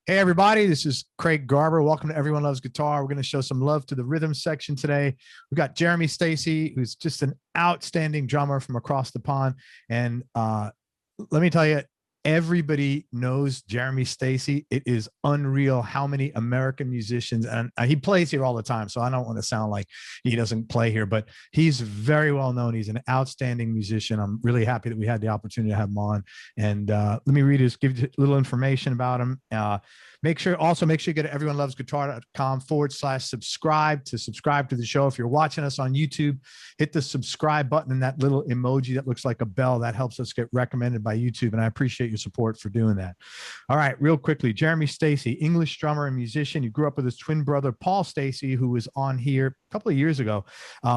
Hey, everybody, this is Craig Garber. Welcome to Everyone Loves Guitar. We're going to show some love to the rhythm section today. We've got Jeremy Stacey, who's just an outstanding drummer from across the pond. And let me tell you, everybody knows Jeremy Stacey. It is unreal how many American musicians, and he plays here all the time, so I don't want to sound like he doesn't play here, but he's very well known. He's an outstanding musician. I'm really happy that we had the opportunity to have him on. And let me give you a little information about him. Make sure you go to everyonelovesguitar.com/subscribe to subscribe to the show. If you're watching us on YouTube, hit the subscribe button and that little emoji that looks like a bell. That helps us get recommended by YouTube, and I appreciate your support for doing that. All right, real quickly, Jeremy Stacey, English drummer and musician. He grew up with his twin brother, Paul Stacey, who was on here a couple of years ago.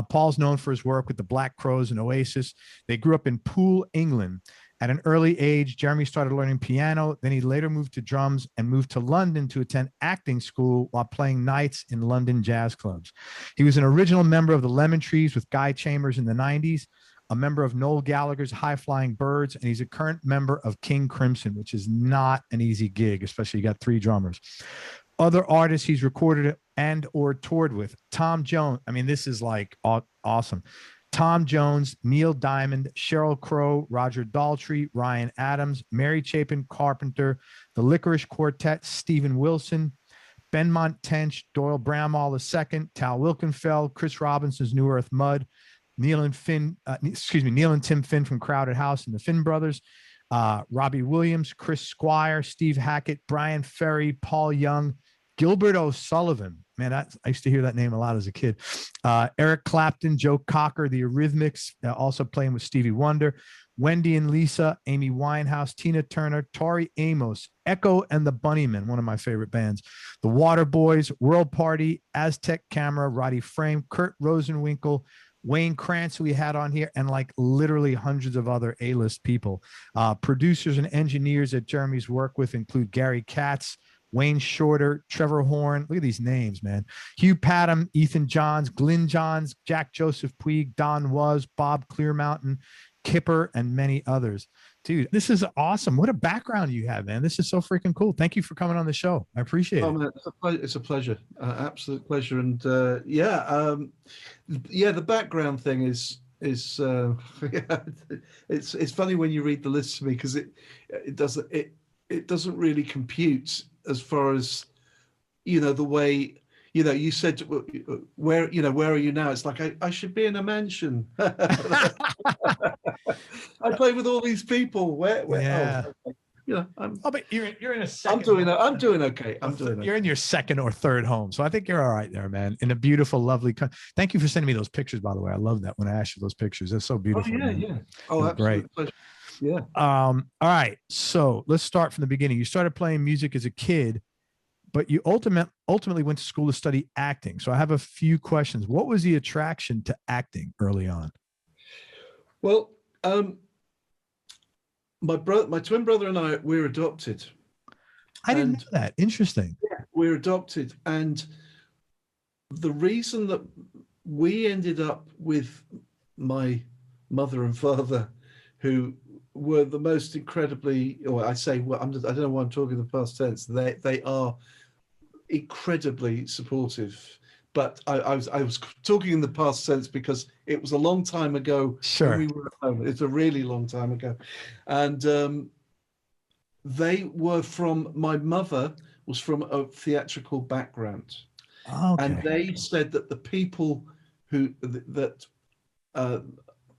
Paul's known for his work with the Black Crowes and Oasis. They grew up in Poole, England. At an early age, Jeremy started learning piano. Then he later moved to drums and moved to London to attend acting school while playing nights in London jazz clubs. He was an original member of the Lemon Trees with Guy Chambers in the 90s, a member of Noel Gallagher's High Flying Birds, and he's a current member of King Crimson, which is not an easy gig, especially you got 3 drummers. Other artists he's recorded and or toured with: Tom Jones. I mean, this is like awesome. Tom Jones, Neil Diamond, Sheryl Crow, Roger Daltrey, Ryan Adams, Mary Chapin, Carpenter, the Lickerish Quartet, Steven Wilson, Benmont, Tench, Doyle, Bramhall II, Tal Wilkenfeld, Chris Robinson's New Earth Mud, Neil and Tim Finn from Crowded House and the Finn Brothers, Robbie Williams, Chris Squire, Steve Hackett, Bryan Ferry, Paul Young, Gilbert O'Sullivan. Man, I used to hear that name a lot as a kid. Eric Clapton, Joe Cocker, the Eurythmics, also playing with Stevie Wonder, Wendy and Lisa, Amy Winehouse, Tina Turner, Tori Amos, Echo and the Bunnymen, one of my favorite bands, the Waterboys, World Party, Aztec Camera, Roddy Frame, Kurt Rosenwinkel, Wayne Krantz, who we had on here, and like literally hundreds of other A-list people. Producers and engineers that Jeremy's worked with include Gary Katz, Wayne Shorter, Trevor Horn. Look at these names, man. Hugh Padgham, Ethan Johns, Glyn Johns, Jack Joseph Puig, Don Was, Bob Clearmountain, Kipper, and many others. Dude, this is awesome. What a background you have, man. This is so freaking cool. Thank you for coming on the show. I appreciate it. Man, it's a pleasure. Absolute pleasure. And the background thing is it's funny when you read the list to me, because it doesn't really compute as far as, the way, you said, where are you now? It's like, I should be in a mansion. I play with all these people. Where yeah. but you're in a second. I'm doing okay. You're in your second or third home. So I think you're all right there, man. In a beautiful, lovely Thank you for sending me those pictures, by the way. I love that when I asked you those pictures. They're so beautiful. Oh, yeah, man. yeah. Oh, that's great. Pleasure. Yeah. All right. So let's start from the beginning. You started playing music as a kid, but you ultimately went to school to study acting. So I have a few questions. What was the attraction to acting early on? Well, my twin brother and I, we're adopted. I didn't know that. Interesting. Yeah, we're adopted. And the reason that we ended up with my mother and father, who were the most incredibly, I don't know why I'm talking in the past tense. They are incredibly supportive, but I was talking in the past tense because it was a long time ago. Sure. When we were at home. It's a really long time ago, and they were from. My mother was from a theatrical background, and they said that the people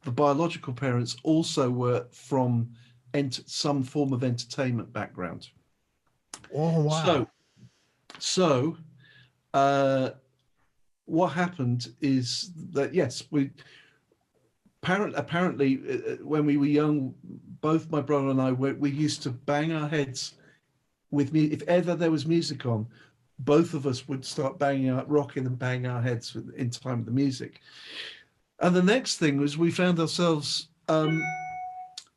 the biological parents also were from some form of entertainment background. Oh, wow. So what happened is that, yes, apparently when we were young, both my brother and I, we used to bang our heads with me. If ever there was music on, both of us would start rocking and banging our heads in time with the music. And the next thing was we found ourselves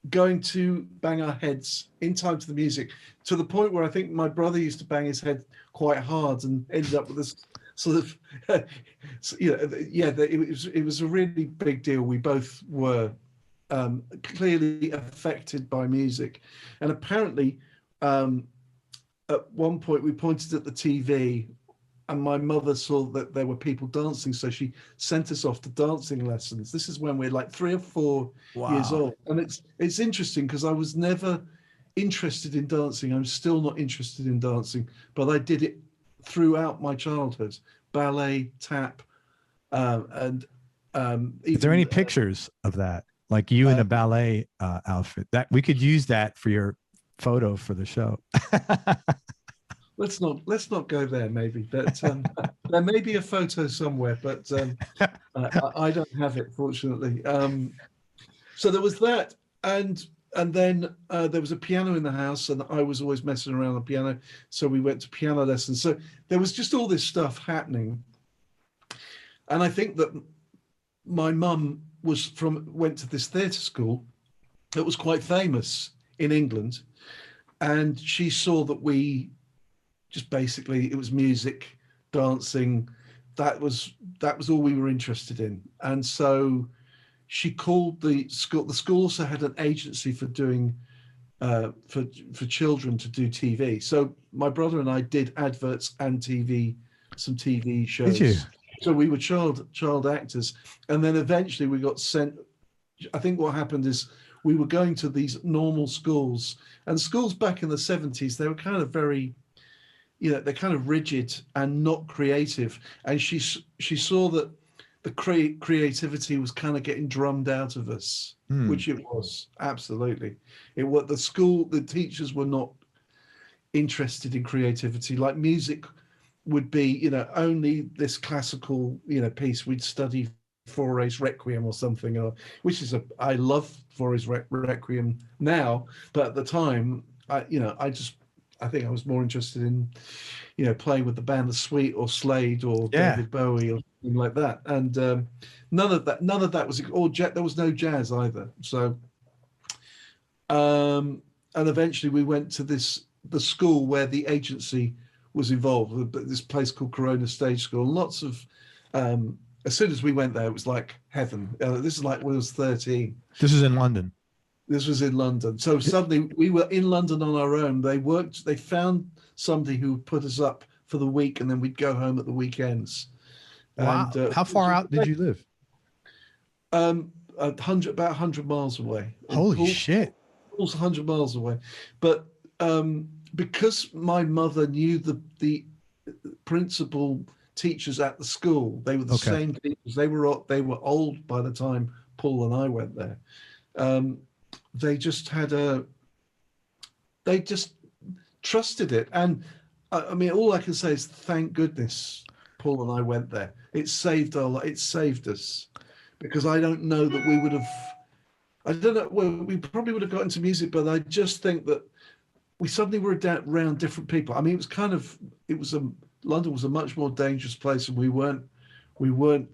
going to bang our heads in time to the music, to the point where I think my brother used to bang his head quite hard and ended up with this sort of, it was a really big deal. We both were clearly affected by music. And apparently at one point we pointed at the TV, and my mother saw that there were people dancing, so she sent us off to dancing lessons. This is when we're like 3 or 4 years old, and it's interesting because I was never interested in dancing. I'm still not interested in dancing, but I did it throughout my childhood: ballet, tap, and is there any pictures of that, like you in a ballet outfit? That we could use that for your photo for the show. Let's not go there, maybe. But there may be a photo somewhere, but I don't have it, fortunately. So there was that, and then there was a piano in the house, and I was always messing around on the piano, so we went to piano lessons. So there was just all this stuff happening, and I think that my mum went to this theatre school that was quite famous in England, and she saw that we just basically, it was music, dancing. That was all we were interested in. And so she called the school. The school also had an agency for doing for children to do TV. So my brother and I did adverts and TV, some TV shows. Did you? So we were child actors, and then eventually we got sent. I think what happened is we were going to these normal schools, and schools back in the 70s, they were kind of very, they're kind of rigid and not creative. And she saw that the creativity was kind of getting drummed out of us, which it was, absolutely. The teachers were not interested in creativity. Like music would be, only this classical, piece we'd study Fauré's Requiem or something, I love Fauré's Requiem now, but at the time, I think I was more interested in, playing with the band The Sweet or Slade or David Bowie or something like that. And none of that was, there was no jazz either. So, and eventually we went to the school where the agency was involved, this place called Corona Stage School. Lots of, as soon as we went there, it was like heaven. This is like when I was 13. This is in London. This was in London. So suddenly we were in London on our own. They found somebody who would put us up for the week, and then we'd go home at the weekends. Wow. And, how far out did you live? About 100 miles away. Holy shit. Almost 100 miles away. But because my mother knew the principal teachers at the school, they were the same teachers. They were old by the time Poole and I went there. They just trusted it. And I mean, all I can say is thank goodness Poole and I went there. It saved us, because I don't know that we would have, we probably would have got into music, but I just think that we suddenly were around different people. I mean, London was a much more dangerous place, and we weren't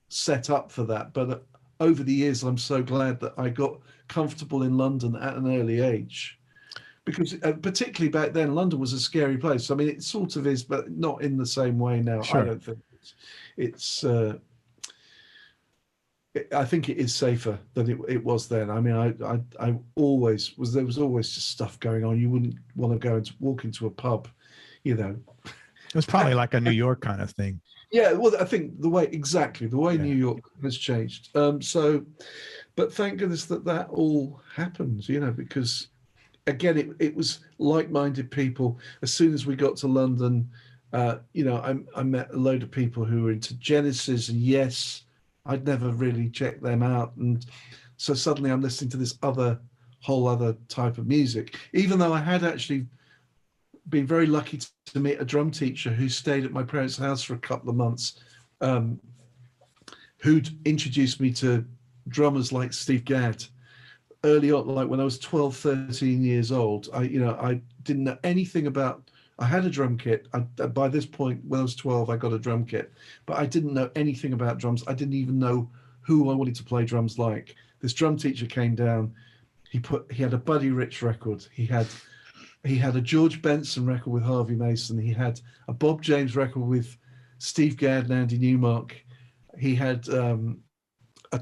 set up for that. But over the years, I'm so glad that I got comfortable in London at an early age, because particularly back then, London was a scary place. I mean, it sort of is, but not in the same way now. Sure. I don't think I think it is safer than it was then. I mean, I always was. There was always just stuff going on. You wouldn't want to go and walk into a pub, It was probably like a New York kind of thing. Yeah, well, I think the way New York has changed. But thank goodness that all happened, because again, it was like-minded people. As soon as we got to London, I met a load of people who were into Genesis, and yes, I'd never really checked them out. And so suddenly I'm listening to this whole other type of music, even though I had actually been very lucky to meet a drum teacher who stayed at my parents' house for a couple of months, who'd introduced me to drummers like Steve Gadd early on, like when I was 12, 13 years old. I didn't know anything about, I had a drum kit. By this point, when I was 12, I got a drum kit, but I didn't know anything about drums. I didn't even know who I wanted to play drums like. This drum teacher came down. He had a Buddy Rich record. He had a George Benson record with Harvey Mason. He had a Bob James record with Steve Gadd and Andy Newmark. He had a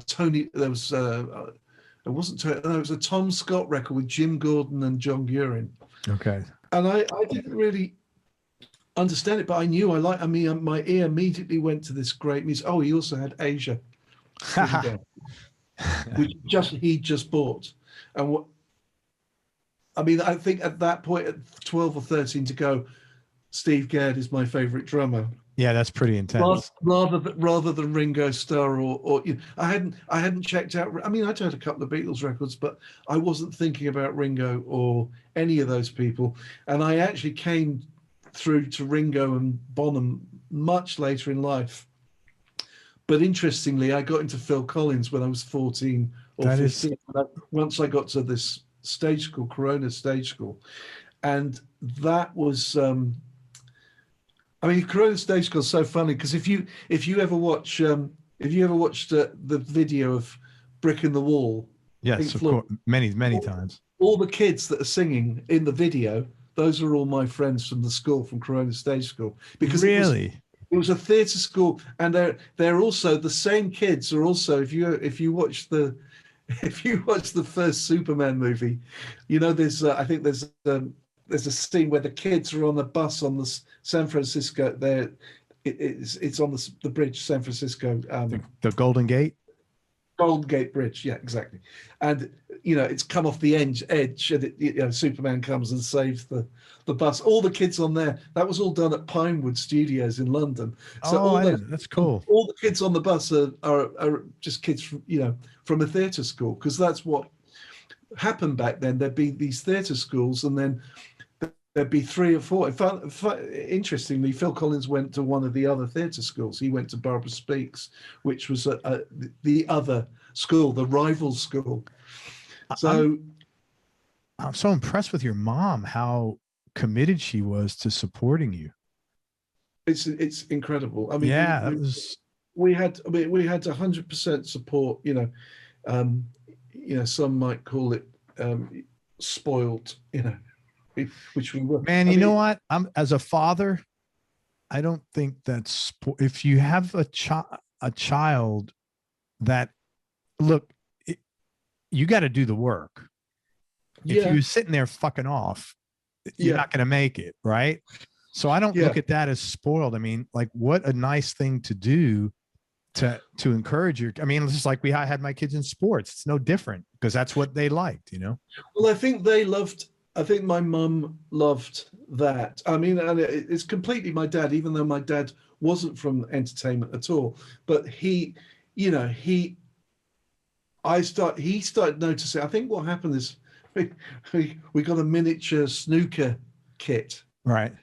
Tony. There was it was a Tom Scott record with Jim Gordon and John Guerin. Okay. And I didn't really understand it, but I knew I mean, my ear immediately went to this great music. Oh, he also had Asia, which he just bought. And what I mean, I think at that point, at 12 or 13 to go, Steve Gadd is my favorite drummer. Yeah, that's pretty intense. Rather than Ringo Starr or you know, I hadn't checked out. I mean, I'd heard a couple of Beatles records, but I wasn't thinking about Ringo or any of those people. And I actually came through to Ringo and Bonham much later in life. But interestingly, I got into Phil Collins when I was 14 or 15. Once I got to this stage school, Corona Stage School, and that was. I mean, Corona Stage School is so funny because if you ever watched the video of Brick in the Wall, yes, of course, many times. All the kids that are singing in the video, those are all my friends from the school, from Corona Stage School, because really it was a theatre school, and they're also the same kids are also if you watch the first Superman movie, you know there's I think there's a scene where the kids are on the bus on the San Francisco. It's on the bridge, San Francisco. The Golden Gate. Golden Gate Bridge, yeah, exactly. And you know, it's come off the edge, and Superman comes and saves the bus. All the kids on there. That was all done at Pinewood Studios in London. So that's cool. All the kids on the bus are just kids from a theatre school, because that's what happened back then. There'd be these theatre schools, and then there'd be 3 or 4. Interestingly, Phil Collins went to one of the other theatre schools. He went to Barbara Speakes, which was the other school, the rival school. So I'm so impressed with your mom, how committed she was to supporting you. It's incredible. I mean, we had 100% support. Some might call it spoiled. Which we were. Man, you know what? As a father, I don't think that's, if you have a child that, look, you got to do the work. If you're sitting there fucking off, you're not going to make it, right? So I don't look at that as spoiled. I mean, like, what a nice thing to do to encourage your. I mean, it's just like I had my kids in sports. It's no different, because that's what they liked, Well, I think my mum loved that. I mean, and it's completely my dad, even though my dad wasn't from entertainment at all. But he started noticing. I think what happened is we got a miniature snooker kit, right?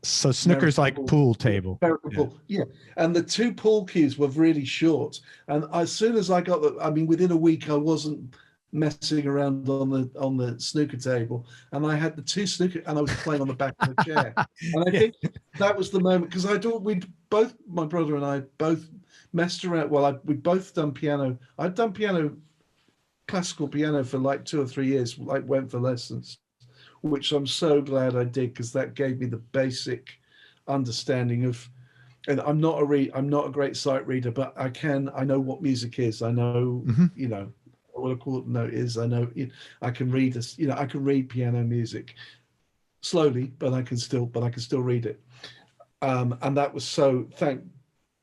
So snooker's like pool table. Yeah. And the 2 pool cues were really short. And as soon as I got within a week, I wasn't messing around on the snooker table, and I had the 2 snooker, and I was playing on the back of the chair. And I think that was the moment, because my brother and I both messed around. Well, we'd both done piano. I'd done classical piano for like 2 or 3 years, went for lessons, which I'm so glad I did, because that gave me the basic understanding of. And I'm not a great sight reader, but I know what music is. I know, what a quarter note is. I know I can read this. I can read piano music slowly, but I can still read it. And that was so. Thank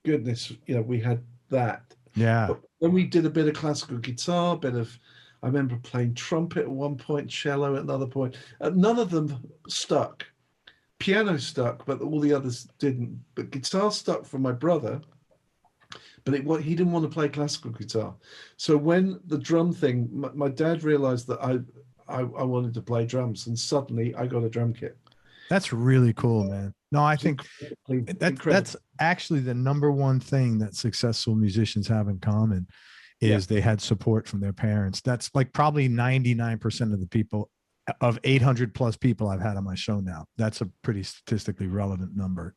goodness, we had that. Yeah. But then we did a bit of classical guitar, I remember playing trumpet at one point, cello at another point. None of them stuck. Piano stuck, but all the others didn't. But guitar stuck for my brother. But he didn't want to play classical guitar. So when the drum thing, my dad realized that I wanted to play drums, and suddenly I got a drum kit. That's really cool, man. No, I think that's actually the number one thing that successful musicians have in common is they had support from their parents. That's like probably 99% of the people, of 800 plus people I've had on my show now. That's a pretty statistically relevant number.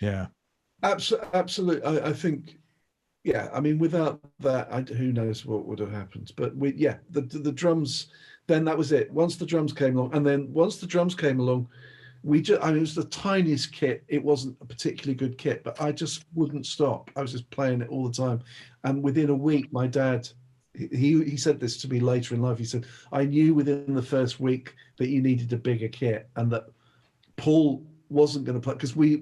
Yeah. Absolutely. I think, I mean, without that, who knows what would have happened. But the drums, then that was it. Once the drums came along, it was the tiniest kit. It wasn't a particularly good kit, but I just wouldn't stop. I was just playing it all the time. And within a week, my dad he said this to me later in life. He said, I knew within the first week that you needed a bigger kit, and that Paul wasn't going to play, because we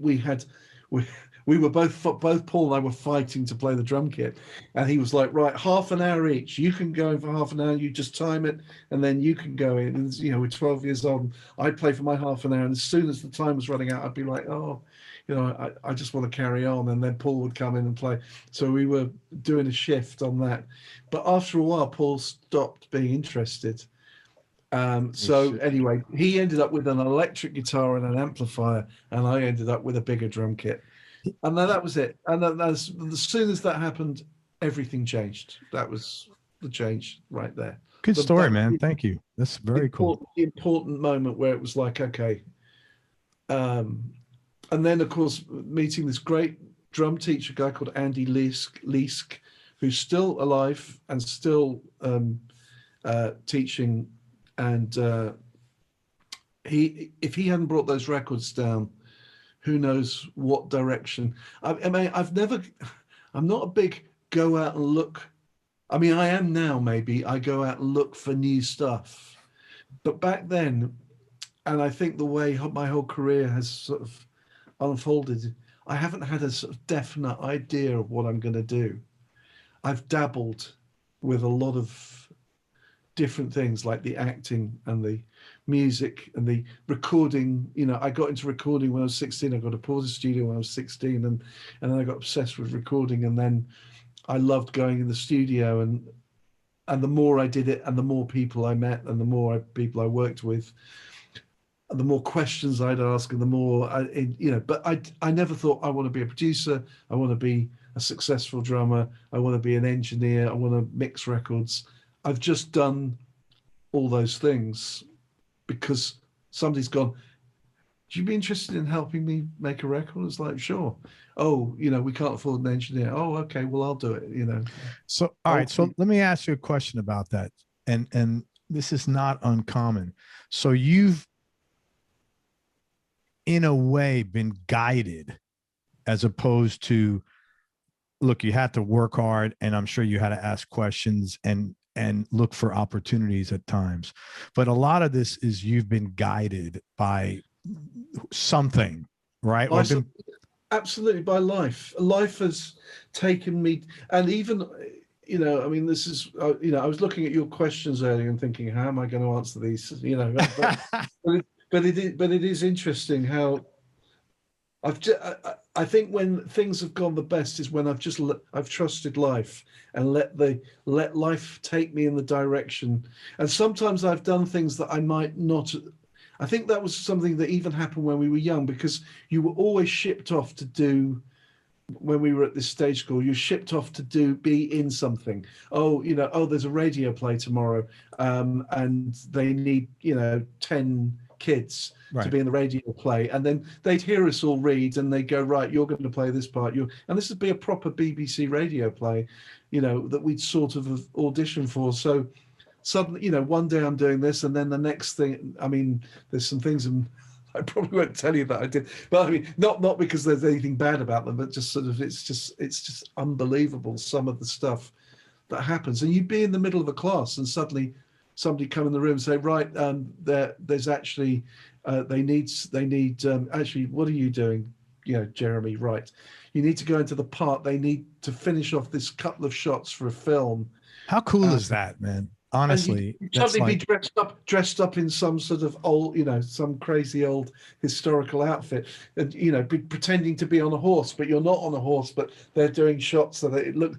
were both Paul and I were fighting to play the drum kit, and he was like, right, half an hour each. You can go in for half an hour. You just time it, and then you can go in. And we're 12 years old. I'd play for my half an hour, and as soon as the time was running out, I'd be like, oh, I just want to carry on. And then Paul would come in and play. So we were doing a shift on that. But after a while, Paul stopped being interested. So anyway, he ended up with an electric guitar and an amplifier, and I ended up with a bigger drum kit. And then that was it. And then as soon as that happened, everything changed. That was the change right there. Good story, man. Thank you. That's very cool. The important moment where it was like, okay. And then, of course, meeting this great drum teacher, guy called Andy Leask, who's still alive and still teaching. And if he hadn't brought those records down, who knows what direction. I mean, I'm not a big go out and look. I mean, I am now, maybe. I go out and look for new stuff. But back then, and I think the way my whole career has sort of unfolded, I haven't had a sort of definite idea of what I'm going to do. I've dabbled with a lot of different things, like the acting and the music and the recording. I got into recording when I was 16. I got a Porter studio when I was 16, and then I got obsessed with recording, and then I loved going in the studio, and the more I did it, and the more people I met, and the more people I worked with, and the more questions I'd ask, and the more but I never thought I want to be a producer, I want to be a successful drummer, I want to be an engineer, I want to mix records. I've just done all those things because somebody's gone, "Do you be interested in helping me make a record?" It's like, sure. Oh, we can't afford an engineer. Oh, okay, well, I'll do it. So, all right. So let me ask you a question about that. And this is not uncommon. So you've, in a way, been guided, as opposed to, look, you had to work hard, and I'm sure you had to ask questions and look for opportunities at times. But a lot of this is you've been guided by something, right? Absolutely, by life. Life has taken me, and even, I mean, this is, I was looking at your questions earlier and thinking, how am I going to answer these? But it is interesting how I think when things have gone the best is when I've trusted life and let life take me in the direction. And sometimes I've done things that I might not. I think that was something that even happened when we were young, because you were always shipped off to do. When we were at this stage school, you're shipped off to be in something. Oh, there's a radio play tomorrow, and they need 10 kids to be in the radio play, and then they'd hear us all read, and they'd go, right, you're going to play this part, and this would be a proper BBC radio play, that we'd sort of auditioned for. So suddenly, one day I'm doing this, and then the next thing, I mean, there's some things, and I probably won't tell you that I did, but I mean, not because there's anything bad about them, but just sort of, it's just unbelievable, some of the stuff that happens. And you'd be in the middle of a class, and suddenly somebody come in the room and say, right, there's actually, they need actually, what are you doing? Jeremy, right. You need to go into the part. They need to finish off this couple of shots for a film. How cool is that, man? Honestly, you'd suddenly be dressed up in some sort of old, some crazy old historical outfit, and be pretending to be on a horse, but you're not on a horse, but they're doing shots so that it look,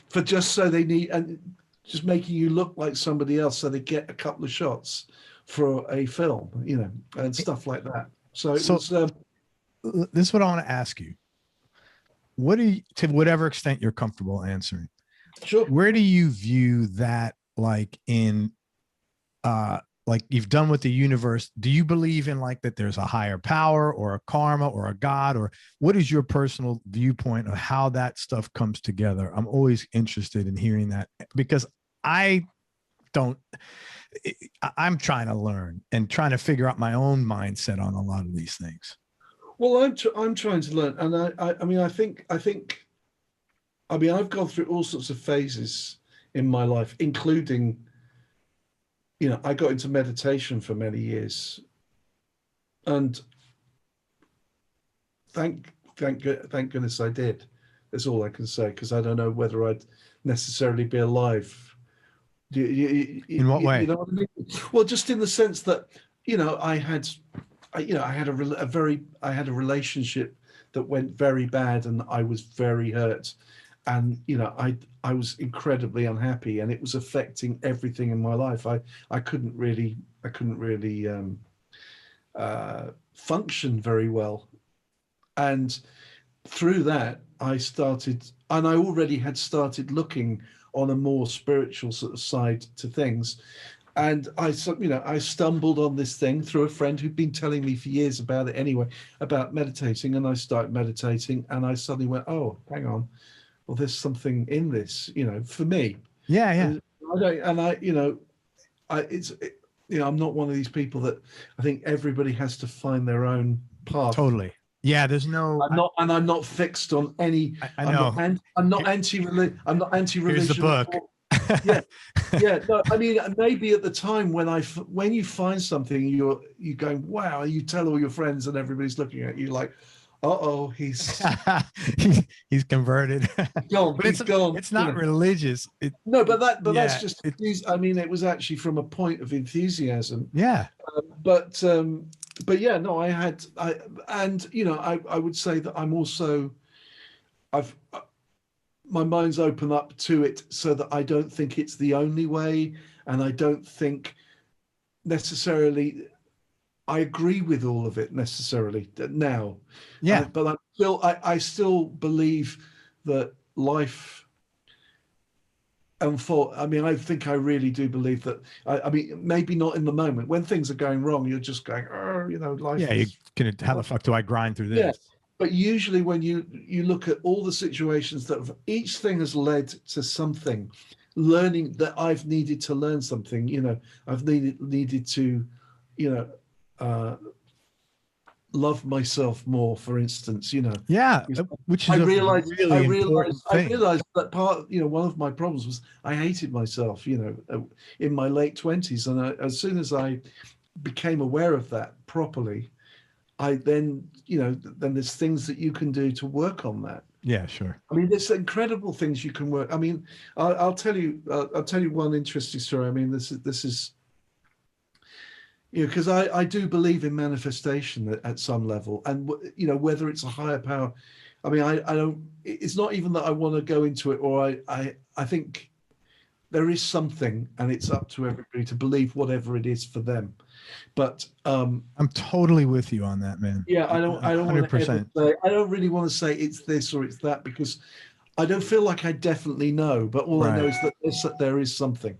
for just so they need, and just making you look like somebody else so they get a couple of shots for a film, and stuff like that. So it was. This is what I want to ask you. What do you, to whatever extent you're comfortable answering? Sure. Where do you view that, like in, like you've done with the universe? Do you believe in like that there's a higher power or a karma or a God, or what is your personal viewpoint of how that stuff comes together? I'm always interested in hearing that, because I'm trying to learn and trying to figure out my own mindset on a lot of these things. Well, I'm trying to learn, and I mean, I think, I've gone through all sorts of phases in my life, including, you know, I got into meditation for many years, and thank goodness I did. That's all I can say, because I don't know whether I'd necessarily be alive. In what way? You know what I mean? Well, just in the sense that, you know, I had a relationship that went very bad, and I was very hurt, and you know, I was incredibly unhappy, and it was affecting everything in my life. I couldn't really function very well, and through that I already had started looking on a more spiritual sort of side to things. And I stumbled on this thing through a friend who'd been telling me for years about it anyway, about meditating. And I started meditating, and I suddenly went, oh, hang on. Well, there's something in this, you know, for me. Yeah, yeah. I'm not one of these people that I think everybody has to find their own path. Totally. Yeah, there's no. I'm not fixed on any. I know. I'm not anti-religion. I'm not anti-religion. Here's the book. Yeah. No, I mean, maybe at the time when you find something, you're going, wow. You tell all your friends, and everybody's looking at you like, uh-oh, he's converted. He's gone. It's not religious. That's just. I mean, it was actually from a point of enthusiasm. Yeah. But yeah, no, I would say that I'm also, my mind's open up to it, so that I don't think it's the only way, and I don't think necessarily I agree with all of it necessarily now. Yeah. But I still believe that life unfold. I mean, I think I really do believe that. I mean, maybe not in the moment when things are going wrong. You're just going, oh, you know, life. Yeah, how the fuck do I grind through this? Yeah. But usually, when you look at all the situations that each thing has led to something, learning that I've needed to learn something. You know, I've needed to, you know, love myself more, for instance. You know. Yeah, which is I realized that one of my problems was I hated myself. You know, in my late 20s, and as soon as I became aware of that properly, then there's things that you can do to work on that. Yeah, sure. I mean, there's incredible things you can work. I mean, I'll tell you one interesting story. I mean, this is, you know, because I do believe in manifestation at some level, and you know, whether it's a higher power. I mean, I don't. It's not even that I want to go into it, or I think there is something, and it's up to everybody to believe whatever it is for them. But I'm totally with you on that, man. Yeah, I don't 100%. I don't really want to say it's this or it's that, because I don't feel like I definitely know. But all I know is that there is something.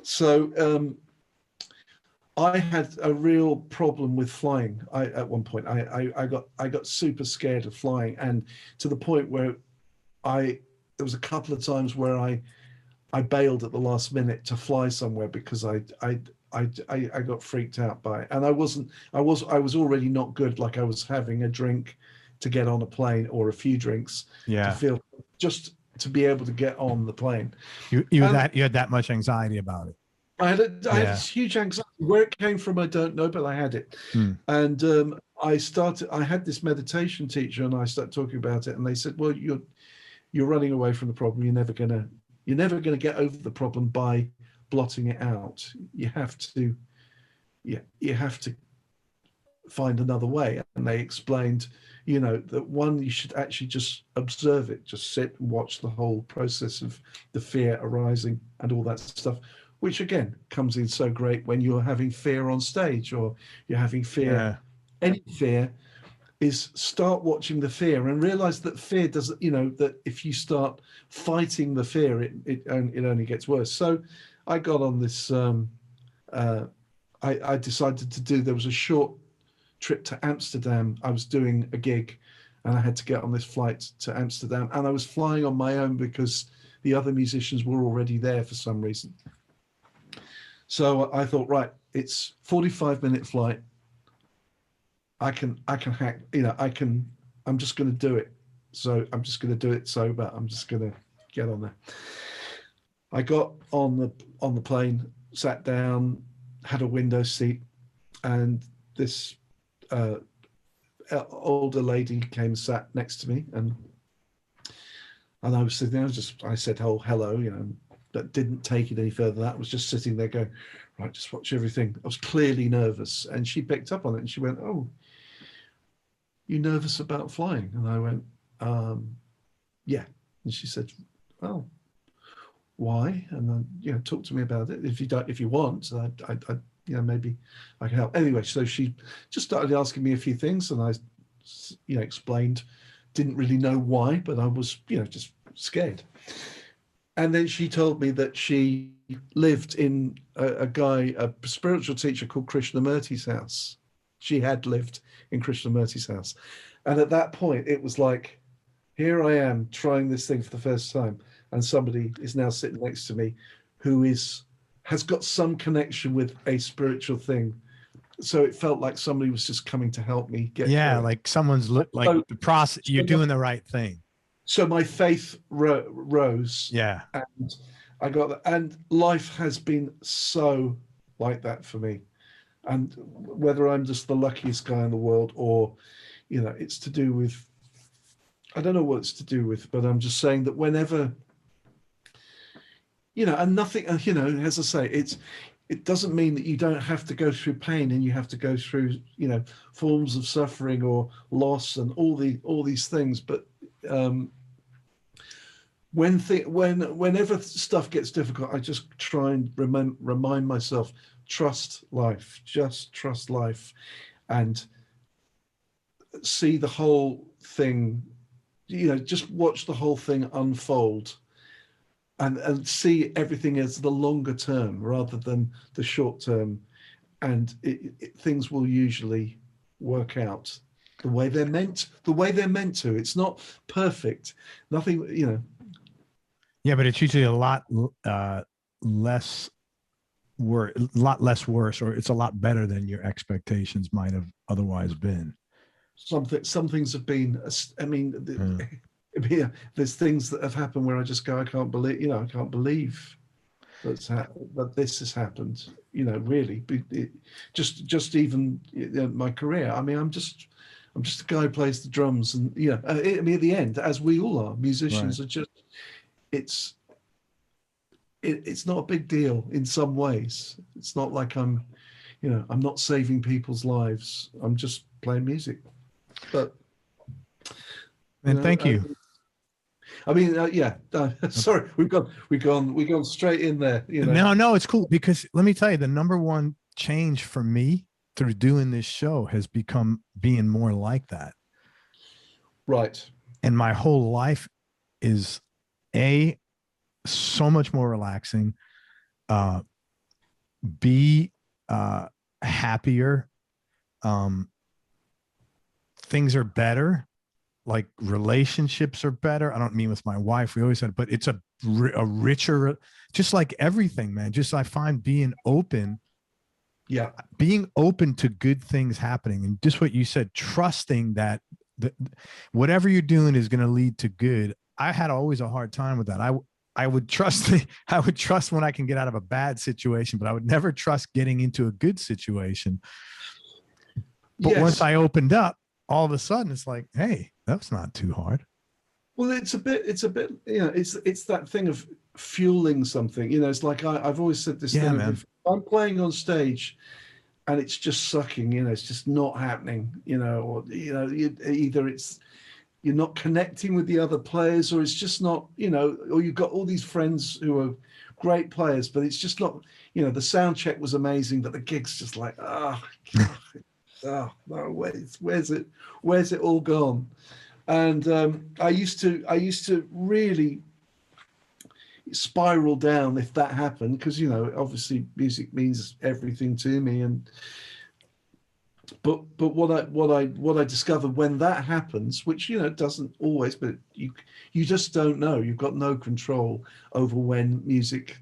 So I had a real problem with flying. At one point, I got super scared of flying, and to the point where there was a couple of times where I bailed at the last minute to fly somewhere because I got freaked out by it, and I was already not good. Like, I was having a drink to get on a plane, or a few drinks to feel, just to be able to get on the plane. You had that much anxiety about it. I had this huge anxiety. Where it came from, I don't know, but I had it. And I had this meditation teacher, and I started talking about it, and they said, well, you're running away from the problem. You're never gonna get over the problem by blotting it out. You have to find another way. And they explained, you know, that one, you should actually just observe it, just sit and watch the whole process of the fear arising and all that stuff, which again comes in so great when you're having fear on stage, or you're having fear. Yeah. Any fear is, start watching the fear and realize that fear doesn't, you know, that if you start fighting the fear, it only gets worse. So I got on this, I decided to do, there was a short trip to Amsterdam. I was doing a gig, and I had to get on this flight to Amsterdam, and I was flying on my own because the other musicians were already there for some reason. So I thought, right, it's 45-minute flight. I can hack, you know, I'm just going to do it. So I'm just going to do it sober. I'm just going to get on there. I got on the plane, sat down, had a window seat, and this older lady came and sat next to me, and I was sitting there. I said, "Oh, hello," but didn't take it any further. That was just sitting there going, "Right, just watch everything." I was clearly nervous, and she picked up on it, and she went, "Oh, you nervous about flying?" And I went, "Yeah." And she said, "Oh, why?" And then, talk to me about it if you want. I maybe I can help. Anyway, so she just started asking me a few things, and I, explained. Didn't really know why, but I was, just scared. And then she told me that she lived in a spiritual teacher called Krishnamurti's house. She had lived in Krishnamurti's house. And at that point, it was like, here I am trying this thing for the first time, and somebody is now sitting next to me who has got some connection with a spiritual thing. So it felt like somebody was just coming to help me get through it. Like someone's the process. You're doing the right thing. So my faith rose. Yeah. And I got that. And life has been so like that for me. And whether I'm just the luckiest guy in the world or, it's to do with, I don't know what it's to do with, but I'm just saying that whenever, and nothing, as I say, it doesn't mean that you don't have to go through pain and you have to go through, forms of suffering or loss and all these things. But whenever stuff gets difficult, I just try and remind myself, trust life, just trust life, and see the whole thing, just watch the whole thing unfold. And see everything as the longer term rather than the short term, and things will usually work out the way they're meant to. It's not perfect, nothing, Yeah, but it's usually a lot less worse, or it's a lot better than your expectations might have otherwise been. Some things have been. I mean. Yeah, there's things that have happened where I just go, I can't believe that this has happened. Really, just even my career. I mean, I'm just a guy who plays the drums, and I mean, at the end, as we all are, musicians are just. It's not a big deal in some ways. It's not like I'm not saving people's lives. I'm just playing music, but. And thank you. I mean, sorry, we've gone straight in there. No, it's cool, because let me tell you, the number one change for me through doing this show has become being more like that. Right. And my whole life is so much more relaxing. B, happier. Things are better. Like relationships are better. I don't mean with my wife. We always said, but it's a richer, just like everything, man. Just I find being open to good things happening, and just what you said, trusting that whatever you're doing is going to lead to good. I had always a hard time with that. I would trust when I can get out of a bad situation, but I would never trust getting into a good situation. But once I opened up, all of a sudden it's like, hey, that's not too hard. Well, it's a bit, it's that thing of fueling something, it's like, I've always said this thing, man. If I'm playing on stage and it's just sucking, it's just not happening, or, either you're not connecting with the other players, or it's just not, or you've got all these friends who are great players, but it's just not, the sound check was amazing, but the gig's just like, oh, no, where's it all gone? And I used to really spiral down if that happened, because obviously music means everything to me, but what I discovered when that happens, which doesn't always, but you just don't know, you've got no control over when music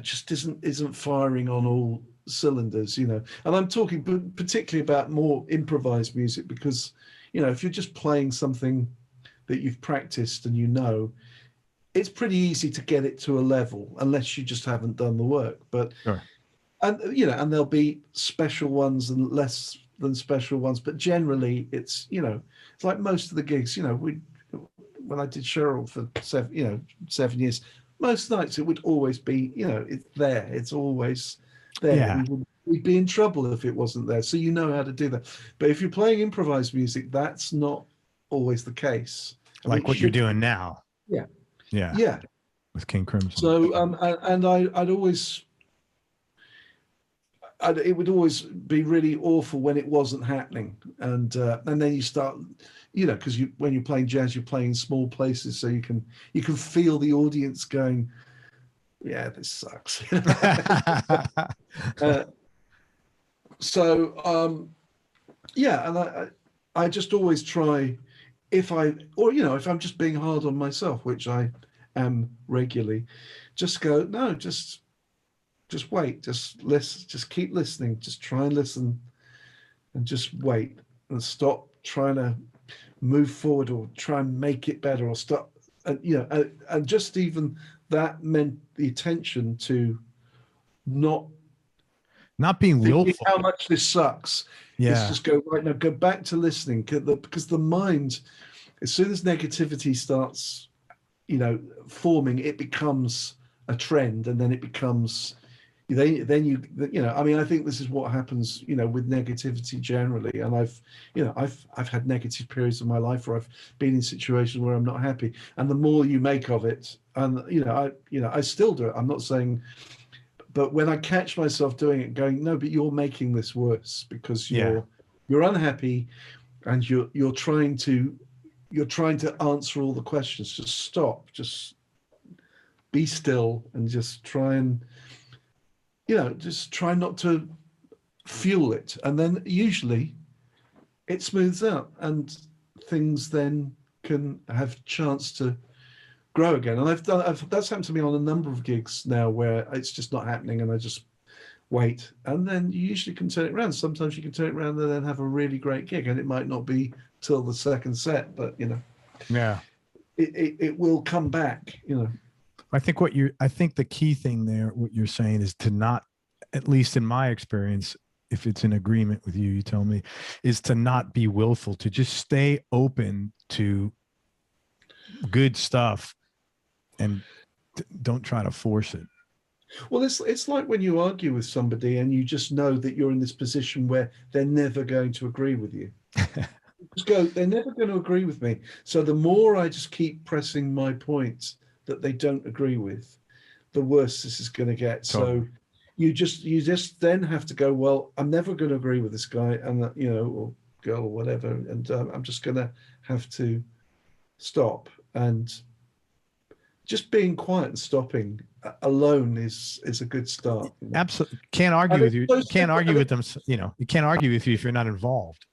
just isn't firing on all cylinders, and I'm talking particularly about more improvised music, because if you're just playing something that you've practiced and it's pretty easy to get it to a level unless you just haven't done the work. But Sure. and you know, and there'll be special ones and less than special ones, but generally it's, you know, it's like most of the gigs, you know, when I did Sheryl for 7 years, most nights it would always be, you know, it's there, it's always there. Yeah. We'd be in trouble if it wasn't there, so you know how to do that. But if you're playing improvised music, that's not always the case. Like what you're doing now. Yeah. Yeah. Yeah. With King Crimson. So and I'd always, it would always be really awful when it wasn't happening, and then you start, you know, because when you're playing jazz, you're playing in small places, so you can feel the audience going, yeah, this sucks. Yeah, and I just always try, if I'm just being hard on myself, which I am regularly, just go, no, just wait, just listen, just keep listening, just try and listen, and just wait, and stop trying to move forward or try and make it better, or stop, and just even that meant the attention to not being willful. How much this sucks. Yeah. It's just go right now, go back to listening, because the mind, as soon as negativity starts, you know, forming, it becomes a trend, and then it becomes, then you know, I mean, I think this is what happens, you know, with negativity generally. And I've had negative periods of my life where I've been in situations where I'm not happy, and the more you make of it, and I still do it. I'm not saying, but when I catch myself doing it, going, no, but you're making this worse because you're unhappy, and you're trying to answer all the questions. Just stop, just be still, and just try and, you know, just try not to fuel it, and then usually it smooths out, and things then can have chance to grow again. And that's happened to me on a number of gigs now, where it's just not happening, and I just wait, and then you usually can turn it around. Sometimes you can turn it around and then have a really great gig, and it might not be till the second set, but you know, yeah, it will come back, you know. I think the key thing there, what you're saying, is to not, at least in my experience, if it's in agreement with you, you tell me, is to not be willful, to just stay open to good stuff and don't try to force it. Well, it's like when you argue with somebody and you just know that you're in this position where they're never going to agree with you. Just go, they're never going to agree with me. So the more I just keep pressing my point that they don't agree with, the worse this is going to get. Totally. So you just then have to go, well, I'm never going to agree with this guy, and you know, or girl, or whatever, and I'm just going to have to stop. And just being quiet and stopping alone is a good start. You know? Absolutely. Can't argue with you. Can't argue with them. You know, you can't argue with you if you're not involved.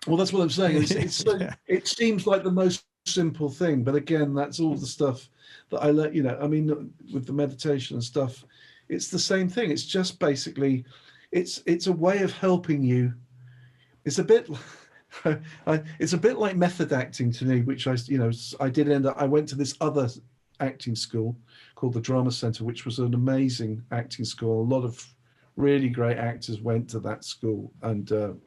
Well, that's what I'm saying. Yeah. It seems like the most simple thing, but again, that's all the stuff that I let, you know, I mean, with the meditation and stuff, it's the same thing. It's just basically, it's a way of helping you. It's a bit it's a bit like method acting to me, which I went to this other acting school called the Drama Centre, which was an amazing acting school. A lot of really great actors went to that school, and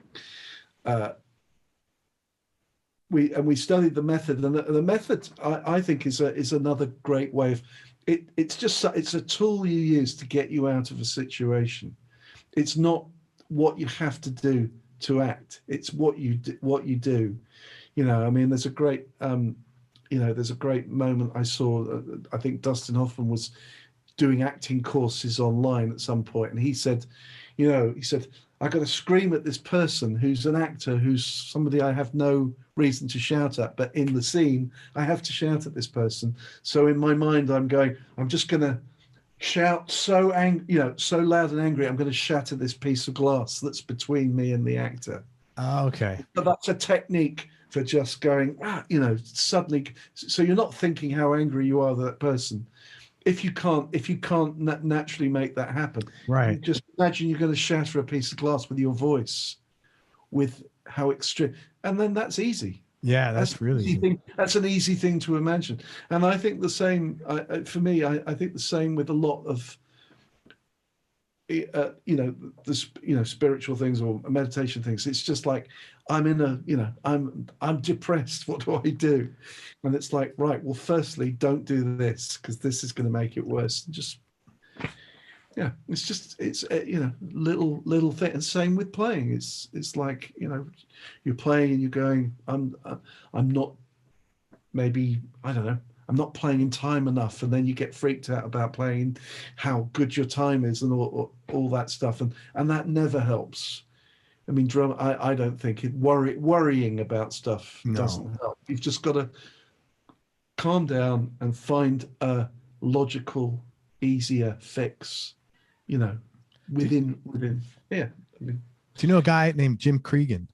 we studied the method, and the method I think is another great way of it. It's a tool you use to get you out of a situation. It's not what you have to do to act, it's what you do. You know, I mean, there's a great moment I saw. I think Dustin Hoffman was doing acting courses online at some point, and he said, I got to scream at this person who's an actor, who's somebody I have no reason to shout at, but in the scene I have to shout at this person. So in my mind I'm just going to shout so loud and angry, I'm going to shatter this piece of glass that's between me and the actor. Oh, okay. But that's a technique for just going, suddenly, so you're not thinking how angry you are at that person. If you can't naturally make that happen, right? Just imagine you're going to shatter a piece of glass with your voice, with how extreme, and then that's easy. Yeah, that's really good. That's an easy thing to imagine. And I think the same, for me, I think the same with a lot of, spiritual things or meditation things. It's just like, I'm depressed. What do I do? And it's like, right, well, firstly, don't do this because this is going to make it worse. Just, yeah, it's little thing. And same with playing. It's like, you're playing and you're going, I'm not, maybe, I don't know, I'm not playing in time enough, and then you get freaked out about playing, how good your time is, and all that stuff, and that never helps. I mean, I don't think worrying about stuff doesn't help. You've just got to calm down and find a logical, easier fix. Within. Yeah. I mean, do you know a guy named Jim Cregan?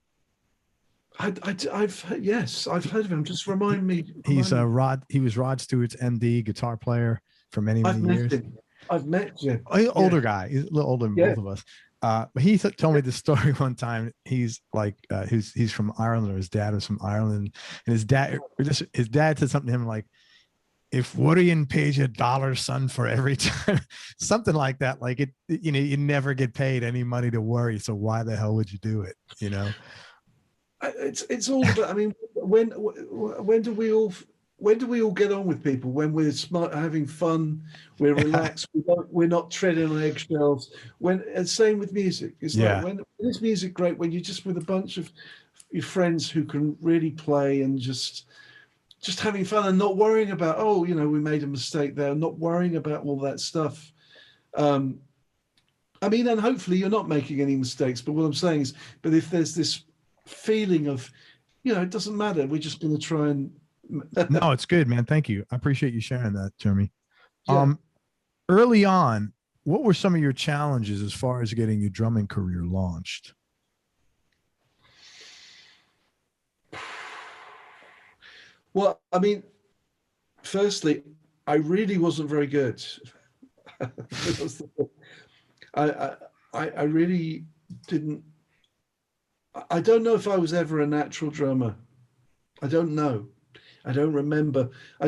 I've heard of him. Just remind me. He was Rod Stewart's MD, guitar player for many years. I've met Jim. Older guy. He's a little older than both of us. But he told me this story one time. He's like, he's from Ireland, or his dad was from Ireland, and his dad said something to him like, "If worrying pays you $1, son, for every time," something like that. Like it, you never get paid any money to worry, so why the hell would you do it? It's all about. I mean, when do we all get on with people? When we're smart, having fun, we're relaxed, we're not treading on eggshells. And same with music. It's like, when is music great? When you're just with a bunch of your friends who can really play and just having fun and not worrying about, we made a mistake there, not worrying about all that stuff. I mean, and hopefully you're not making any mistakes, but what I'm saying is, but if there's this feeling of, it doesn't matter, we're just going to try and No, it's good, man. Thank you. I appreciate you sharing that, Jeremy. Early on, what were some of your challenges as far as getting your drumming career launched? Well, I mean, firstly, I really wasn't very good. I really didn't. I don't know if I was ever a natural drummer. I don't know. I don't remember. I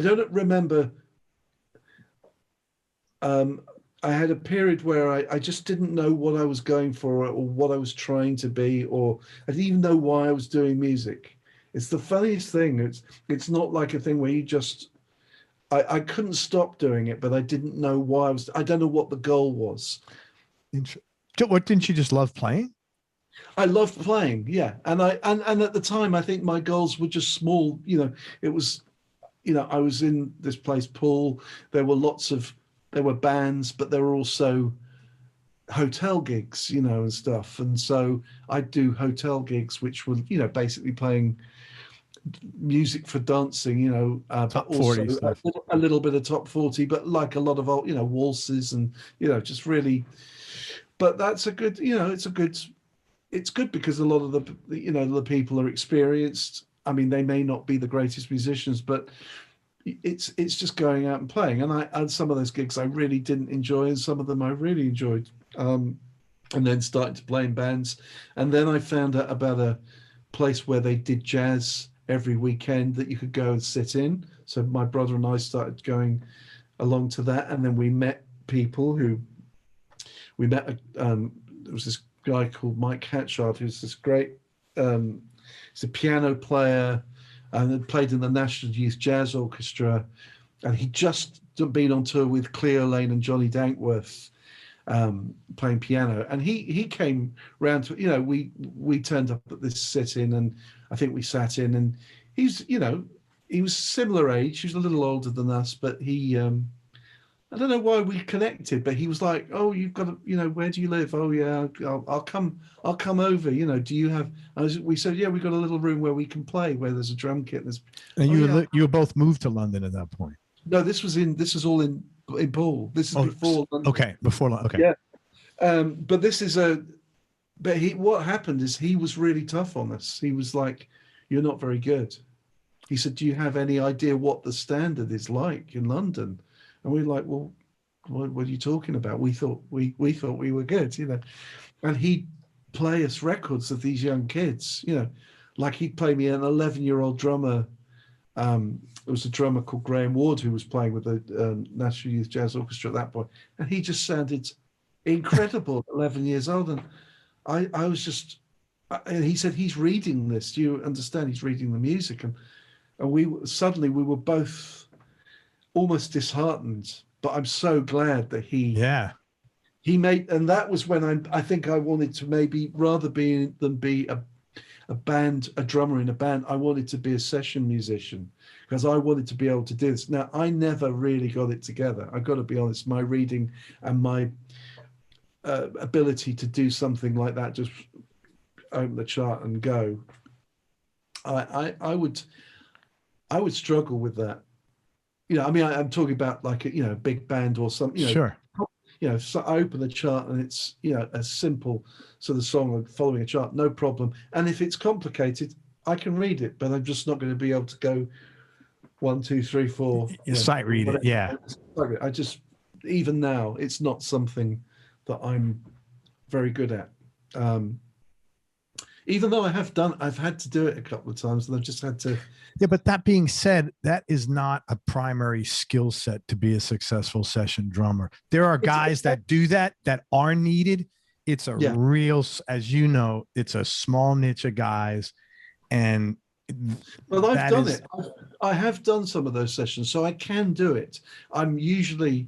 had a period where I just didn't know what I was going for or what I was trying to be, or I didn't even know why I was doing music. It's the funniest thing. It's not like a thing where you just, I couldn't stop doing it, but I didn't know why I don't know what the goal was. What, didn't you just love playing? I loved playing, yeah. And at the time, I think my goals were just small. It was, I was in this place, Poole. There were bands, but there were also hotel gigs, and stuff. And so I'd do hotel gigs, which were, basically playing music for dancing, but top also 40 stuff. A little bit of top 40, but like a lot of old, waltzes and, just really. But that's a good, it's good because a lot of the people are experienced. I mean, they may not be the greatest musicians, but it's just going out and playing. And some of those gigs I really didn't enjoy, and some of them I really enjoyed. And then started to play in bands. And then I found out about a place where they did jazz every weekend that you could go and sit in. So my brother and I started going along to that. And then we met people there was this guy called Mike Hatchard, who's this great, he's a piano player and had played in the National Youth Jazz Orchestra. And he'd just been on tour with Cleo Lane and Johnny Dankworth, playing piano. And he came round to, we turned up at this sit-in, and I think we sat in, and he was similar age. He was a little older than us, but he, I don't know why we connected, but he was like, "Oh, you've got to, where do you live? Oh, yeah, I'll come over. Do you have?" We said, "Yeah, we've got a little room where we can play, where there's a drum kit." And you were both moved to London at that point. No, this was all in Poole. This is before London. Okay, before London. Okay. Yeah, but this is what happened is he was really tough on us. He was like, "You're not very good." He said, "Do you have any idea what the standard is like in London?" And we were like, "Well, what are you talking about? We thought we were good, And he'd play us records of these young kids, like he'd play me an 11-year-old drummer. There was a drummer called Graham Ward who was playing with the National Youth Jazz Orchestra at that point, and he just sounded incredible at 11 years old. And I was just, and he said, he's reading this. Do you understand? He's reading the music. And we were both almost disheartened, but I'm so glad that he made, and that was when I think I wanted to maybe, rather than be a drummer in a band, I wanted to be a session musician, because I wanted to be able to do this. Now, I never really got it together. I've got to be honest, my reading and my ability to do something like that, just open the chart and go, I would struggle with that. You know, I mean, I'm talking about like a big band or something. Sure. So I open the chart and it's a simple sort of song of following a chart, no problem. And if it's complicated, I can read it, but I'm just not going to be able to go 1, 2, 3, 4. Sight read it, yeah. I just, even now, it's not something that I'm very good at. Even though I've had to do it a couple of times, and I've just had to. Yeah, but that being said, that is not a primary skill set to be a successful session drummer. There are guys that do that are needed. It's a real, as you know, it's a small niche of guys. And well, I've done it. I have done some of those sessions, so I can do it. I'm usually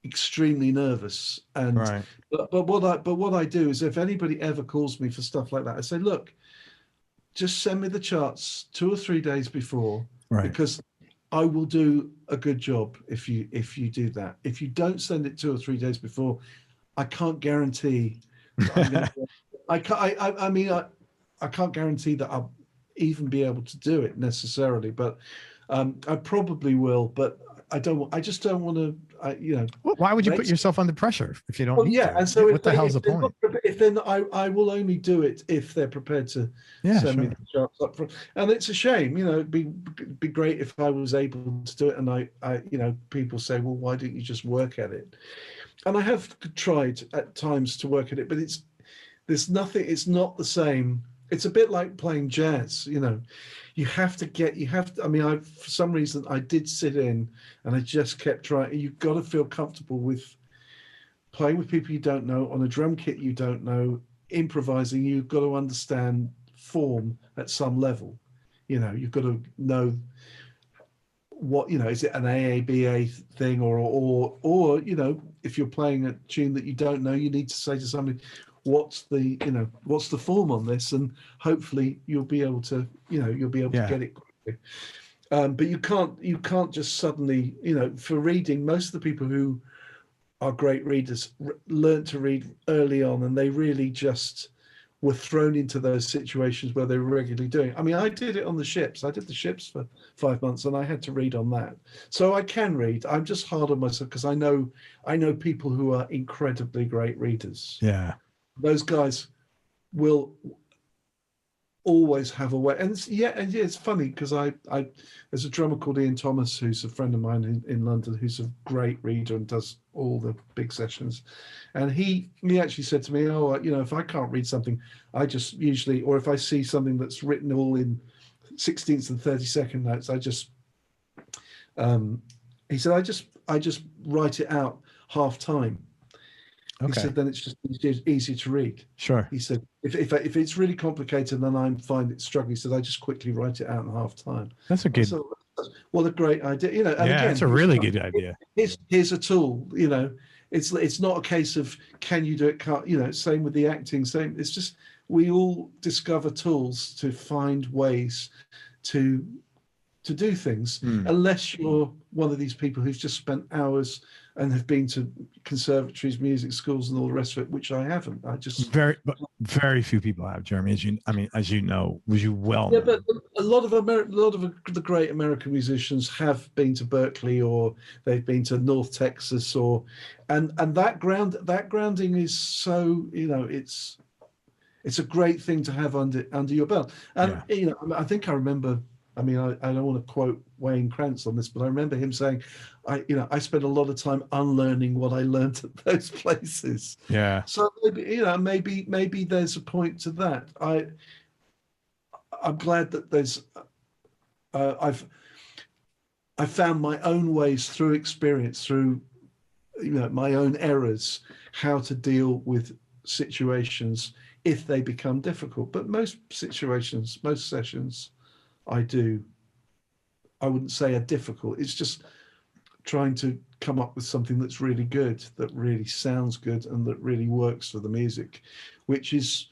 extremely nervous, and right. but what I do is, if anybody ever calls me for stuff like that, I say, look, just send me the charts 2 or 3 days before, right, because I will do a good job if you do that. If you don't send it 2 or 3 days before, I can't guarantee that I'm gonna, I can't guarantee that I'll even be able to do it necessarily, but I probably will. But I just don't want to. Well, why would you put yourself under pressure if you don't need to? And so what the hell's the point? If then I will only do it if they're prepared to send me the charts up front. And it's a shame, it'd be great if I was able to do it. And I people say, well, why don't you just work at it? And I have tried at times to work at it, but it's not the same. It's a bit like playing jazz, You have to. I mean, for some reason, I did sit in, and I just kept trying. You've got to feel comfortable with playing with people you don't know on a drum kit you don't know, improvising. You've got to understand form at some level. You've got to know what is it an AABA thing or if you're playing a tune that you don't know, you need to say to somebody, what's the form on this, and hopefully you'll be able to to get it quickly. But you can't just suddenly, for reading, most of the people who are great readers learned to read early on, and they really just were thrown into those situations where they were regularly doing. I mean, I did it on the ships. I did the ships for 5 months, and I had to read on that. So I can read. I'm just hard on myself because I know people who are incredibly great readers. Yeah. Those guys will always have a way. And it's funny because I there's a drummer called Ian Thomas who's a friend of mine in London who's a great reader and does all the big sessions. And he actually said to me, if I can't read something, I just usually, or if I see something that's written all in 16th and 32nd notes, I just he said I just write it out half time. Okay. He said, then it's just easier to read. Sure. He said, if it's really complicated and I find it struggling, he said, I just quickly write it out in half time. That's a good. What a great idea. And again, that's a really good idea. Here's a tool. It's not a case of can you do it? Can't, same with the acting. Same. It's just we all discover tools to find ways to do things. Unless you're one of these people who's just spent hours and have been to conservatories, music schools, and all the rest of it, which I haven't. I just very few people have, Jeremy. As you know, Yeah, but a lot of the great American musicians have been to Berkeley, or they've been to North Texas, and that grounding is so it's a great thing to have under your belt. And I think I remember. I mean, I don't want to quote Wayne Krantz on this, but I remember him saying, I spent a lot of time unlearning what I learned at those places. Yeah. So maybe there's a point to that. I'm glad that there's I've found my own ways through experience, through my own errors, how to deal with situations if they become difficult. But most situations, most sessions I wouldn't say are difficult. It's just trying to come up with something that's really good, that really sounds good, and that really works for the music, which is,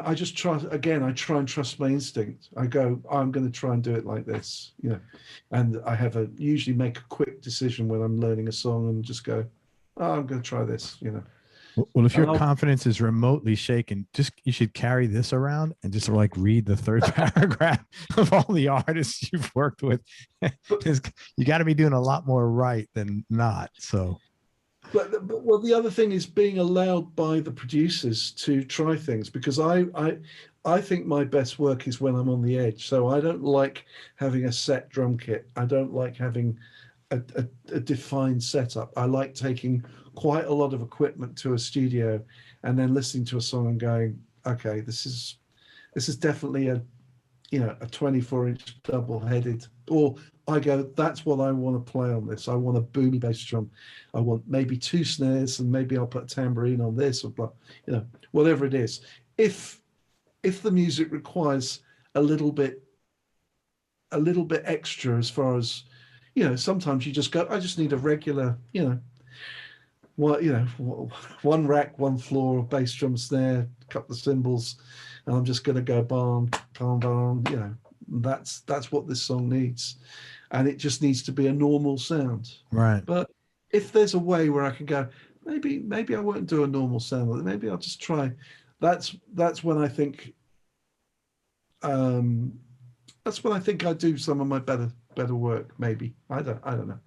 I just try and trust my instinct. I go, I'm going to try and do it like this, and I usually make a quick decision when I'm learning a song and just go, oh, I'm going to try this, Well, if your confidence is remotely shaken, you should carry this around and just like read the third paragraph of all the artists you've worked with. You got to be doing a lot more right than not. So, but the other thing is being allowed by the producers to try things, because I think my best work is when I'm on the edge. So I don't like having a set drum kit. I don't like having a defined setup. I like taking quite a lot of equipment to a studio and then listening to a song and going, okay, this is definitely a 24-inch double-headed, or I go, that's what I want to play on this. I want a boomy bass drum. I want maybe 2 snares, and maybe I'll put a tambourine on this, or blah, whatever it is. If the music requires a little bit extra, as far as, sometimes you just go, I just need a regular, one rack, one floor, bass drum, snare, a couple of cymbals, and I'm just going to go bam, bam, bam. That's what this song needs, and it just needs to be a normal sound. Right. But if there's a way where I can go, maybe I won't do a normal sound. Maybe I'll just try. That's when I think. That's when I think I do some of my better work. Maybe I don't know.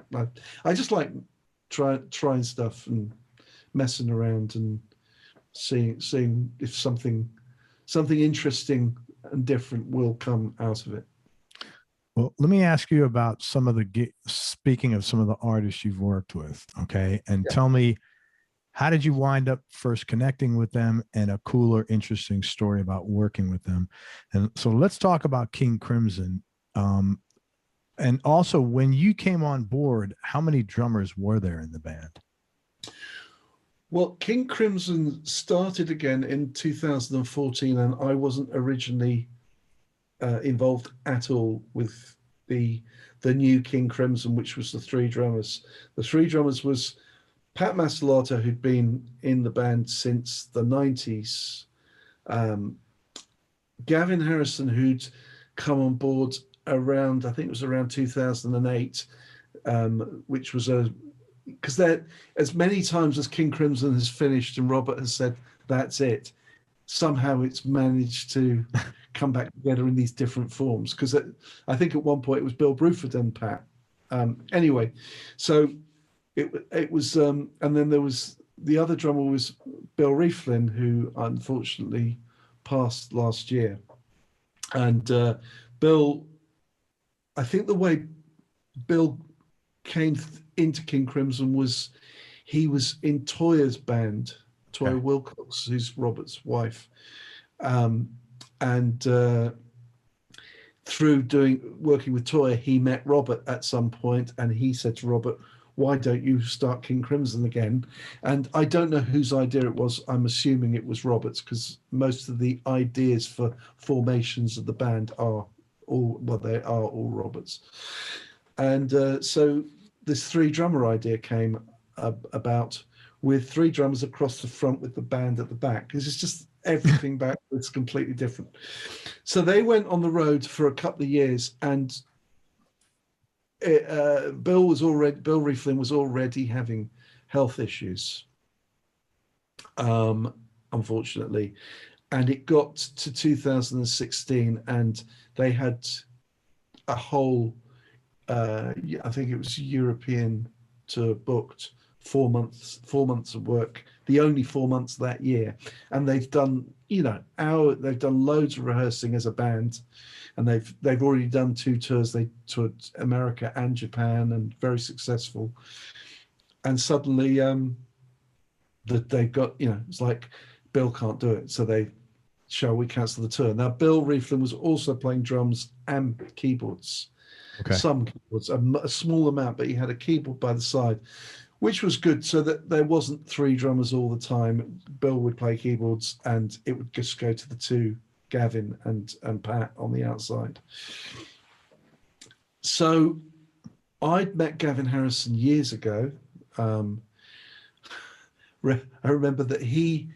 I just like trying stuff and messing around and seeing if something interesting and different will come out of it. Well, let me ask you about speaking of some of the artists you've worked with, okay? And tell me, how did you wind up first connecting with them, and a cool or interesting story about working with them? And so let's talk about King Crimson. And also, when you came on board, how many drummers were there in the band? Well, King Crimson started again in 2014, and I wasn't originally involved at all with the new King Crimson, which was the 3 drummers. The 3 drummers was Pat Mastelotto, who'd been in the band since the 90s, Gavin Harrison, who'd come on board around, I think it was around 2008, which was because as many times as King Crimson has finished and Robert has said, that's it, somehow it's managed to come back together in these different forms. Because I think at one point it was Bill Bruford and Pat. Anyway, so it was, and then there was the other drummer was Bill Rieflin, who unfortunately passed last year. And Bill, I think the way Bill came into King Crimson was he was in Toyah's band, Toyah Wilcox, who's Robert's wife. And through working with Toyah, he met Robert at some point, and he said to Robert, why don't you start King Crimson again? And I don't know whose idea it was. I'm assuming it was Robert's, because most of the ideas for formations of the band are all Robert's. And so this 3 drummer idea came about, with 3 drummers across the front with the band at the back, because it's just everything back. It's completely different. So they went on the road for a couple of years, and Bill Rieflin was already having health issues, unfortunately, and it got to 2016, and they had a whole, I think it was European tour booked, 4 months of work, the only 4 months that year, and they've done they've done loads of rehearsing as a band. And they've already done 2 tours. They toured America and Japan, and very successful. And suddenly, that they've got, it's like Bill can't do it, so they shall we cancel the tour? Now, Bill Rieflin was also playing drums and keyboards. Okay. Some keyboards, a small amount, but he had a keyboard by the side, which was good, so that there wasn't three drummers all the time. Bill would play keyboards, and it would just go to the two, Gavin and Pat, on the outside. So I'd met Gavin Harrison years ago. I remember that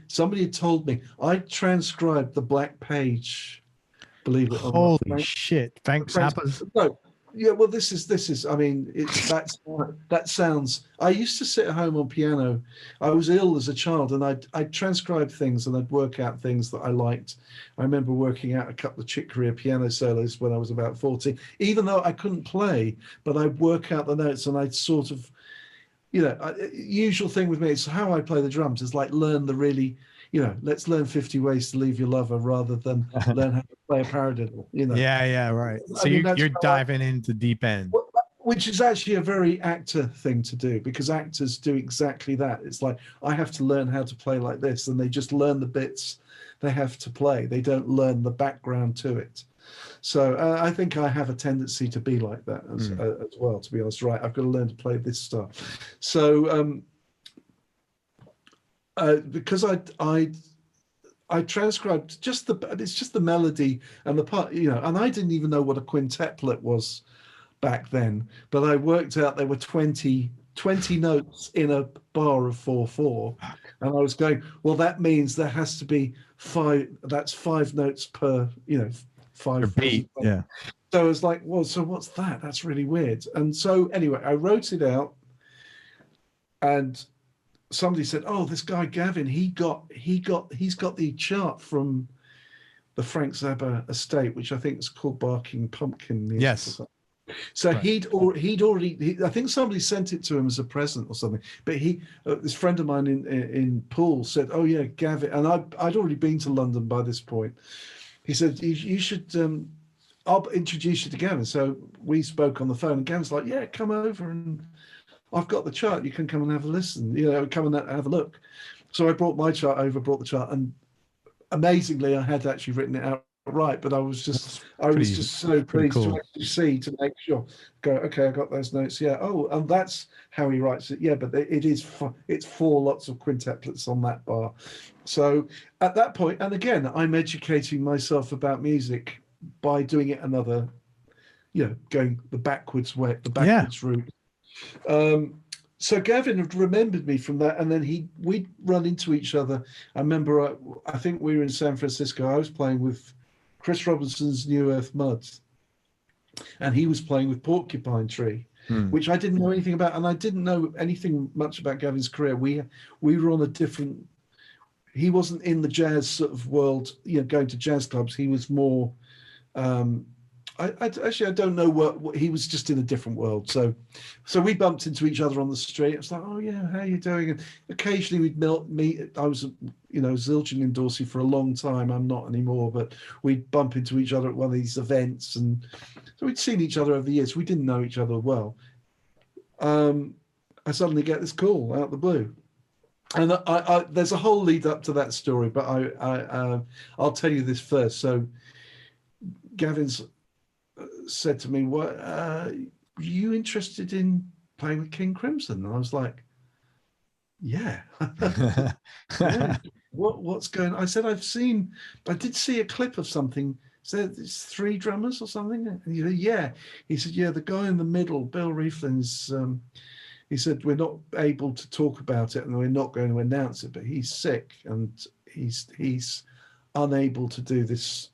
somebody had told me I transcribed the Black Page. Believe it or not. Holy shit! Thanks, Zappa's. No, yeah. Well, this is. I mean, that sounds. I used to sit at home on piano. I was ill as a child, and I'd transcribe things and I'd work out things that I liked. I remember working out a couple of Chick Corea piano solos when I was about 14, even though I couldn't play, but I'd work out the notes and I'd sort of. Usual thing with me is how I play the drums is like learn the really, let's learn 50 ways to leave your lover rather than learn how to play a paradiddle, Yeah, right. So you're diving into deep end. Which is actually a very actor thing to do, because actors do exactly that. It's like, I have to learn how to play like this, and they just learn the bits they have to play. They don't learn the background to it. So I think I have a tendency to be like that as well, to be honest. Right, I've got to learn to play this stuff. So because I transcribed it's just the melody and the part, and I didn't even know what a quintuplet was back then, but I worked out there were 20 notes in a bar of 4/4, and I was going, well, that means there has to be 5. That's 5 notes per, 5 beat. Yeah. So I was like, well, so what's that? That's really weird. And so anyway, I wrote it out, and somebody said, oh, this guy Gavin, he's got the chart from the Frank Zappa estate, which I think is called Barking Pumpkin. Yes. So right. He'd already. I think somebody sent it to him as a present or something. But this friend of mine in Poole said, "Oh yeah, Gavin," and I'd already been to London by this point. He said, "You should. I'll introduce you to Gavin." So we spoke on the phone, and Gavin's like, "Yeah, come over, and I've got the chart. You can come and have a listen. Come and have a look." So I brought my chart over, brought the chart, and amazingly, I had actually written it out right, but I was just so pleased to actually see, to make sure, go, okay, I got those notes. Yeah. Oh, and that's how he writes it. Yeah, but it's 4 lots of quintuplets on that bar. So at that point, and again, I'm educating myself about music by doing it another, going the backwards way, the backwards route. So Gavin had remembered me from that, and then we'd run into each other. I remember, I think we were in San Francisco. I was playing with Chris Robinson's New Earth Mud, and he was playing with Porcupine Tree, which I didn't know anything about, and I didn't know anything much about Gavin's career. We were on a different. He wasn't in the jazz sort of world, going to jazz clubs. He was more. I don't know what he was, just in a different world. So we bumped into each other on the street. It's like, oh yeah, how are you doing? And occasionally we'd meet. I was, Zildjian in Dorsey for a long time. I'm not anymore, but we'd bump into each other at one of these events, and so we'd seen each other over the years. We didn't know each other well. I suddenly get this call out of the blue, and I there's a whole lead up to that story, but I'll tell you this first. So Gavin's said to me, "What are you interested in playing with King Crimson?" And I was like, "Yeah." Yeah. What's going on? I said, I did see a clip of something. Said it's 3 drummers or something. And he said, yeah. He said, yeah, the guy in the middle, Bill Rieflin's. He said, we're not able to talk about it, and we're not going to announce it, but he's sick and he's unable to do this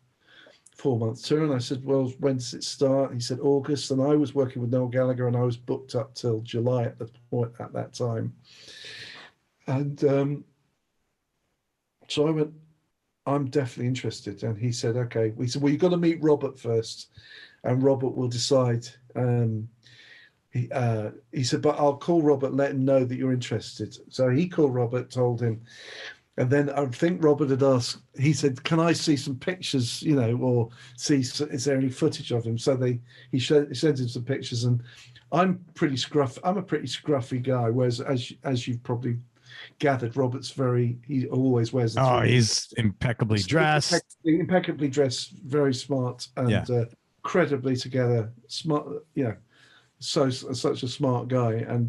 4-month tour. And I said, well, when does it start? He said August, and I was working with Noel Gallagher, and I was booked up till July at that time. And so I went, I'm definitely interested. And he said, okay. We said, well, you've got to meet Robert first, and Robert will decide. He said, but I'll call Robert, let him know that you're interested. So he called Robert, told him. And then I think Robert had asked, he said, can I see some pictures, or see, is there any footage of him? So he sent him some pictures, and I'm a pretty scruffy guy, whereas as you've probably gathered, Robert's he always wears he's impeccably dressed. Impeccably dressed, very smart, and incredibly together. Smart, such a smart guy. And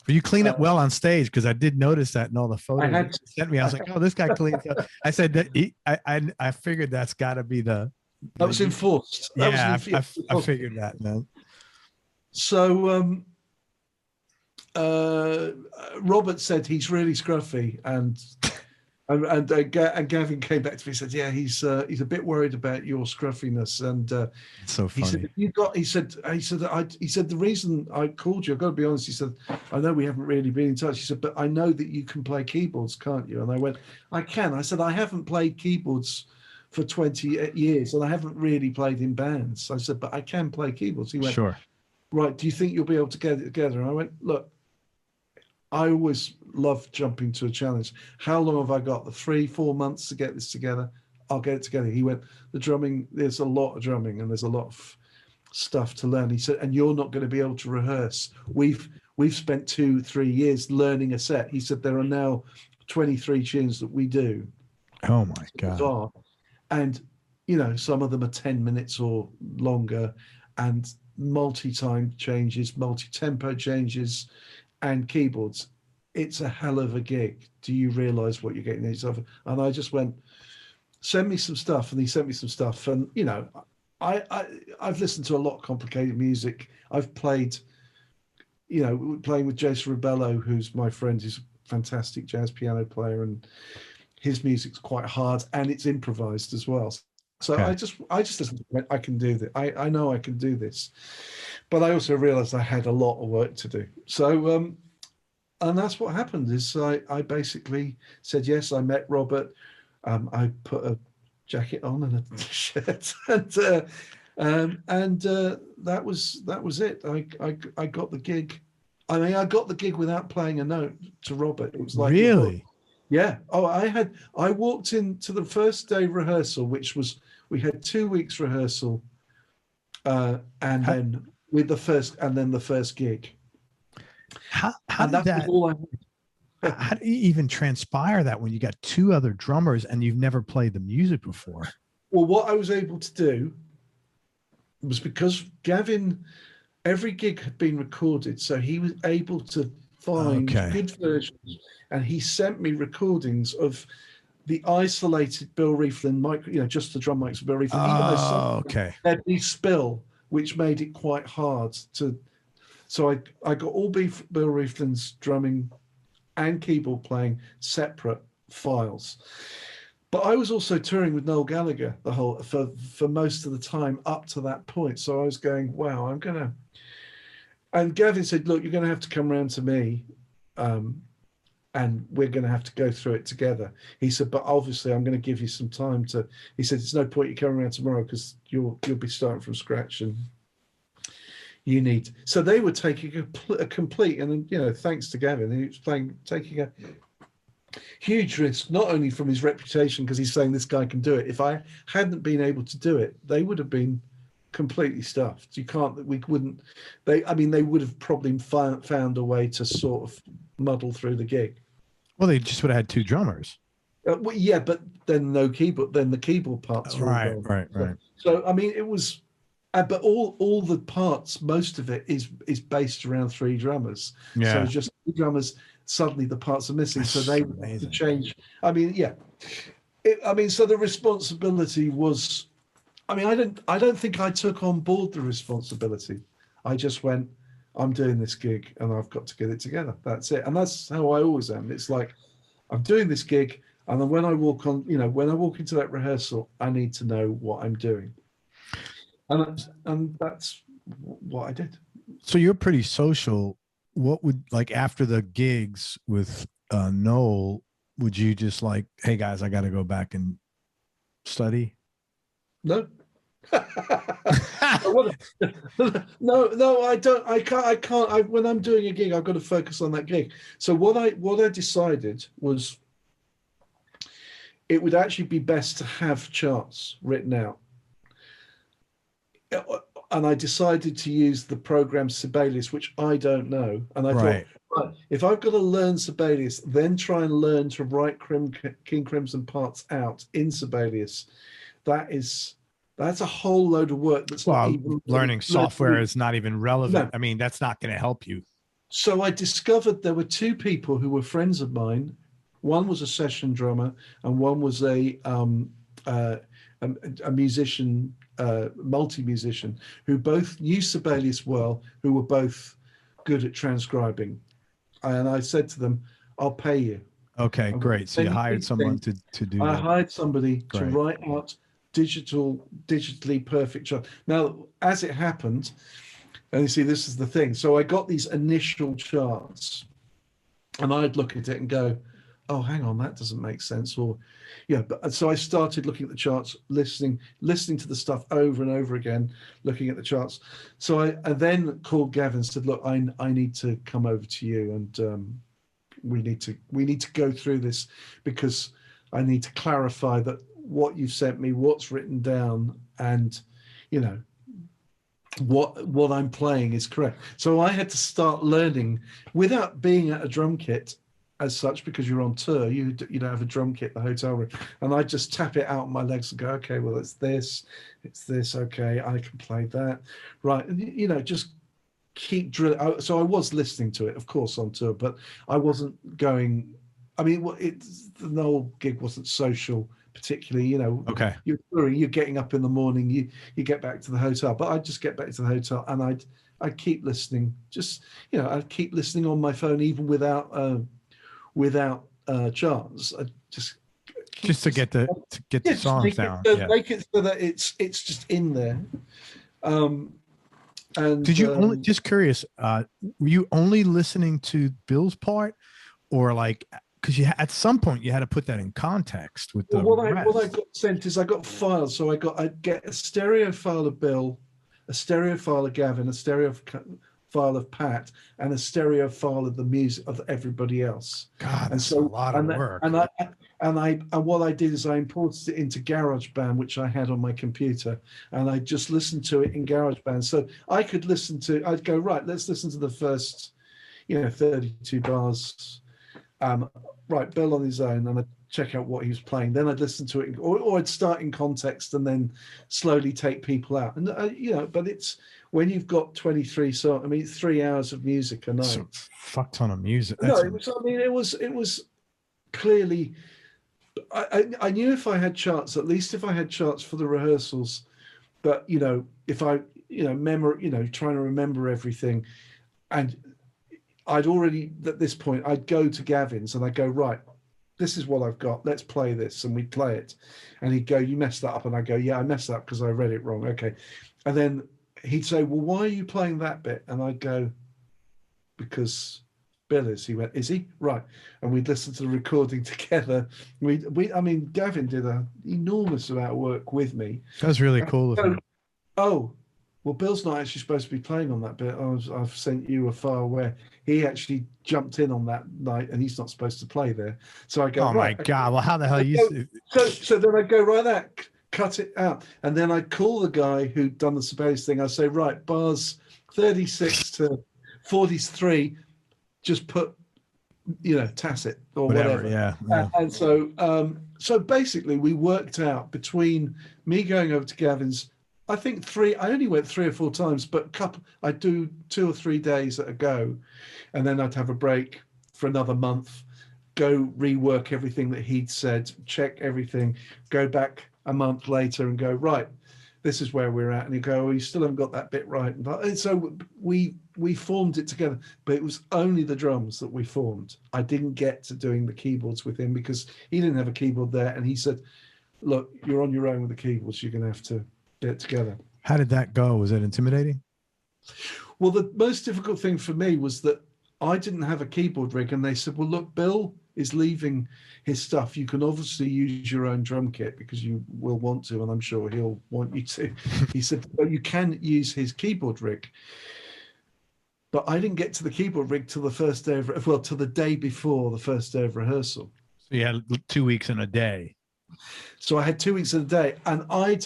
but you clean up well on stage, because I did notice that in all the photos you sent me. I was like, oh, this guy cleans up. I said that I figured that's got to be that was enforced. I figured that, man. So Robert said he's really scruffy, and Gavin came back to me and said, yeah, he's a bit worried about your scruffiness. And so funny. He said the reason I called you, I've got to be honest, he said, I know we haven't really been in touch. He said, but I know that you can play keyboards, can't you? And I went, I can. I said, I haven't played keyboards for 20 years, and I haven't really played in bands. I said, but I can play keyboards. He went, sure. Right, do you think you'll be able to get it together? And I went, look, I always love jumping to a challenge. How long have I got? The 3-4 months to get this together? I'll get it together. He went, the drumming, there's a lot of drumming and there's a lot of stuff to learn. He said, and you're not going to be able to rehearse. We've spent 2-3 years learning a set. He said, there are now 23 tunes that we do. Oh my God. And, some of them are 10 minutes or longer, and multi-time changes, multi-tempo changes, and keyboards. It's a hell of a gig. Do you realize what you're getting yourself? And I just went, send me some stuff. And he sent me some stuff. And I've listened to a lot of complicated music. I've played, playing with Jason Rubello, who's my friend, who's a fantastic jazz piano player, and his music's quite hard and it's improvised as well. So okay. I just listened to it. I can do this. I know I can do this. But I also realized I had a lot of work to do. So, and that's what happened is I basically said, yes, I met Robert. I put a jacket on and a shirt, and that was it. I got the gig. I mean, I got the gig without playing a note to Robert. It was like, really? Yeah. Oh, I walked into the first day rehearsal, which was, we had 2 weeks rehearsal, and then the first gig. How did that? How do you even transpire that when you got 2 other drummers and you've never played the music before? Well, what I was able to do was, because Gavin, every gig had been recorded, so he was able to find good versions, and he sent me recordings of the isolated Bill Rieflin mic, just the drum mics of Bill Rieflin. There'd be spill, which made it quite hard to. So I got all Bill Rieflin's drumming and keyboard playing separate files. But I was also touring with Noel Gallagher for most of the time up to that point. So I was going, wow, I'm gonna. And Gavin said, look, you're gonna have to come round to me, and we're going to have to go through it together. He said, but obviously I'm going to give you some time to. He said, there's no point you coming around tomorrow because you'll be starting from scratch, and you need. So they were taking a complete, and thanks to Gavin, he was taking a huge risk, not only from his reputation, because he's saying this guy can do it. If I hadn't been able to do it, they would have been completely stuffed. They would have probably found a way to sort of muddle through the gig. Well, they just would have had 2 drummers. Well, yeah, but then no keyboard. Then the keyboard parts. Right. So I mean, it was, but all the parts, most of it is based around 3 drummers. Yeah. So just 3 drummers. Suddenly the parts are missing, so they have to change. I mean, yeah. So the responsibility was. I mean, I don't think I took on board the responsibility. I just went, I'm doing this gig and I've got to get it together. That's it. And that's how I always am. It's like, I'm doing this gig, and then when I walk into that rehearsal, I need to know what I'm doing. And that's what I did. So you're pretty social. What would, like, after the gigs with Noel, would you just like, hey guys, I got to go back and study? No. No, I don't. I can't. When I'm doing a gig, I've got to focus on that gig. So what I decided was, it would actually be best to have charts written out. And I decided to use the program Sibelius, which I don't know. And I thought, right, if I've got to learn Sibelius, then try and learn to write King Crimson parts out in Sibelius, that's a whole load of work. That's not even learning software is not even relevant. No. I mean, that's not going to help you. So I discovered there were two people who were friends of mine. One was a session drummer, and one was a musician, multi-musician, who both knew Sibelius well, who were both good at transcribing. And I said to them, "I'll pay you." Okay, great. So you hired someone to do that. I hired somebody to write out digitally perfect charts. Now, as it happened, and you see, this is the thing. So I got these initial charts, and I'd look at it and go, "Oh, hang on, that doesn't make sense." Or, yeah. But so I started looking at the charts, listening to the stuff over and over again, looking at the charts. So I then called Gavin and said, "Look, I need to come over to you, and we need to go through this, because I need to clarify that what you've sent me, what's written down, and what I'm playing is correct." So I had to start learning without being at a drum kit as such, because you're on tour, you don't have a drum kit in the hotel room, and I just tap it out on my legs and go, "Okay, well, it's this, okay, I can play that, right," and just keep drilling. So I was listening to it, of course, on tour, but I wasn't going. I mean, the Noel gig wasn't social particularly. Okay. You're touring, you're getting up in the morning, you get back to the hotel, but I'd just get back to the hotel and I'd keep listening. Just I'd keep listening on my phone, even without charts. I just to get the songs down. Make it so that it's just in there. And did you only, just curious, were you only listening to Bill's part, or like, because at some point you had to put that in context with the what I got sent is I got files. So I'd get a stereo file of Bill, a stereo file of Gavin, a stereo file of Pat, and a stereo file of the music of everybody else. God, that's a lot of work. And what I did is I imported it into GarageBand, which I had on my computer, and I just listened to it in GarageBand. So I could I'd go, right, let's listen to the first, 32 bars. Right, Bill on his own, and I'd check out what he was playing. Then I'd listen to it, or I'd start in context and then slowly take people out. And but it's when you've got 23 songs. I mean, 3 hours of music a night. So fuck ton of music. No, it was. I mean, it was clearly. I knew if I had charts, at least if I had charts for the rehearsals, but if I trying to remember everything, and I'd already, at this point, I'd go to Gavin's and I'd go, right, this is what I've got. Let's play this. And we'd play it. And he'd go, "You messed that up." And I'd go, "Yeah, I messed that up because I read it wrong." Okay. And then he'd say, "Well, why are you playing that bit?" And I'd go, "Because Bill is." He went, "Is he?" Right. And we'd listen to the recording together. I mean, Gavin did an enormous amount of work with me. That's really cool of him. Oh, well, Bill's not actually supposed to be playing on that bit. I've sent you a file where he actually jumped in on that night, and he's not supposed to play there. So I go, "Oh my God! Well, how the hell you?" So then I go, right, that cut it out, and then I call the guy who'd done the Sibelius thing. I say, right, bars 36 to 43, just put, tacit or whatever. Yeah. And so basically, we worked out between me going over to Gavin's. I think I only went 3 or 4 times, but I'd do 2 or 3 days at a go, and then I'd have a break for another month, go rework everything that he'd said, check everything, go back a month later and go, right, this is where we're at. And he'd go, "Oh, you still haven't got that bit right." And so we formed it together, but it was only the drums that we formed. I didn't get to doing the keyboards with him because he didn't have a keyboard there. And he said, "Look, you're on your own with the keyboards. You're going to have to get it together." How did that go? Was it intimidating? Well, the most difficult thing for me was that I didn't have a keyboard rig, and they said, "Well, look, Bill is leaving his stuff. You can obviously use your own drum kit because you will want to, and I'm sure he'll want you to." He said, "But you can use his keyboard rig." But I didn't get to the keyboard rig till the first day till the day before the first day of rehearsal. So you had 2 weeks in a day. So I had 2 weeks in a day, and I'd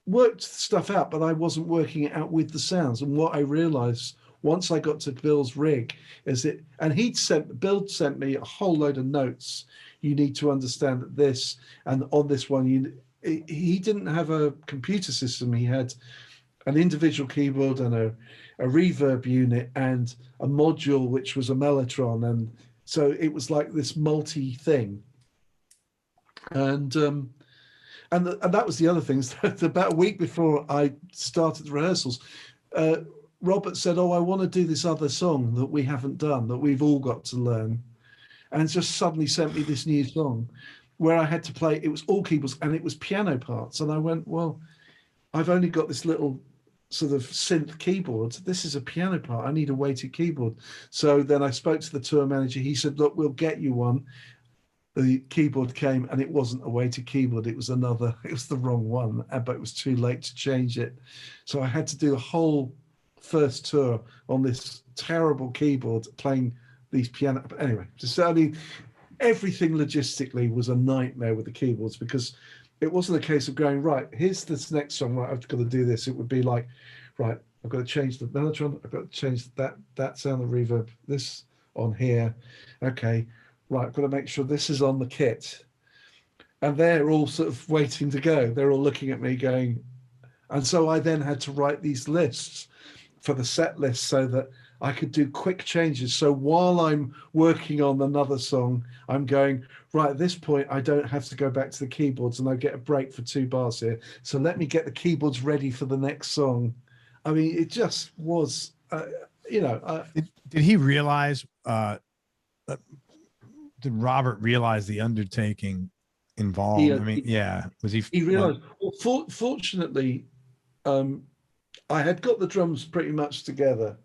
worked stuff out, but I wasn't working it out with the sounds. And what I realized once I got to Bill's rig, Bill sent me a whole load of notes. You need to understand that this, and on this one, he didn't have a computer system. He had an individual keyboard and a reverb unit and a module, which was a mellotron. And so it was like this multi thing. And that was the other thing. About a week before I started the rehearsals, Robert said, "Oh, I want to do this other song that we haven't done, that we've all got to learn," and just suddenly sent me this new song where I had to play. It was all keyboards and it was piano parts, and I went, "Well, I've only got this little sort of synth keyboard. This is a piano part. I need a weighted keyboard." So then I spoke to the tour manager. He said, "Look, we'll get you one." The keyboard came and it wasn't a weighted keyboard. It was the wrong one, but it was too late to change it. So I had to do a whole first tour on this terrible keyboard playing these piano. But anyway, everything logistically was a nightmare with the keyboards, because it wasn't a case of going, right, here's this next song, right, I've got to do this. It would be like, right, I've got to change the mellotron, I've got to change that sound, the reverb, this on here. Okay. Right, I've got to make sure this is on the kit. And they're all sort of waiting to go. They're all looking at me going, and so I then had to write these lists for the set list so that I could do quick changes. So while I'm working on another song, I'm going, right, at this point, I don't have to go back to the keyboards and I get a break for 2 bars here. So let me get the keyboards ready for the next song. I mean, it just was, Did he realize, did Robert realize the undertaking involved? Was he? He realized. Well, fortunately, I had got the drums pretty much together.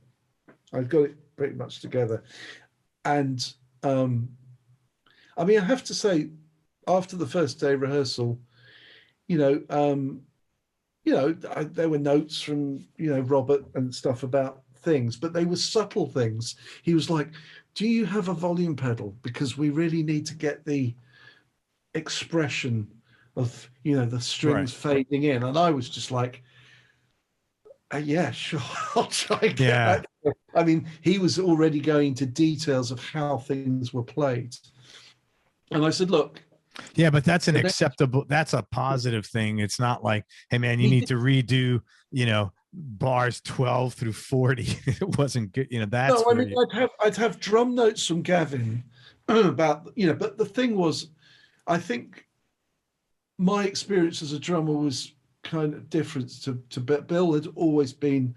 I'd got it pretty much together, and I have to say, after the first day rehearsal, there were notes from Robert and stuff about things, but they were subtle things. He was like, "Do you have a volume pedal? Because we really need to get the expression of, the strings fading in." And I was just like, "Yeah, sure, I'll try and get that." I mean, he was already going into details of how things were played. And I said, "Look." Yeah, but that's that's a positive thing. It's not like, "Hey man, you need to redo, bars 12 through 40. It wasn't good. That's I'd have drum notes from Gavin about, but the thing was, I think my experience as a drummer was kind of different to Bill. Had always been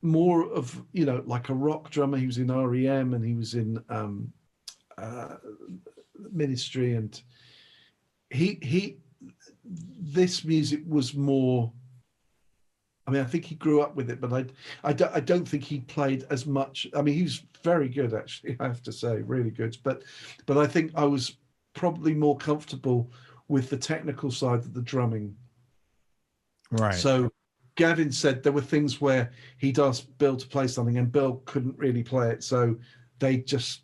more of, like a rock drummer. He was in REM and he was in Ministry, and this music was more, I think he grew up with it, but I don't think he played as much. He was very good, actually, I have to say, really good. But I think I was probably more comfortable with the technical side of the drumming. Right. So Gavin said there were things where he'd asked Bill to play something and Bill couldn't really play it, so they just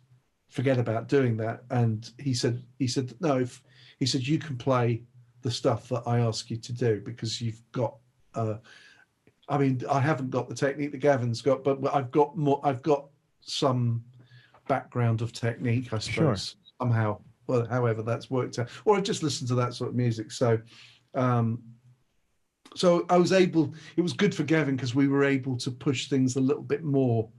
forget about doing that. And he said, "No, he said, you can play the stuff that I ask you to do, because you've got I haven't got the technique that Gavin's got, but I've got some background of technique, I suppose, somehow. Well, however that's worked out, or I've just listened to that sort of music. So, so I was able. It was good for Gavin because we were able to push things a little bit more,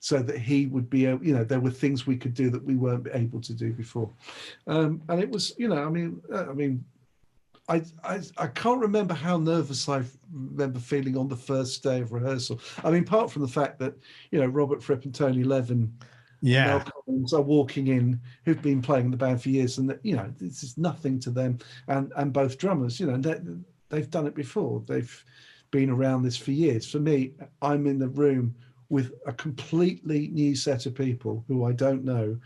so that he would be able. There were things we could do that we weren't able to do before, and it was. I can't remember how nervous I remember feeling on the first day of rehearsal. Apart from the fact that, Robert Fripp and Tony Levin, Mel Collins are walking in, who've been playing in the band for years, and this is nothing to them. And both drummers, they've done it before. They've been around this for years. For me, I'm in the room with a completely new set of people who I don't know.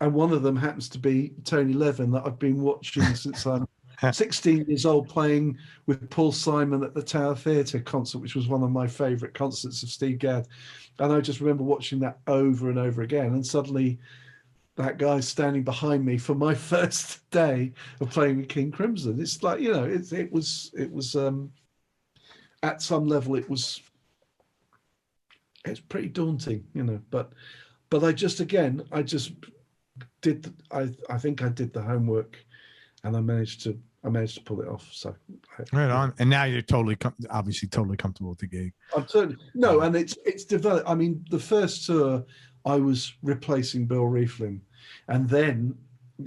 And one of them happens to be Tony Levin, that I've been watching since I'm 16 years old, playing with Paul Simon at the Tower Theatre concert, which was one of my favourite concerts of Steve Gadd. And I just remember watching that over and over again. And suddenly that guy's standing behind me for my first day of playing with King Crimson. It's like, it was at some level, it was it's pretty daunting, you know. But I just did. I think I did the homework, and I managed to pull it off. So right on. And now you're obviously totally comfortable with the gig. I'm totally and it's developed. I mean, the first tour I was replacing Bill Rieflin, and then,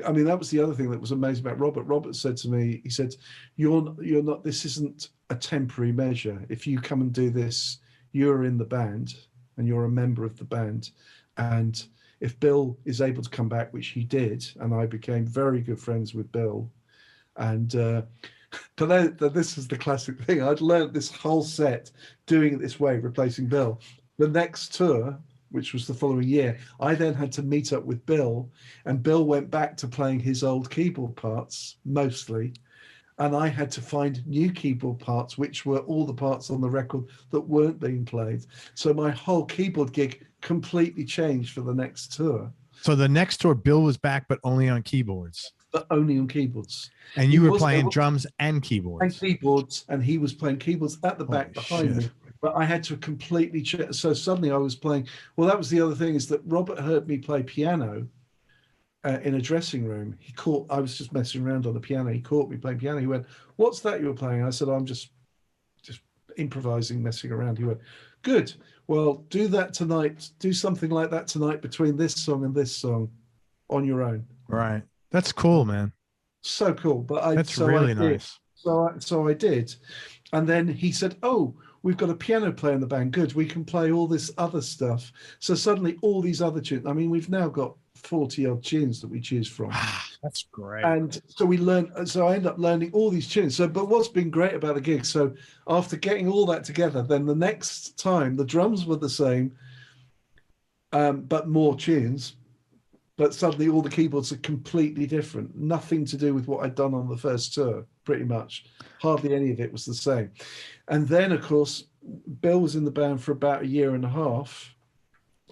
I mean, that was the other thing that was amazing about Robert. Robert said to me, he said, "You're not. This isn't a temporary measure. If you come and do this, you're in the band and you're a member of the band, and if Bill is able to come back, which he did, and I became very good friends with Bill, and but this is the classic thing. I'd learned this whole set doing it this way, replacing Bill. The next tour, which was the following year, I then had to meet up with Bill, and Bill went back to playing his old keyboard parts mostly, and I had to find new keyboard parts, which were all the parts on the record that weren't being played. So my whole keyboard gig completely changed for the next tour. So the next tour, Bill was back, but only on keyboards. But only on keyboards. And you were playing drums and keyboards. And keyboards, and he was playing keyboards at the back behind me. But I had to completely change. So suddenly I was playing. Well, that was the other thing, is that Robert heard me play piano in a dressing room. I was just messing around on the piano. He caught me playing piano. He went, "What's that you were playing?" I said, "I'm just improvising, messing around." He went, "Good. Well, do that tonight. Do something like that tonight between this song and this song on your own." Right. That's cool, man. So cool. But that's really nice. So I did. And then he said, "Oh, we've got a piano player in the band. Good. We can play all this other stuff." So suddenly all these other tunes. I mean, we've now got 40 odd tunes that we choose from. That's great. And so I ended up learning all these tunes. So, but what's been great about the gig, so after getting all that together, then the next time the drums were the same, but more tunes. But suddenly all the keyboards are completely different. Nothing to do with what I'd done on the first tour, pretty much. Hardly any of it was the same. And then, of course, Bill was in the band for about a year and a half.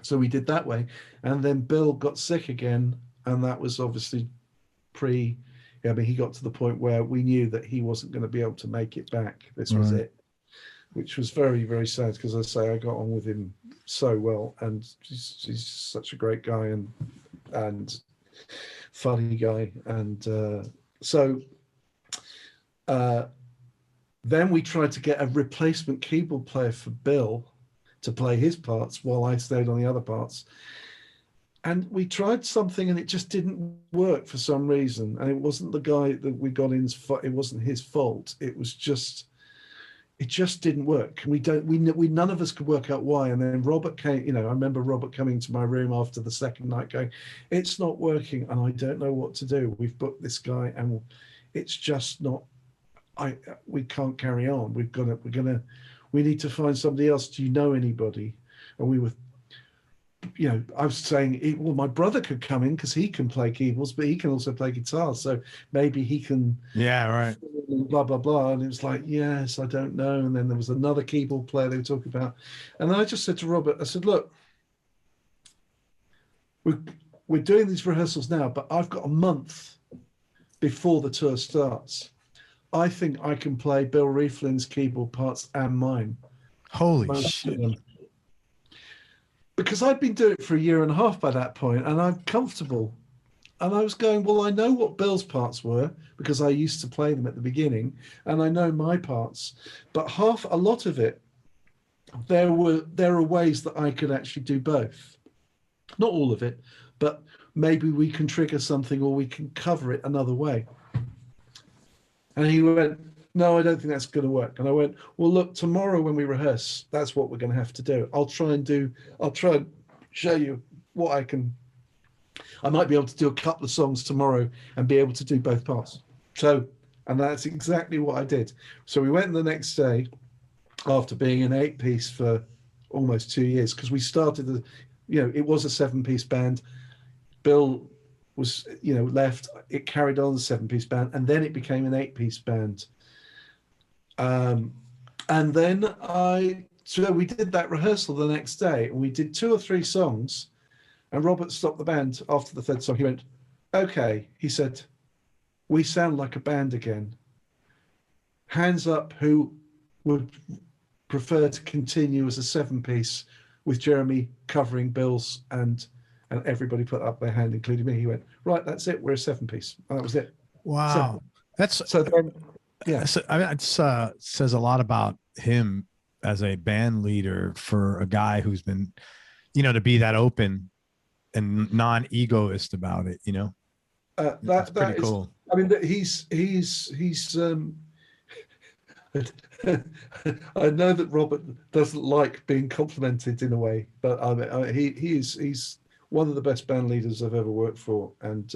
So we did that way. And then Bill got sick again. And that was obviously he got to the point where we knew that he wasn't going to be able to make it back. This was it, which was very, very sad, because I say I got on with him so well. And he's such a great guy and funny guy. And then we tried to get a replacement keyboard player for Bill to play his parts while I stayed on the other parts. And we tried something and it just didn't work for some reason. And it wasn't the guy that we got in, it wasn't his fault. It just didn't work. We none of us could work out why. And then Robert came, I remember Robert coming to my room after the second night going, "It's not working and I don't know what to do. We've booked this guy and it's just not, we can't carry on. We need to find somebody else. Do you know anybody?" And we were, I was saying, well, my brother could come in because he can play keyboards, but he can also play guitar. So maybe he can. Yeah, right. Blah, blah, blah. And it was like, yes, I don't know. And then there was another keyboard player they were talking about. And then I just said to Robert, I said, "Look, we're doing these rehearsals now, but I've got a month before the tour starts. I think I can play Bill Rieflin's keyboard parts and mine." Holy shit. Because I'd been doing it for a year and a half by that point, and I'm comfortable. And I was going, well, I know what Bill's parts were because I used to play them at the beginning, and I know my parts. But a lot of it, there are ways that I could actually do both. Not all of it, but maybe we can trigger something or we can cover it another way. And he went, "No, I don't think that's going to work." And I went, "Well, look, tomorrow when we rehearse, that's what we're going to have to do. I'll try and show you what I can. I might be able to do a couple of songs tomorrow and be able to do both parts." And that's exactly what I did. So we went the next day after being an 8-piece for almost 2 years, because we started, it was a 7-piece band. Bill was, left. It carried on the 7-piece band, and then it became an 8-piece band. And then so we did that rehearsal the next day, and we did 2 or 3 songs, and Robert stopped the band after the 3rd song. He went, "Okay," he said, "we sound like a band again. Hands up who would prefer to continue as a 7-piece with Jeremy covering bills, and everybody put up their hand, including me. He went, right, that's it. We're a 7-piece. And that was it. Wow. So then, yeah. I mean, it says a lot about him as a band leader for a guy who's been, to be that open and non-egoist about it, that's pretty cool. I mean, he's I know that Robert doesn't like being complimented in a way, but he's one of the best band leaders I've ever worked for, and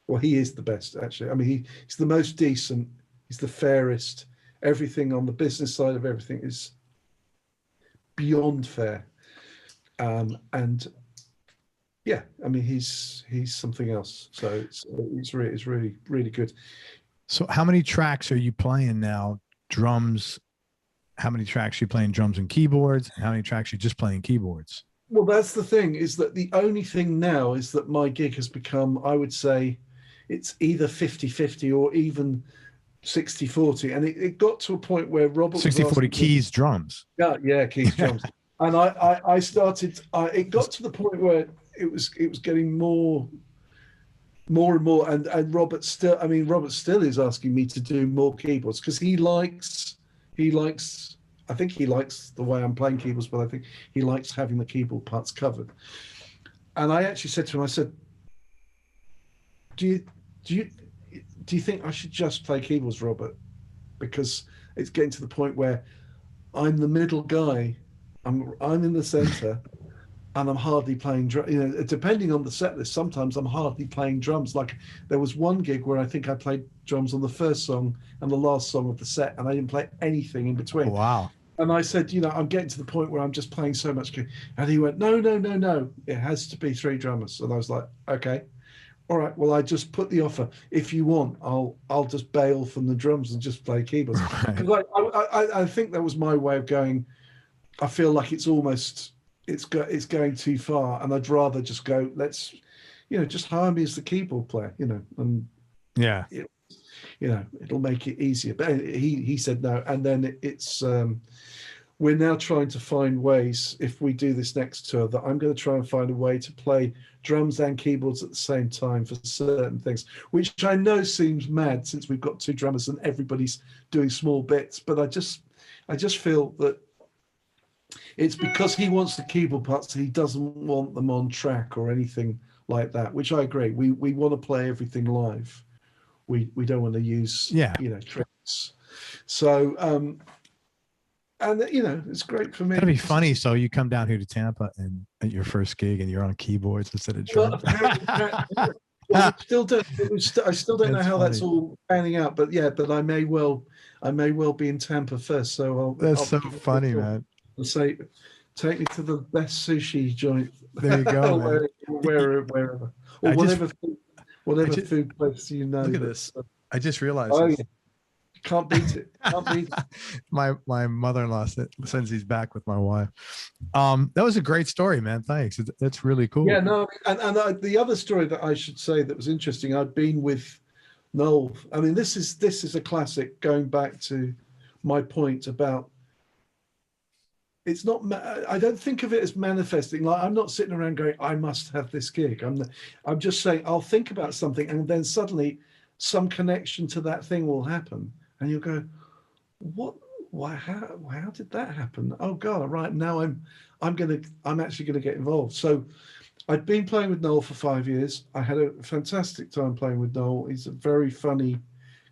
well, he is the best, actually. I mean, he's the most decent, he's the fairest. Everything on the business side of everything is beyond fair, and yeah, I mean, he's something else. So it's really really good. So how many tracks are you playing now? Drums. How many tracks are you playing drums and keyboards? How many tracks are you just playing keyboards? Well, that's the thing, is that the only thing now is that my gig has become, I would say, it's either 50-50 or even 60-40. And it got to a point where Robert 60-40 keys, drums. Yeah, keys, drums. And I started, it got to the point where it was getting more and more. And Robert still is asking me to do more keyboards, because he likes, I think he likes the way I'm playing keyboards, but I think he likes having the keyboard parts covered. And I actually said to him, I said, do you think I should just play keyboards, Robert? Because it's getting to the point where I'm the middle guy, I'm in the center, and I'm hardly playing drums. Depending on the set list, sometimes I'm hardly playing drums. Like, there was one gig where I think I played drums on the first song and the last song of the set, and I didn't play anything in between. Wow. And I said, I'm getting to the point where I'm just playing so much. And he went, no. It has to be 3 drummers. And I was like, okay, all right. Well, I just put the offer. If you want, I'll just bail from the drums and just play keyboards. Because I think that was my way of going. I feel like it's going too far, and I'd rather just go, let's, just hire me as the keyboard player, and yeah, it'll make it easier. But he said no, and then it's we're now trying to find ways, if we do this next tour, that I'm going to try and find a way to play drums and keyboards at the same time for certain things, which I know seems mad since we've got 2 drummers and everybody's doing small bits, but I just feel that it's because he wants the keyboard parts, he doesn't want them on track or anything like that, which I agree. We want to play everything live. We don't want to use tricks. So and it's great for me. That'd be funny. So you come down here to Tampa and at your first gig and you're on keyboards instead of drums. Well, I still don't know how that's all panning out, but I may well be in Tampa first. So That's so funny, man. I'll say, take me to the best sushi joint. There you go, man. wherever, or whatever food place Look at this. I just realized. Yeah. Can't beat it. My mother-in-law sends these back with my wife. That was a great story, man. Thanks. That's really cool. Yeah, no, and the other story that I should say that was interesting, I'd been with Noel. I mean, this is a classic, going back to my point about, it's not, I don't think of it as manifesting. Like, I'm not sitting around going, I must have this gig. I'm just saying, I'll think about something, and then suddenly some connection to that thing will happen. And you'll go, what? Why? How did that happen? Oh God! Right now, I'm actually gonna get involved. So, I'd been playing with Noel for 5 years. I had a fantastic time playing with Noel. He's a very funny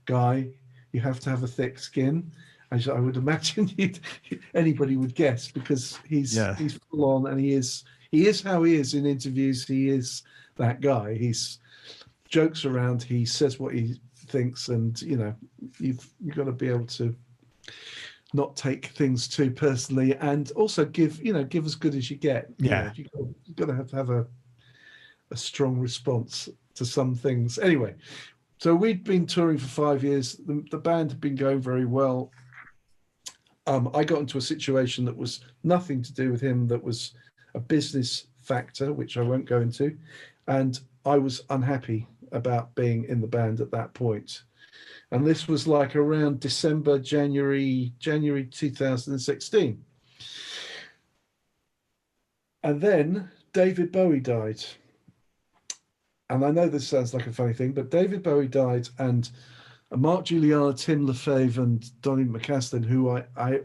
guy. You have to have a thick skin, as I would imagine anybody would guess, because he's full on, and he is how he is in interviews. He is that guy. He's jokes around. He says what he thinks, and you've got to be able to not take things too personally, and also give as good as you get. You've got to have a strong response to some things. Anyway, so we'd been touring for 5 years. The band had been going very well. I got into a situation that was nothing to do with him, that was a business factor, which I won't go into, and I was unhappy about being in the band at that point. And this was like around January 2016. And then David Bowie died. And I know this sounds like a funny thing, but David Bowie died, and Mark Juliana, Tim Lefebvre, and Donny McCaslin, who I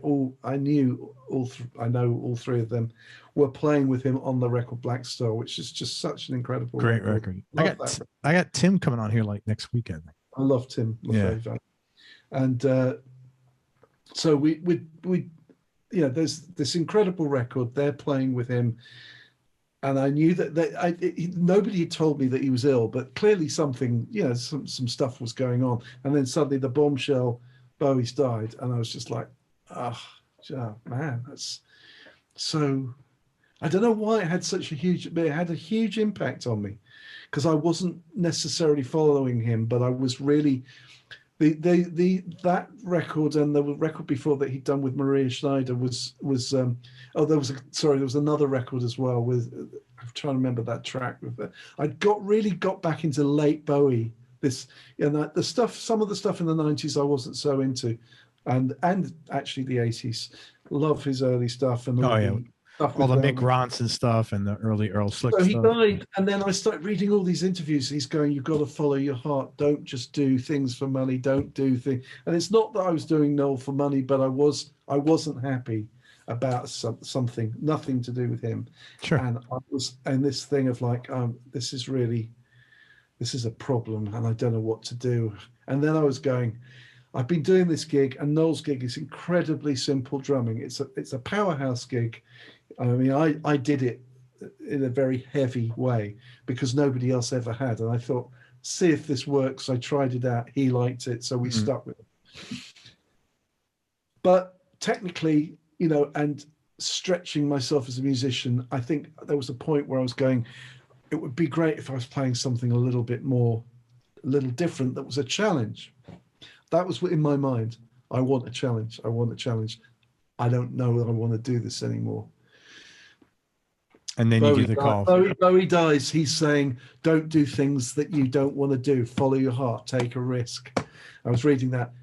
know all three of them, were playing with him on the record Black Star, which is just such an incredible great record. I got Tim coming on here like next weekend. I love Tim Lefebvre. Yeah. And so we there's this incredible record. They're playing with him. And I knew that nobody had told me that he was ill, but clearly something, some stuff was going on. And then suddenly the bombshell, Bowie's died. And I was just like, oh man, that's so, I don't know why it had a huge impact on me, because I wasn't necessarily following him, but I was really, that record and the record before that he'd done with Maria Schneider was there was another record as well with, I'm trying to remember that track with it. I really got back into late Bowie, some of the stuff in the 90s I wasn't so into, and actually the 80s. Love his early stuff and all the Mick Ronson stuff and the early Earl Slick stuff. So he died, and then I started reading all these interviews. He's going, "You've got to follow your heart. Don't just do things for money. Don't do things." And it's not that I was doing Noel for money, but I wasn't happy about something, nothing to do with him. Sure. And I was, and this thing of like, this is a problem, and I don't know what to do. And then I was going, I've been doing this gig, and Noel's gig is incredibly simple drumming. It's a powerhouse gig. I mean, I did it in a very heavy way because nobody else ever had. And I thought, see if this works. I tried it out. He liked it. So we stuck with it. But technically, and stretching myself as a musician, I think there was a point where I was going, it would be great if I was playing something a little different that was a challenge. That was in my mind. I want a challenge. I don't know that I want to do this anymore. And then you do the call. Bowie dies. He's saying, don't do things that you don't want to do. Follow your heart. Take a risk. I was reading that.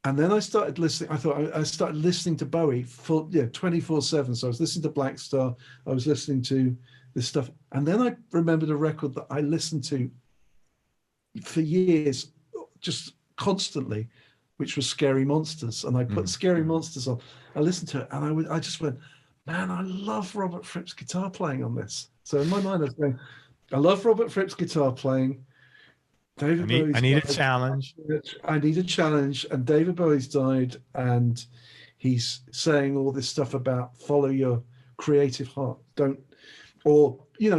And then I started listening. I started listening to Bowie 24/7. So I was listening to Black Star. I was listening to this stuff. And then I remembered a record that I listened to for years, just constantly, which was Scary Monsters. And I put Scary Monsters on. I listened to it, and I just went, man, I love Robert Fripp's guitar playing on this. So in my mind, I was going, I love Robert Fripp's guitar playing. I need a challenge. I need a challenge. And David Bowie's died, and he's saying all this stuff about follow your creative heart.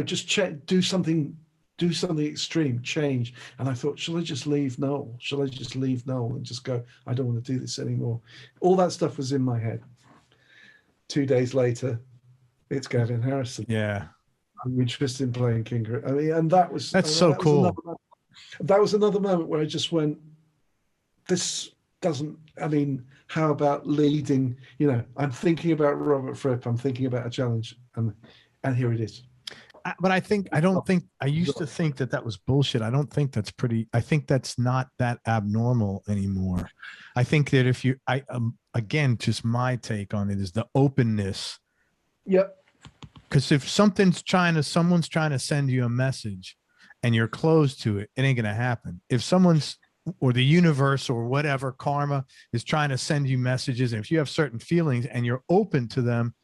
Just do something extreme, change. And I thought, shall I just leave Noel? And just go, I don't want to do this anymore. All that stuff was in my head. 2 days later, it's Gavin Harrison. Yeah. I'm interested in playing King. I mean, and that's so cool. That was another moment where I just went, this doesn't, how about leading? I'm thinking about Robert Fripp, I'm thinking about a challenge, and here it is. But I used to think that was bullshit. I don't think that's I think that's not that abnormal anymore. I think that again, just my take on it is the openness. Yep. Because if someone's trying to send you a message and you're closed to it, it ain't going to happen. If someone's, or the universe or whatever, karma is trying to send you messages, and if you have certain feelings and you're open to them,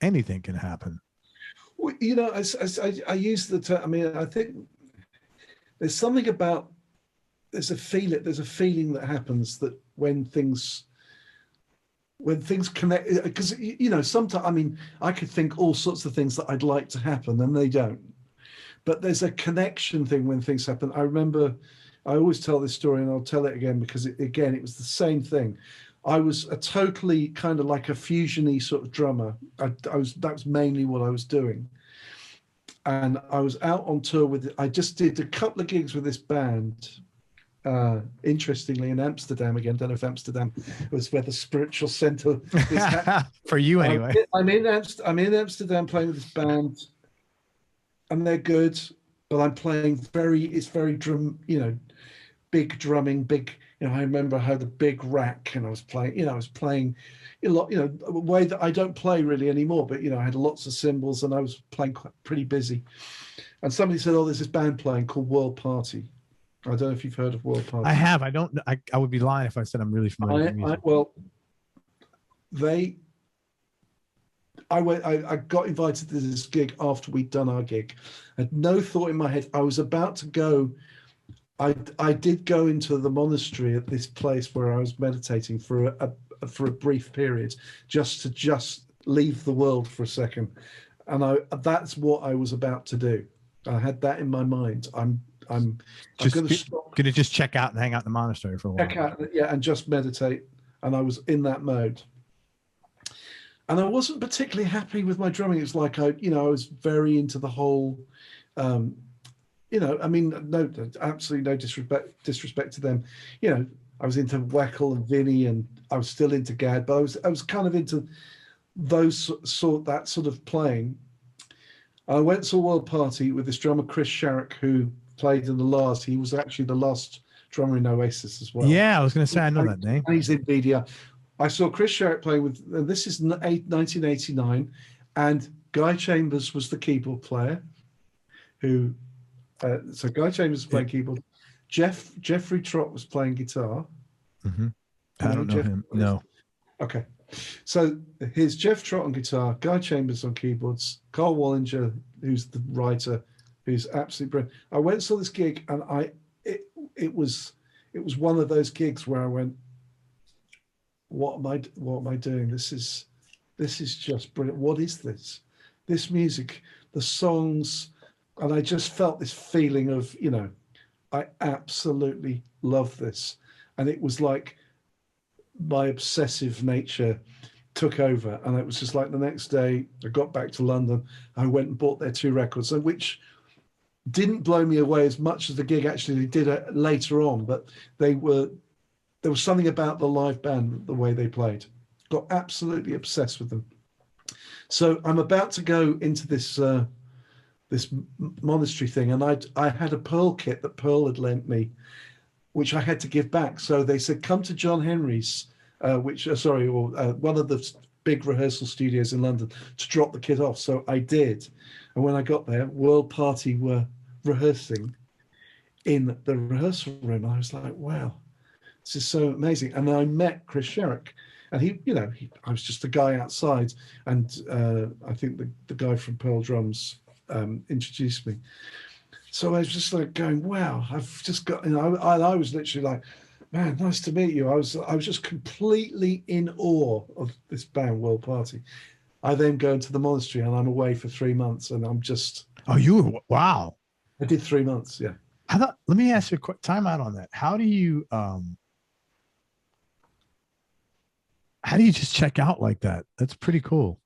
anything can happen. Well, I use the term, I think there's something about, there's a feeling that happens that when things connect, because sometimes I could think all sorts of things that I'd like to happen and they don't, but there's a connection thing when things happen. I remember, I always tell this story, and I'll tell it again because it was the same thing. I was a totally kind of like a fusion-y sort of drummer. That was mainly what I was doing. And I was out on tour I just did a couple of gigs with this band, interestingly in Amsterdam again. Don't know if Amsterdam was where the spiritual center is for you anyway. I'm in Amsterdam playing with this band, and they're good, but I'm playing it's very big drumming, big, I remember I had a big rack and I was playing a lot, a way that I don't play really anymore, but, I had lots of cymbals and I was playing pretty busy. And somebody said, oh, there's this band playing called World Party. I don't know if you've heard of World Party. I have. I don't. I would be lying if I said I'm really familiar with music. I got invited to this gig after we'd done our gig. I had no thought in my head. I was about to go. I did go into the monastery at this place where I was meditating for a brief period, just to leave the world for a second, and that's what I was about to do. I had that in my mind. I'm going to just check out and hang out in the monastery for a while. Check out, and just meditate. And I was in that mode. And I wasn't particularly happy with my drumming. It's like I was very into the whole, absolutely no disrespect to them. I was into Weckl and Vinny, and I was still into Gad, but I was kind of into that sort of playing. I went and saw World Party with this drummer Chris Sharrock, who played in the last. He was actually the last drummer in Oasis as well. Yeah, I was going to say I know that name. He's in BDR. I saw Chris Sharrock playing with. And this is 1989, and Guy Chambers was the keyboard player. So Guy Chambers was playing keyboard. Jeffrey Trott was playing guitar. Mm-hmm. I don't know him. No. Okay. So here's Jeff Trott on guitar, Guy Chambers on keyboards, Carl Wallinger, who's the writer, who's absolutely brilliant. I went and saw this gig, and it was one of those gigs where I went, what am I doing? This is just brilliant. What is this? This music, the songs, and I just felt this feeling of, I absolutely love this. And it was like my obsessive nature took over, and it was just like the next day I got back to London, I went and bought their 2 records, which didn't blow me away as much as the gig actually did later on, but there was something about the live band, the way they played. Got absolutely obsessed with them. So I'm about to go into this monastery thing, and I had a Pearl kit that Pearl had lent me, which I had to give back. So they said, come to John Henry's, one of the big rehearsal studios in London, to drop the kit off. So I did. And when I got there, World Party were rehearsing in the rehearsal room. I was like, wow, this is so amazing. And I met Chris Sharrock, and I was just a guy outside. And I think the guy from Pearl Drums introduced me. So I was just like going, wow, I've just got, I was literally like, man, nice to meet you. I was just completely in awe of this band, World Party. I then go into the monastery, and I'm away for 3 months, and I'm just. Oh, wow. I did 3 months, yeah. Let me ask you a quick time out on that. How do you just check out like that? That's pretty cool.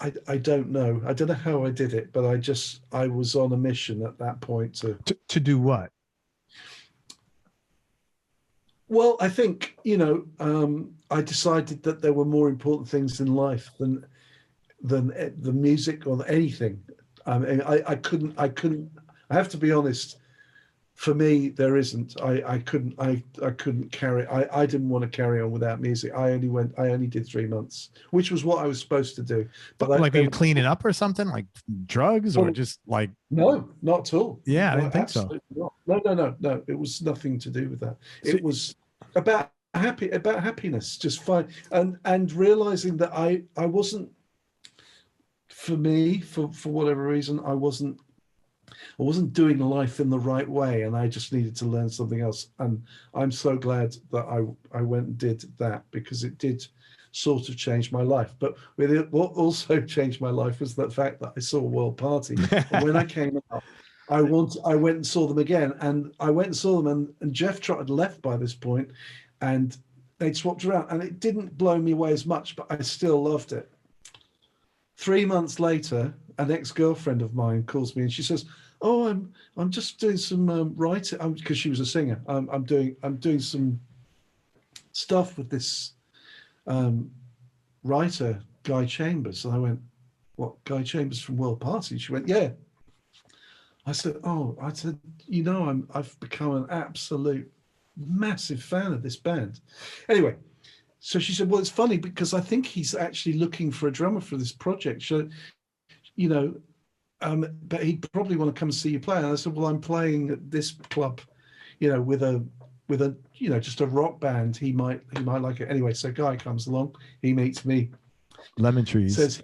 I don't know. I don't know how I did it, but I was on a mission at that point to do what? Well, I think, I decided that there were more important things in life than the music or anything. I couldn't. I have to be honest. For me, there isn't. I couldn't carry. I didn't want to carry on without music. I only did 3 months, which was what I was supposed to do. But like, are you cleaning up or something, like drugs, or just like? No, not at all. Yeah, I didn't think so. Not. No. It was nothing to do with that. It was about happiness, just fine, and realizing that I wasn't. For me, for whatever reason, I wasn't doing life in the right way, and I just needed to learn something else. And I'm so glad that I went and did that, because it did sort of change my life. But what also changed my life was the fact that I saw World Party. And when I came out, I went and saw them again, and I went and saw them, and Jeff Trott had left by this point, and they'd swapped around, and it didn't blow me away as much, but I still loved it. 3 months later, an ex-girlfriend of mine calls me, and she says, "Oh, I'm just doing some writing," because she was a singer. I'm doing some stuff with this writer, Guy Chambers. And I went, "What, Guy Chambers from World Party?" She went, "Yeah." I said, I've become an absolute massive fan of this band. Anyway, so she said, well, it's funny because I think he's actually looking for a drummer for this project. So, you know, but he'd probably want to come and see you play. And I said, well, I'm playing at this club, you know, with a you know, just a rock band. He might like it. Anyway, so Guy comes along, he meets me. Lemon Trees. Says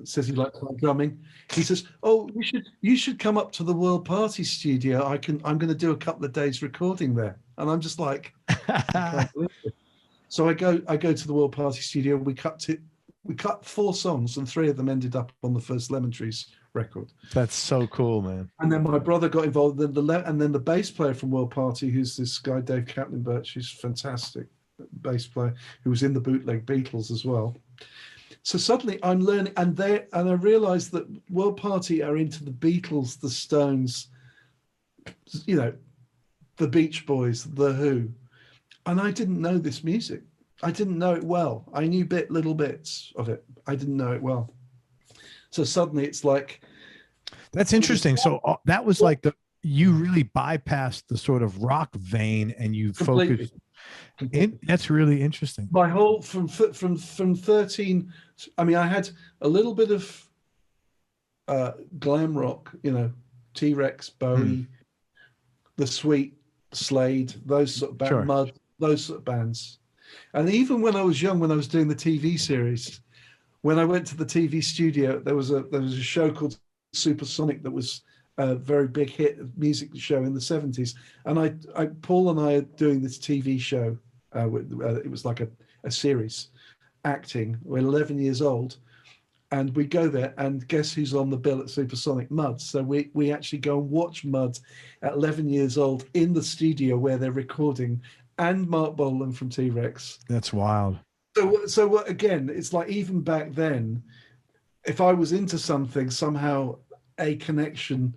says he likes my drumming. He says, oh, you should come up to the World Party studio. I'm going to do a couple of days recording there. And I'm just like, I can't believe it. So I go to the World Party studio. We cut 4 songs, and 3 of them ended up on the first Lemon Trees record. That's so cool, man. And then my brother got involved. And then the bass player from World Party, who's this guy Dave Kaplan-Birch, who's fantastic bass player, who was in the Bootleg Beatles as well. So suddenly I'm learning, and I realised that World Party are into the Beatles, the Stones, you know, the Beach Boys, the Who, and I didn't know this music. I didn't know it well. I knew little bits of it. I didn't know it well. So suddenly it's like, that's interesting. So that was like you really bypassed the sort of rock vein and you focused. That's really interesting. My whole from 13. I mean, I had a little bit of glam rock, you know, T-Rex, Bowie, The Sweet, Slade, those sort of bands, Sure. Mud, those sort of bands. And even when I was young, when I was doing the TV series, when I went to the TV studio, there was a show called Supersonic that was a very big hit music show in the 70s. And Paul and I are doing this TV show. It was like a series, acting. We're 11 years old, and we go there, and guess who's on the bill at Supersonic? Mud. So we actually go and watch Mud at 11 years old in the studio where they're recording, and Mark Bolan from T-Rex. That's wild. So again, it's like even back then, if I was into something, somehow a connection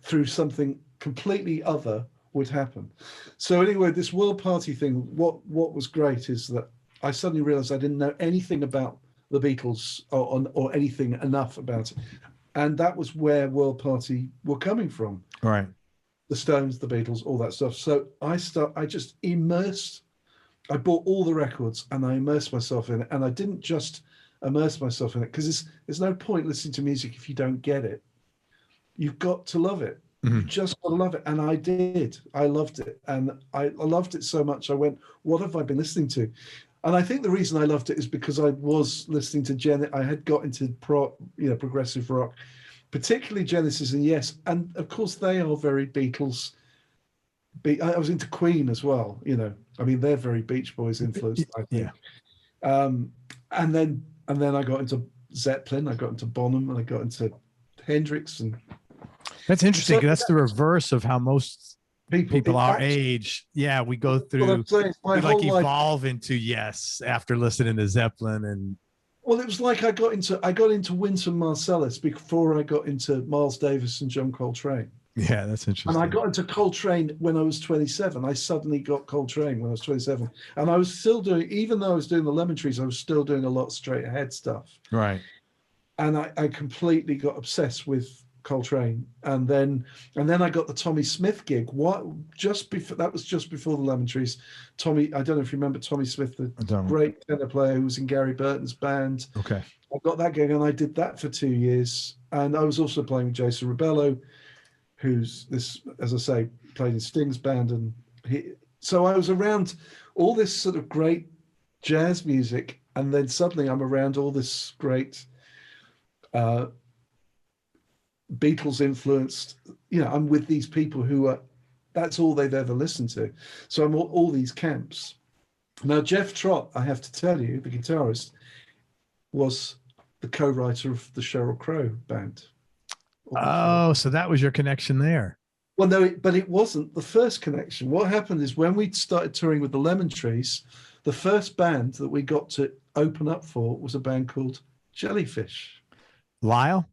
through something completely other would happen. So anyway, this World Party thing, what was great is that I suddenly realized I didn't know anything about the Beatles or anything enough about it. And that was where World Party were coming from. Right. The Stones, the Beatles, all that stuff. So I just immersed. I bought all the records and I immersed myself in it. And I didn't just immerse myself in it because there's no point listening to music if you don't get it. You've got to love it. You just got to love it. And I did. I loved it. And I loved it so much. I went, what have I been listening to? And I think the reason I loved it is because I was listening to I had got into progressive rock, particularly Genesis and Yes. And of course they are very Beatles. I was into Queen as well, you know. I mean, they're very Beach Boys influenced, I think. Yeah. And then I got into Zeppelin, I got into Bonham, and I got into Hendrix. And that's interesting. So, that's the reverse of how most people our age, we go through. We like evolve into Yes after listening to Zeppelin and. Well, it was like I got into Wynton Marsalis before I got into Miles Davis and John Coltrane. Yeah, that's interesting. And I got into Coltrane when I was 27. I suddenly got Coltrane when I was 27. And I was still doing, even though I was doing the Lemon Trees, I was still doing a lot of straight ahead stuff. Right. And I completely got obsessed with Coltrane. And then I got the Tommy Smith gig. That was just before the Lemon Trees. Tommy, I don't know if you remember Tommy Smith, the great tenor player who was in Gary Burton's band. Okay. I got that gig and I did that for 2 years. And I was also playing with Jason Rubello, who's this, as I say, played in Sting's band. And so I was around all this sort of great jazz music. And then suddenly I'm around all this great Beatles influenced, I'm with these people who that's all they've ever listened to. So I'm all these camps. Now, Jeff Trott, I have to tell you, the guitarist, was the co-writer of the Sheryl Crow band. Oh, so that was your connection there. Well, no, but it wasn't the first connection. What happened is when we started touring with the Lemon Trees, the first band that we got to open up for was a band called Jellyfish. Lyle?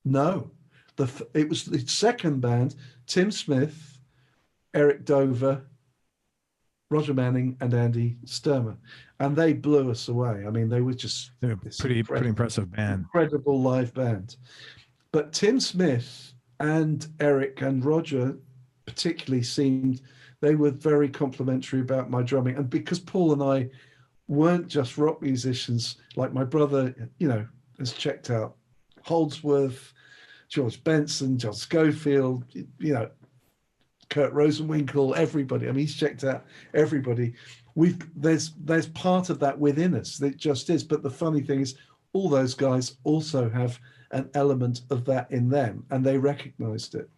No, it was the second band, Tim Smith, Eric Dover, Roger Manning, and Andy Sturmer. And they blew us away. I mean, they were just pretty impressive band. Incredible live band. But Tim Smith and Eric and Roger particularly seemed they were very complimentary about my drumming. And because Paul and I weren't just rock musicians, like my brother, you know, has checked out Holdsworth, George Benson, John Schofield, you know, Kurt Rosenwinkel, everybody. I mean, he's checked out everybody. There's part of that within us. It just is. But the funny thing is, all those guys also have an element of that in them, and they recognized it.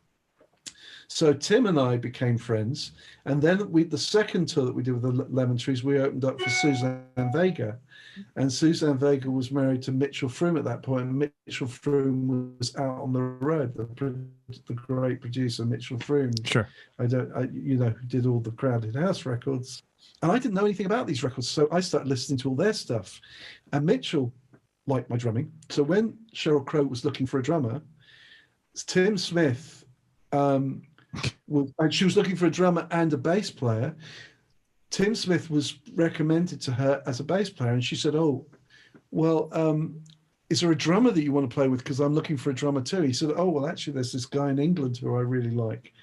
So Tim and I became friends, and then the second tour that we did with the Lemon Trees, we opened up for Suzanne Vega, and Suzanne Vega was married to Mitchell Froom at that point, and Mitchell Froom was out on the road. The great producer Mitchell Froom, Sure, you know, who did all the Crowded House records, and I didn't know anything about these records, so I started listening to all their stuff, and Mitchell liked my drumming. So when Sheryl Crow was looking for a drummer, Tim Smith, and she was looking for a drummer and a bass player. Tim Smith was recommended to her as a bass player, and she said, "Oh, well, is there a drummer that you want to play with? Because I'm looking for a drummer too." He said, "Oh, well, actually, there's this guy in England who I really like,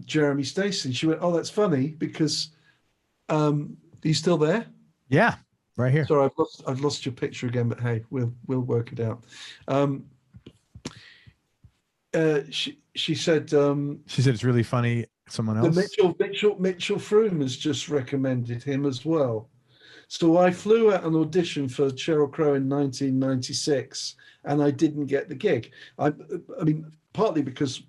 Jeremy Stacey." She went, "Oh, that's funny because are you still there?" Yeah, right here. Sorry, I've lost your picture again, but hey, we'll work it out. She said it's really funny. Someone else. Mitchell Froom has just recommended him as well. So I flew out an audition for Sheryl Crow in 1996, and I didn't get the gig. I mean, partly because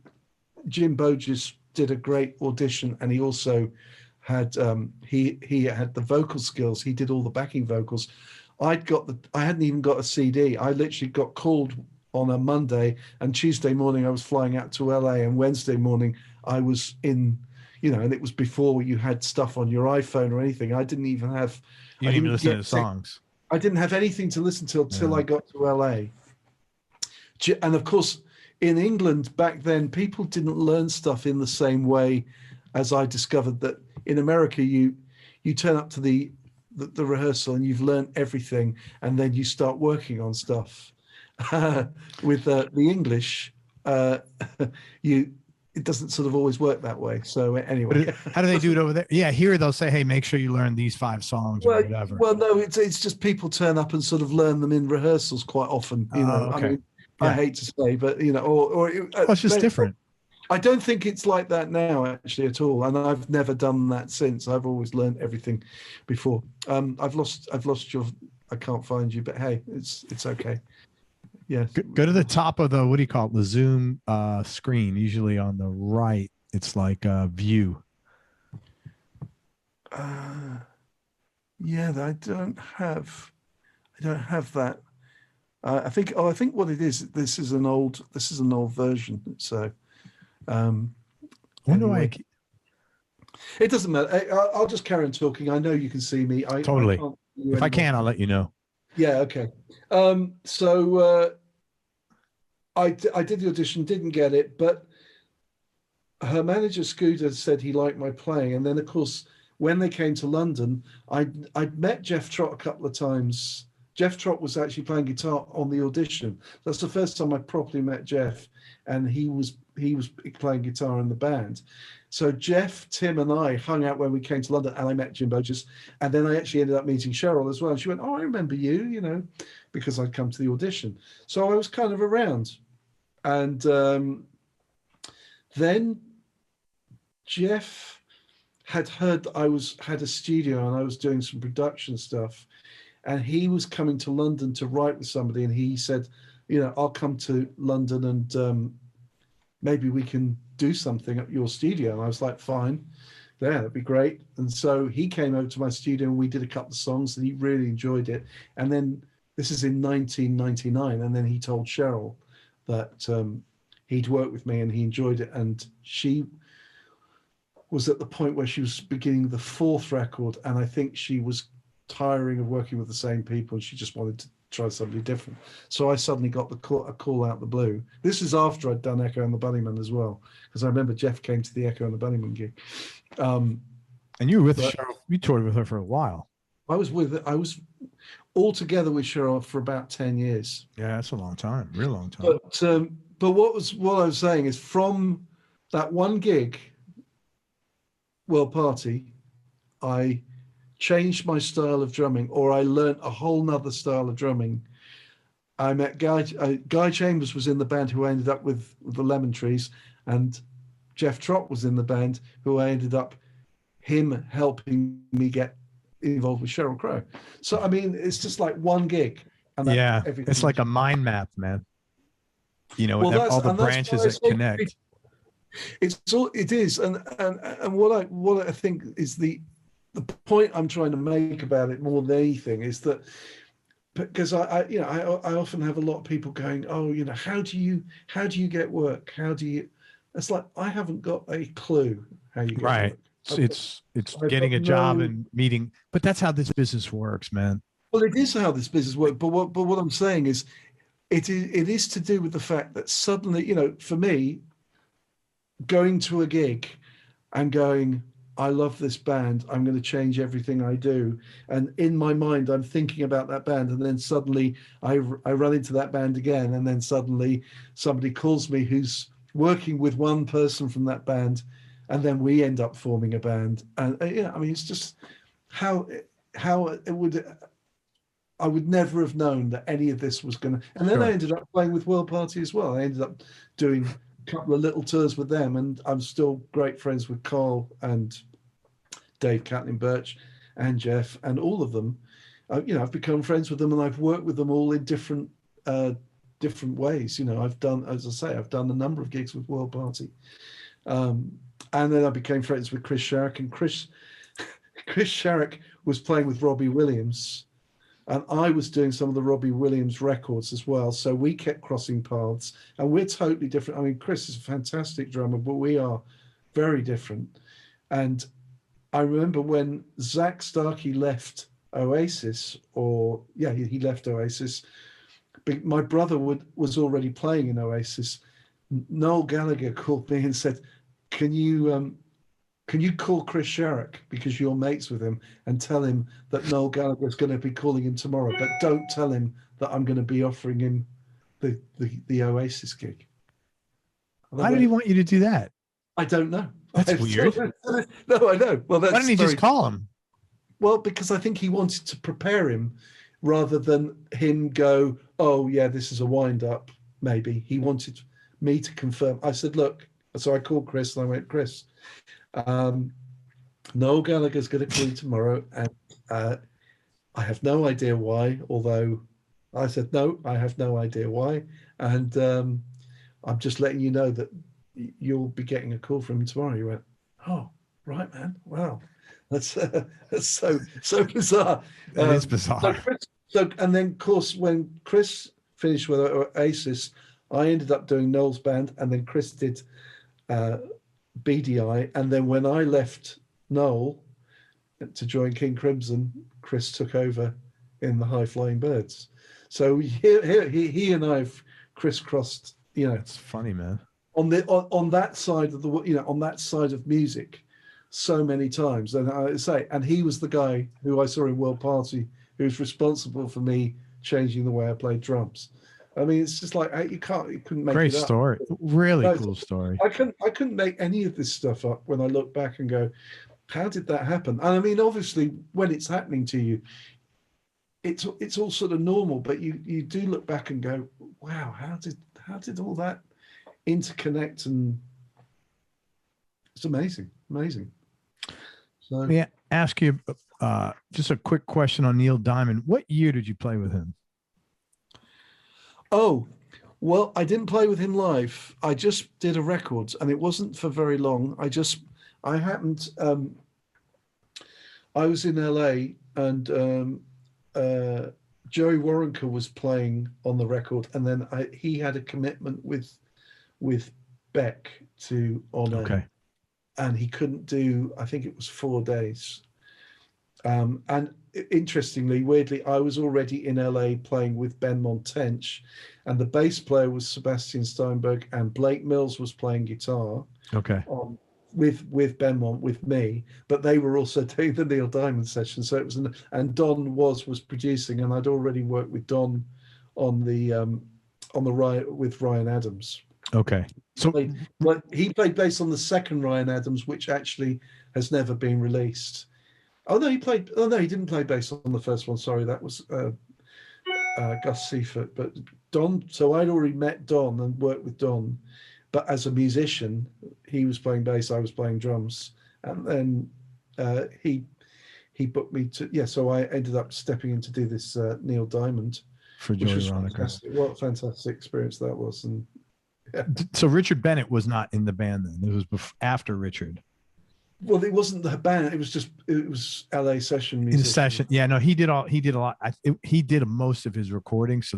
Jim Boges did a great audition, and he also had he had the vocal skills. He did all the backing vocals. I hadn't even got a CD. I literally got called on a Monday, and Tuesday morning I was flying out to LA, and Wednesday morning I was in, you know, and it was before you had stuff on your iPhone or anything. I didn't even have. You didn't even listen to songs. I didn't have anything to listen to till I got to LA. And of course, in England back then, people didn't learn stuff in the same way as I discovered that in America. You turn up to the rehearsal and you've learned everything, and then you start working on stuff. With the English, it doesn't sort of always work that way. So anyway, how do they do it over there? Yeah, here they'll say, "Hey, make sure you learn these 5 songs," or whatever. Well, no, it's just people turn up and sort of learn them in rehearsals quite often. You know, okay. I mean, I hate to say, but you know, it's just different. I don't think it's like that now, actually, at all. And I've never done that since. I've always learned everything before. I've lost your. I can't find you, but hey, it's okay. Yes. Go to the top of the, what do you call it? The Zoom screen. Usually on the right, it's like a view. Yeah, I don't have that. I think what it is. This is an old version. So, Anyway. It doesn't matter. I'll just carry on talking. I know you can see me. Totally. If I can, I'll let you know. Yeah. Okay. So I did the audition, didn't get it, but her manager Scooter said he liked my playing, and then of course when they came to London, I'd met Jeff Trott a couple of times. Jeff Trott was actually playing guitar on the audition. That's the first time I properly met Jeff, and he was playing guitar in the band. So Jeff, Tim, and I hung out when we came to London, and I met Jim Boges, and then I actually ended up meeting Sheryl as well. And she went, "Oh, I remember you," you know, because I'd come to the audition. So I was kind of around, and then Jeff had heard that I had a studio and I was doing some production stuff, and he was coming to London to write with somebody, and he said, "You know, I'll come to London and maybe we can do something at your studio." And I was like, "Fine, yeah, that'd be great." And so he came over to my studio and we did a couple of songs, and he really enjoyed it. And then this is in 1999, and then he told Sheryl that he'd worked with me and he enjoyed it, and she was at the point where she was beginning the 4th record, and I think she was tiring of working with the same people and she just wanted to try something different. So I suddenly got a call out the blue. This is after I'd done Echo and the Bunnymen as well, because I remember Jeff came to the Echo and the Bunnymen gig. And you were with Sheryl. You toured with her for a while. I was all together with Sheryl for about 10 years. Yeah, that's a long time, real long time. But what I was saying is, from that one gig, World Party, I changed my style of drumming, or I learnt a whole nother style of drumming. I met Guy Chambers was in the band, who I ended up with the Lemon Trees, and Jeff Trott was in the band, who I ended up him helping me get involved with Sheryl Crow. So I mean, it's just like one gig, and it's like a mind map, man. You know, well, all the branches that connect. It is, and what I think is the point I'm trying to make about it more than anything is that, because I often have a lot of people going, oh, you know, how do you get work? How do you? It's like, I haven't got a clue how you get work. It's getting a job and meeting, but that's how this business works, man. Well, it is how this business works. But what I'm saying is, it is to do with the fact that suddenly, you know, for me, going to a gig and going, I love this band, I'm going to change everything I do. And in my mind, I'm thinking about that band. And then suddenly I run into that band again. And then suddenly somebody calls me who's working with one person from that band. And then we end up forming a band. And yeah, I mean, it's just how it would, I would never have known that any of this was going to, and then I ended up playing with World Party as well. I ended up doing a couple of little tours with them, and I'm still great friends with Carl and Dave Catlin Birch and Jeff and all of them. You know, I've become friends with them, and I've worked with them all in different ways. You know, I've done, as I say, I've done a number of gigs with World Party. And then I became friends with Chris Sharrock, and Chris Sharrock was playing with Robbie Williams, and I was doing some of the Robbie Williams records as well. So we kept crossing paths, and we're totally different. I mean, Chris is a fantastic drummer, but we are very different. And I remember when Zach Starkey left Oasis, he left Oasis. My brother was already playing in Oasis. Noel Gallagher called me and said, Can you call Chris Sharrock, because you're mates with him, and tell him that Noel Gallagher is going to be calling him tomorrow, but don't tell him that I'm going to be offering him the Oasis gig. Why did he want you to do that? I don't know. That's weird. No, I know. Well, why didn't he just call him? Well, because I think he wanted to prepare him rather than him go, oh yeah, this is a wind up. Maybe he wanted me to confirm. I said, look. So I called Chris and I went, Chris, Noel Gallagher's going to call you tomorrow, and I have no idea why, although I said, no, I have no idea why. And I'm just letting you know that you'll be getting a call from him tomorrow. He went, oh, right, man. Wow. That's so bizarre. It is bizarre. And then, of course, when Chris finished with Oasis, I ended up doing Noel's band, and then Chris did BDI, and then when I left Noel to join King Crimson, Chris took over in the High Flying Birds. So he and I've crisscrossed. You know, it's funny, man. On that side of on that side of music, so many times. And I say, and he was the guy who I saw in World Party, who was responsible for me changing the way I played drums. I mean, it's just like you couldn't make great it up. Story, really cool story. I couldn't make any of this stuff up when I look back and go, how did that happen? And I mean, obviously, when it's happening to you, it's all sort of normal, but you do look back and go, wow, how did all that interconnect? And it's amazing. So let me ask you just a quick question on Neil Diamond. What year did you play with him? Oh, well, I didn't play with him live. I just did a record, and it wasn't for very long. I happened, I was in LA, and Joey Waronker was playing on the record, and then he had a commitment with Beck to honor. Okay. And he couldn't do, I think it was 4 days. And interestingly, weirdly, I was already in LA playing with Benmont Tench, and the bass player was Sebastian Steinberg, and Blake Mills was playing guitar. Okay. With Benmont, with me, but they were also doing the Neil Diamond session. So it was, and Don was producing, and I'd already worked with Don on the with Ryan Adams. Okay. So he played bass on the second Ryan Adams, which actually has never been released. Oh no, he didn't play bass on the first one. Sorry, that was Gus Seifert. But Don, so I'd already met Don and worked with Don, but as a musician, he was playing bass, I was playing drums, and then he booked me to so I ended up stepping in to do this Neil Diamond for Joey Roniker. What a fantastic experience that was. And so Richard Bennett was not in the band then. It was after Richard. Well, it wasn't the band. It was LA session music. In session, yeah. No, he did a lot. He did most of his recording. So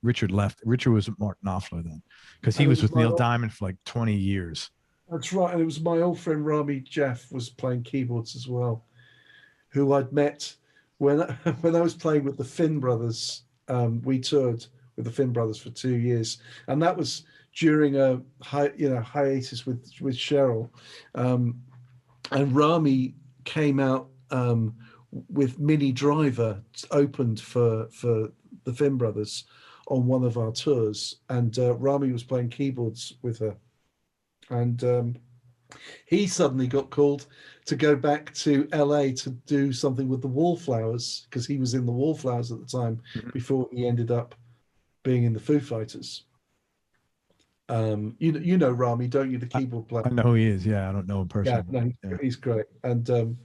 Richard left. Richard was at Mark Knopfler then, because he was with Neil Diamond for like 20 years. That's right, and it was my old friend Rami Jeff was playing keyboards as well, who I'd met when I was playing with the Finn Brothers. We toured with the Finn Brothers for 2 years, and that was during a hiatus with Sheryl. And Rami came out with Minnie Driver opened for the Finn Brothers on one of our tours, and Rami was playing keyboards with her, and he suddenly got called to go back to LA to do something with the Wallflowers, because he was in the Wallflowers at the time before he ended up being in the Foo Fighters. You know Rami, don't you? The keyboard player. I know who he is. Yeah, I don't know him personally. Yeah, no, he's great. And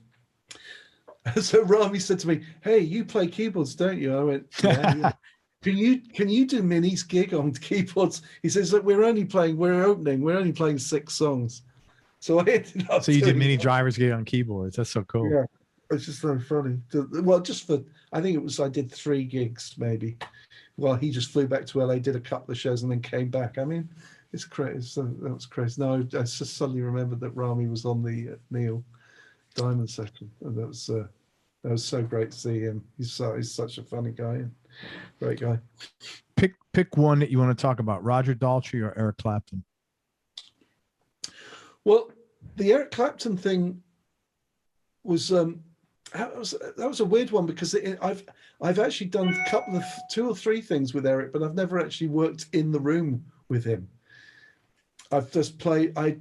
so Rami said to me, "Hey, you play keyboards, don't you?" I went, "Yeah." Can you do Minnie's gig on keyboards? He says, "Look, we're only playing 6 songs." So I ended up. So you did Minnie Driver's gig on keyboards. That's so cool. Yeah, it's just so funny. Well, I think I did 3 gigs maybe. Well, he just flew back to LA, did a couple of shows, and then came back. I mean, it's crazy. That was crazy. No, I just suddenly remembered that Rami was on the Neil Diamond session, and that was so great to see him. He's such a funny guy, and great guy. Pick one that you want to talk about: Roger Daltrey or Eric Clapton. Well, the Eric Clapton thing was that was a weird one, because I've actually done a couple of 2 or 3 things with Eric, but I've never actually worked in the room with him. I've just played. I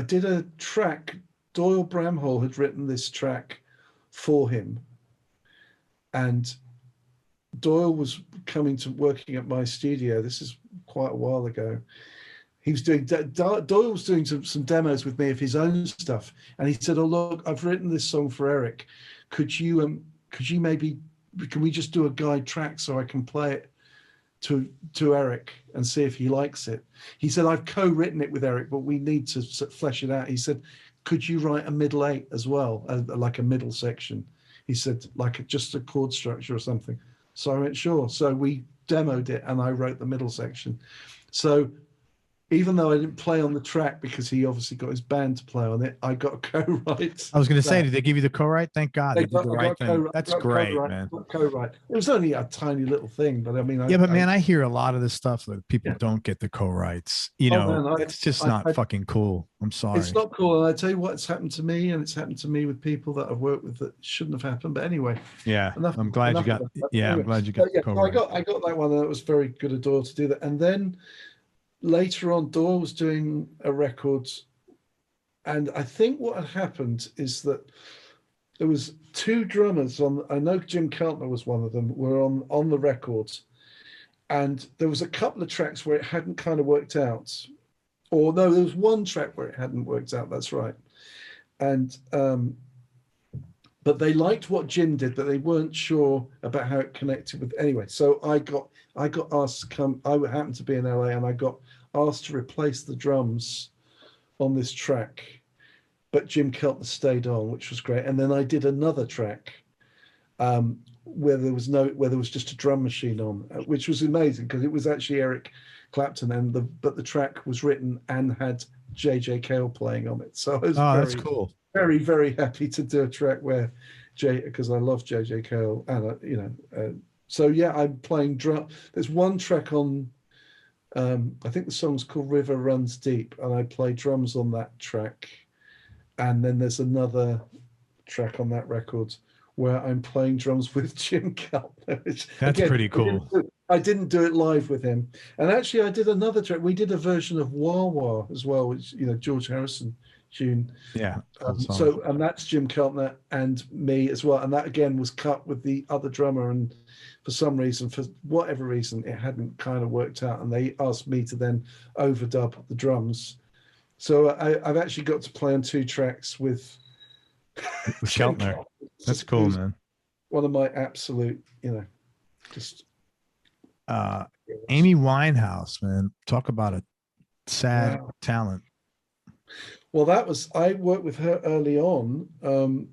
did a track. Doyle Bramhall had written this track for him, and Doyle was working at my studio. This is quite a while ago. He was Doyle was doing some demos with me of his own stuff, and he said, "Oh look, I've written this song for Eric. Could you maybe, can we just do a guide track so I can play it to Eric and see if he likes it?" He said, "I've co-written it with Eric, but we need to flesh it out." He said, "Could you write a middle 8 as well, like a middle section?" He said, like just a chord structure or something. So I went, sure. So we demoed it, and I wrote the middle section. So even though I didn't play on the track, because he obviously got his band to play on it, I got a co-write. I was going to say, did they give you the co-write? Thank God they did the right thing. That's great, man. Co-write. It was only a tiny little thing, but I mean, man, I hear a lot of this stuff that people don't get the co-writes. It's just not fucking cool. I'm sorry. It's not cool. And I tell you what, it's happened to me, and it's happened to me with people that I've worked with that shouldn't have happened. But anyway, yeah, I'm glad you got. Yeah, I'm glad you got. I got that one, and it was very good of Doyle to do that. And then later on, Doyle was doing a record, and I think what had happened is that there was 2 drummers on. I know Jim Keltner was one of them. Were on the record, and there was a couple of tracks where it hadn't kind of worked out, or no, there was one track where it hadn't worked out. That's right, and but they liked what Jim did, but they weren't sure about how it connected with. Anyway, so I got asked to come. I happened to be in LA, and I got asked to replace the drums on this track, but Jim Keltner stayed on, which was great. And then I did another track where there was just a drum machine on, which was amazing, because it was actually Eric Clapton, but the track was written and had J.J. Cale playing on it. So I was that's cool. Very, very happy to do a track where because I love J.J. Cale, and so yeah, I'm playing drum. There's one track on, I think the song's called River Runs Deep, and I play drums on that track. And then there's another track on that record where I'm playing drums with Jim Keltner. That's pretty cool. I didn't do it live with him. And actually, I did another track. We did a version of Wah Wah as well, which, George Harrison tune. Yeah. And that's Jim Keltner and me as well. And that again was cut with the other drummer. And for some reason, for whatever reason, it hadn't kind of worked out. And they asked me to then overdub the drums. So I've actually got to play on 2 tracks with Keltner. That's cool, man. One of my absolute, just. Amy Winehouse, man, talk about a sad talent. Well, I worked with her early on. I'm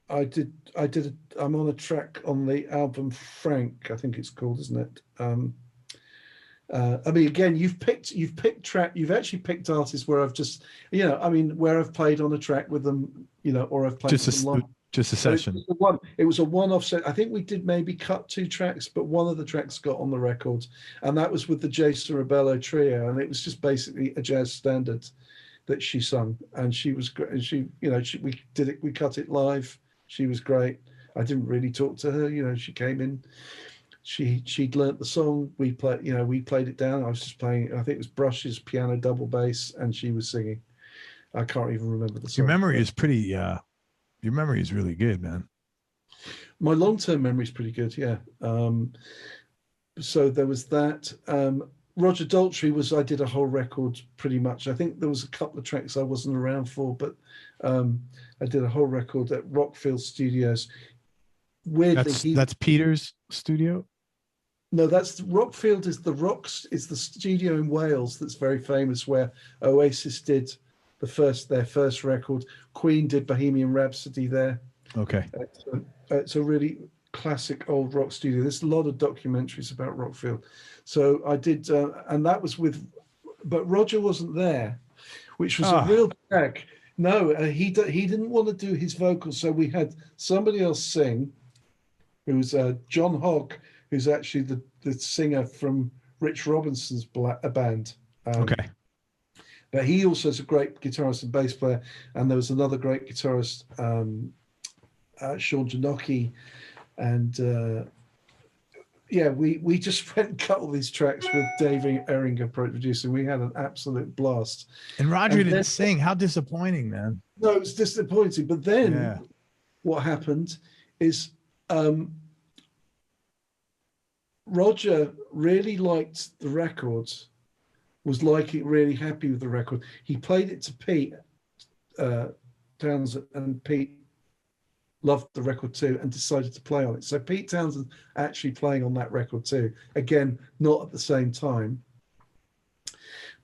on a track on the album Frank, I think it's called, isn't it? I mean, again, you've actually picked artists where I've just, where I've played on a track with them, or I've played with them just a session. It was a one-off set. I think we did maybe cut 2 tracks, but one of the tracks got on the record, and that was with the Jason Rubello trio, and it was just basically a jazz standard that she sung, and she was great. And we cut it live. She was great. I didn't really talk to her. She came in. She'd learnt the song. We played it down. I was just playing. I think it was Brush's piano double bass, and she was singing. I can't even remember the song. Your memory is pretty. Your memory is really good, man. My long-term memory is pretty good, yeah. So there was that. Roger Daltrey I did a whole record pretty much. I think there was a couple of tracks I wasn't around for, but I did a whole record at Rockfield Studios. Weirdly, that's Peter's studio? No, that's Rockfield is the studio in Wales that's very famous, where Oasis did their first record. Queen did Bohemian Rhapsody there. Okay. It's a really classic old rock studio. There's a lot of documentaries about Rockfield. So I did, and that was but Roger wasn't there, which was a real drag. No, he didn't want to do his vocals, so we had somebody else sing. It was John Hogg, who's actually the singer from Rich Robinson's band. Okay. But he also is a great guitarist and bass player. And there was another great guitarist, Sean Janocki. And we just went and cut all these tracks with Dave Ehringer producing. We had an absolute blast. And Roger didn't sing. How disappointing, man. No, it was disappointing. But then what happened is Roger really liked the records. Was really happy with the record. He played it to Pete Townsend, and Pete loved the record too and decided to play on it. So Pete Townsend actually playing on that record too. Again, not at the same time.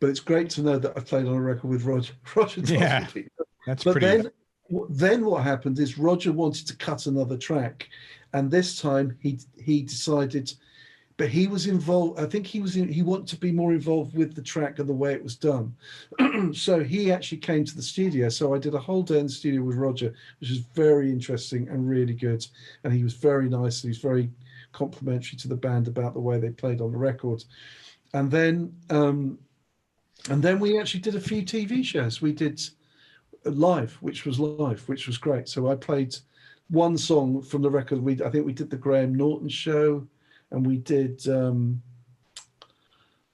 But it's great to know that I played on a record with Roger. Yeah, that's but pretty. Then what happened is Roger wanted to cut another track, and this time he decided. But he was involved. I think he wanted to be more involved with the track and the way it was done. So he actually came to the studio. So I did a whole day in the studio with Roger, which was very interesting and really good. And he was very nice. And he was very complimentary to the band about the way they played on the record. And then we actually did a few TV shows. We did live, which was great. So I played one song from the record. I think we did the Graham Norton show. And we did the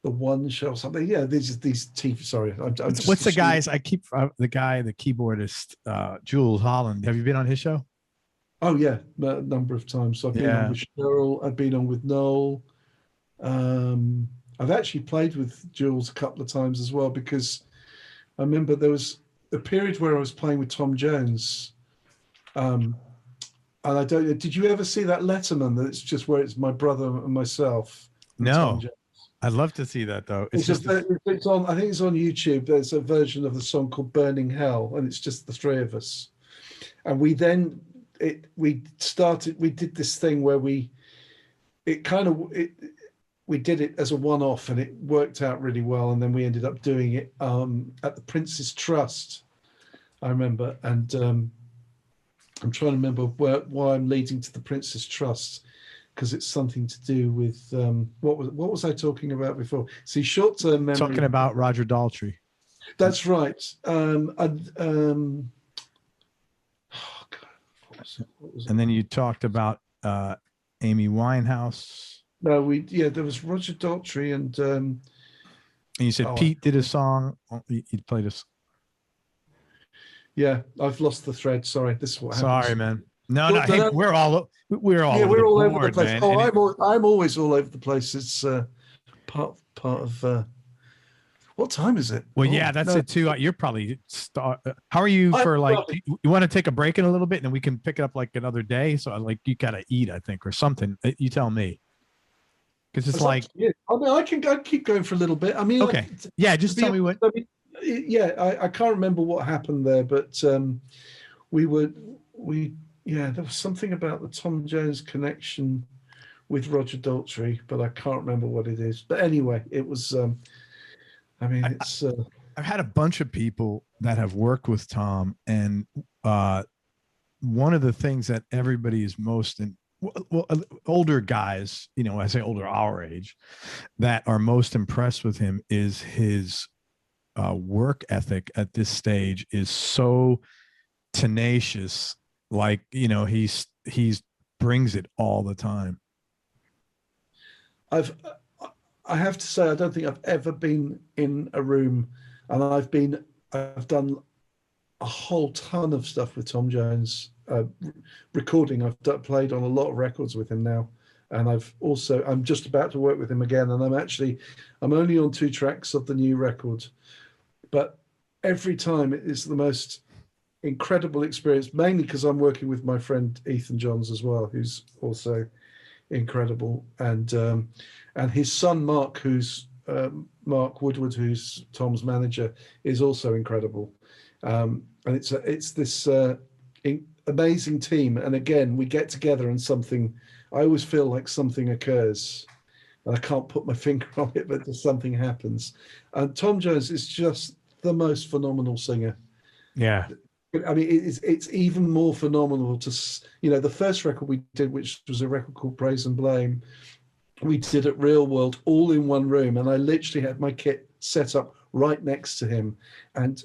one show or something. Yeah, these TV. Sorry, what's the guys? The keyboardist, Jules Holland. Have you been on his show? Oh yeah, a number of times. I've been on with Sheryl. I've been on with Noel. I've actually played with Jules a couple of times as well, because I remember there was a period where I was playing with Tom Jones. And I don't. Did you ever see that Letterman? That it's just where it's my brother and myself. No, I'd love to see that though. It's on. I think it's on YouTube. There's a version of the song called "Burning Hell," and it's just the 3 of us. And we did this thing where we did it as a one-off, and it worked out really well. And then we ended up doing it at the Prince's Trust. I remember, and. I'm trying to remember why I'm leading to the Prince's Trust, because it's something to do with what was I talking about before? See, short-term memory. Talking about Roger Daltrey. That's right. Oh God, what was it? And then you talked about Amy Winehouse. No, there was Roger Daltrey and And you said Pete did a song. He played us. Yeah, I've lost the thread. Sorry, this is what happens. Sorry, man. No. Hey, we're all over the place. Man. I'm always all over the place. It's part of. What time is it? Well, that's it too. You're probably how are you for like? You want to take a break in a little bit, and then we can pick it up like another day. So like you gotta eat, I think, or something. You tell me. Because it's like, I mean, I can keep going for a little bit. I mean, okay, just tell me what. I mean, I can't remember what happened there, but there was something about the Tom Jones connection with Roger Daltrey, but I can't remember what it is. But anyway, it was. I mean, it's. I've had a bunch of people that have worked with Tom, and one of the things that everybody is most older guys, I say older, our age, that are most impressed with him is his work ethic at this stage is so tenacious. Like, he's brings it all the time. I have to say, I don't think I've ever been in a room, and I've done a whole ton of stuff with Tom Jones, recording. I've played on a lot of records with him now, and I'm just about to work with him again, and I'm only on 2 tracks of the new record, but every time it is the most incredible experience, mainly because I'm working with my friend Ethan Johns as well, who's also incredible, and his son Mark, who's Mark Woodward, who's Tom's manager, is also incredible, and it's this amazing team. And again, we get together and I always feel like something occurs, and I can't put my finger on it, but something happens. And Tom Jones is just the most phenomenal singer. Yeah. I mean, it's even more phenomenal to, the first record we did, which was a record called Praise and Blame, we did at Real World all in one room, and I literally had my kit set up right next to him, and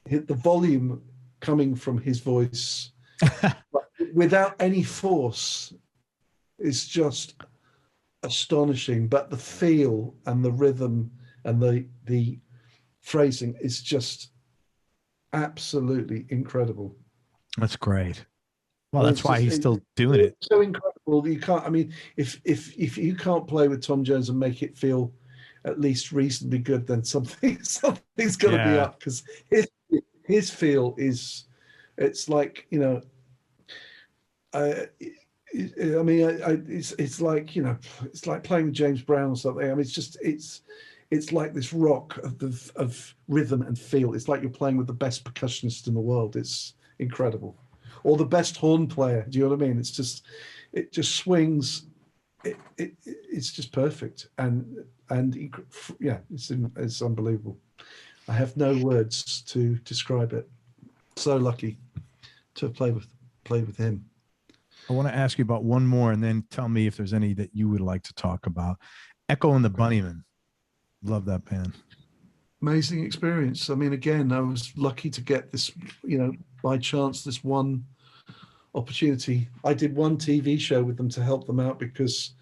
the volume coming from his voice without any force is just astonishing. But the feel and the rhythm and the phrasing is just absolutely incredible. That's great. Well, that's why he's still doing it. So incredible. You can't. I mean, if you can't play with Tom Jones and make it feel at least reasonably good, then something's got to be up, because his feel is. It's like, I mean, it's like, it's like playing with James Brown or something. I mean, it's like this rock of rhythm and feel. It's like you're playing with the best percussionist in the world. It's incredible. Or the best horn player. Do you know what I mean? It just swings. It's just perfect. And it's unbelievable. I have no words to describe it. So lucky to have played with him. I want to ask you about one more, and then tell me if there's any that you would like to talk about. Echo and the Bunnymen. Love that band. Amazing experience. I mean, again, I was lucky to get this, by chance, this one opportunity. I did one TV show with them to help them out, because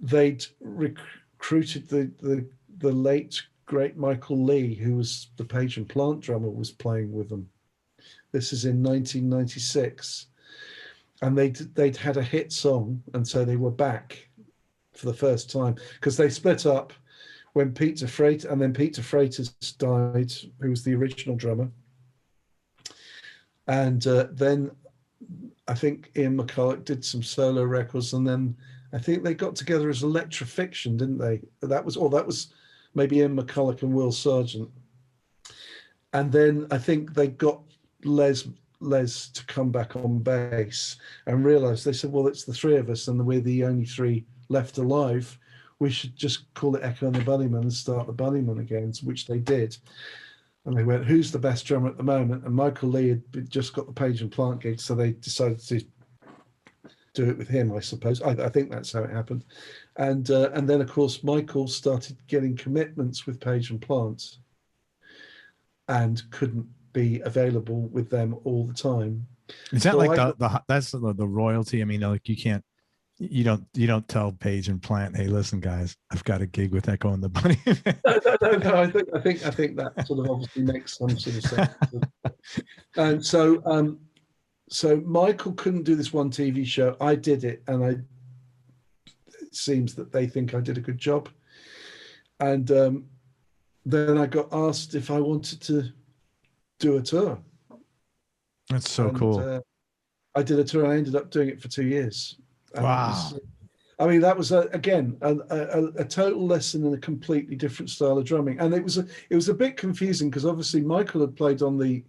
they'd recruited the late great Michael Lee, who was the Page and Plant drummer, was playing with them. This is in 1996, and they'd had a hit song, and so they were back for the first time, because they split up when Peter Freitas died, who was the original drummer. And then I think Ian McCulloch did some solo records, and then I think they got together as Electrofiction, didn't they? That was maybe Ian McCulloch and Will Sargent. And then I think they got Les to come back on bass, and realized, they said, well, it's the 3 of us and we're the only 3 left alive. We should just call it Echo and the Bunnymen and start the Bunnymen again, which they did. And they went, who's the best drummer at the moment? And Michael Lee had just got the Page and Plant gig, so they decided to do it with him, I suppose. I think that's how it happened. And then, of course, Michael started getting commitments with Page and Plant and couldn't be available with them all the time. Is that so that's the royalty? I mean, like, you can't you don't tell Page and Plant, hey, listen, guys, I've got a gig with Echo and the Bunny. No. I think that sort of obviously makes some sort of sense. And so Michael couldn't do this one TV show. I did it, and it seems that they think I did a good job. And then I got asked if I wanted to do a tour. That's so cool. I did a tour, and I ended up doing it for 2 years. And wow. That was again a total lesson in a completely different style of drumming, and it was a bit confusing because obviously Michael had played on the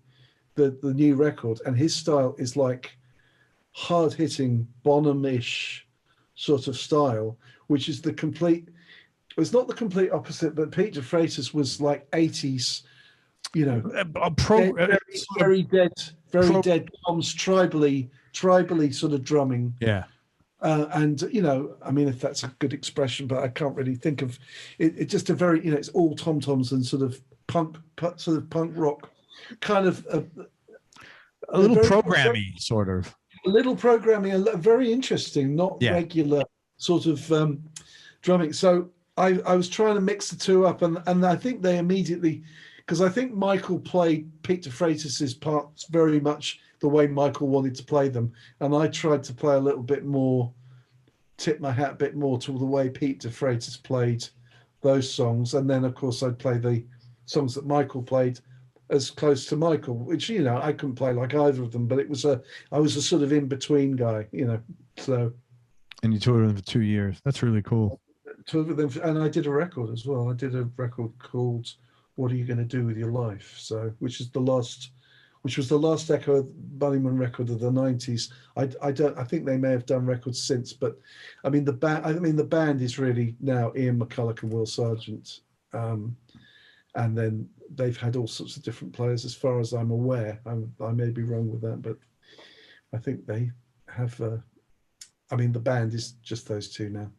new record, and his style is like hard hitting Bonham-ish sort of style, which is it's not the complete opposite, but Pete de Freitas was like 80s, very dead Tom's tribally sort of drumming. Yeah. And if that's a good expression, but I can't really think of it. It's just a very, it's all tom-toms and sort of punk rock, kind of a little programmy, sort of. A little programming, very interesting, not regular sort of drumming. So I was trying to mix the two up, and I think they immediately, because I think Michael played Pete de Freitas's parts very much the way Michael wanted to play them, and I tried to play a little bit more, tip my hat a bit more to the way Pete de Freitas played those songs, and then of course I'd play the songs that Michael played as close to Michael, which I couldn't play like either of them, but I was a sort of in between guy, So. And you toured with them for 2 years. That's really cool. Toured with them, and I did a record as well. I did a record called "What Are You Going to Do with Your Life?" Which was the last Echo Bunnymen record of the 90s. I think they may have done records since, but the band is really now Ian McCulloch and Will Sargent, and then they've had all sorts of different players as far as I'm aware. I may be wrong with that, but I think they have. The band is just those two now.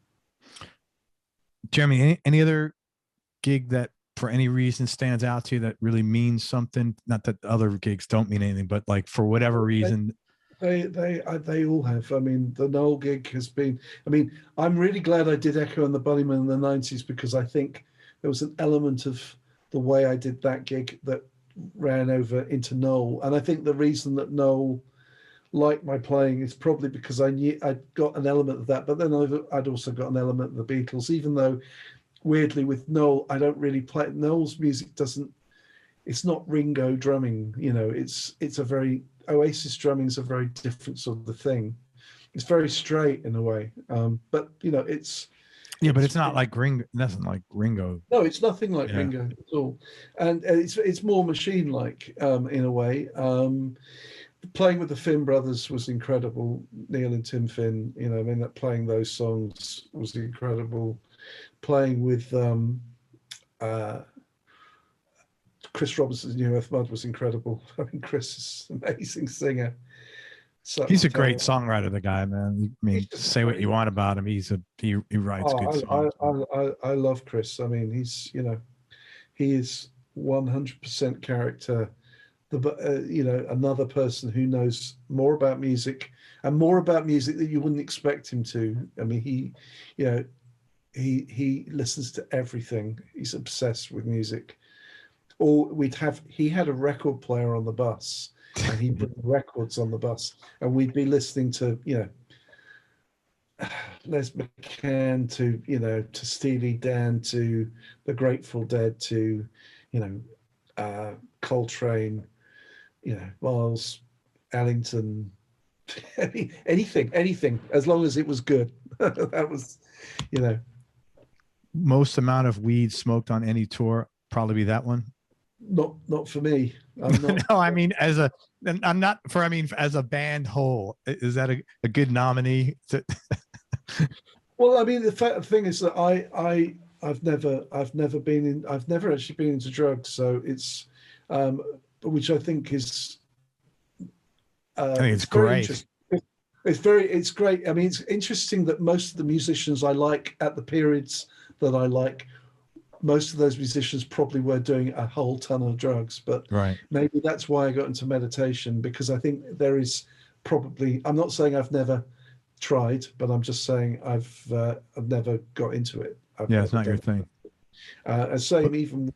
Jeremy, any other gig that for any reason stands out to you that really means something? Not that other gigs don't mean anything, but like for whatever reason. They all have. The Noel gig has been, I'm really glad I did Echo and the Bunnymen in the 90s, because I think there was an element of the way I did that gig that ran over into Noel. And I think the reason that Noel liked my playing is probably because I knew I'd got an element of that, but then I'd also got an element of the Beatles, even though weirdly with Noel, I don't really play. Noel's music it's not Ringo drumming, it's a very, Oasis drumming is a very different sort of thing. It's very straight in a way. But it's not like Ringo, nothing like Ringo. No, it's nothing like Ringo at all. And it's more machine-like in a way. Playing with the Finn brothers was incredible. Neil and Tim Finn, that playing those songs was incredible. Playing with Chris Robertson's New Earth Mud was incredible. Chris is an amazing singer. So he's a great songwriter, the guy, man. Say what you want about him. He writes good songs. I love Chris. He's he is 100% character. Another person who knows more about music and more about music that you wouldn't expect him to. He listens to everything. He's obsessed with music. Or he had a record player on the bus, and he'd bring records on the bus, and we'd be listening to Les McCann to Steely Dan to the Grateful Dead to Coltrane, Miles, Ellington, anything, as long as it was good. That was, Most amount of weed smoked on any tour, probably be that one. Not for me. I'm not, no, as a band whole, is that a good nominee? Well, the thing is that I've never actually been into drugs, so it's which I think is I think it's great. It's great. It's interesting that most of the musicians I like at the periods that I like, most of those musicians probably were doing a whole ton of drugs, but maybe that's why I got into meditation, because I think there is probably, I'm not saying I've never tried, but I'm just saying I've never got into it. Yeah, it's not your thing. Same even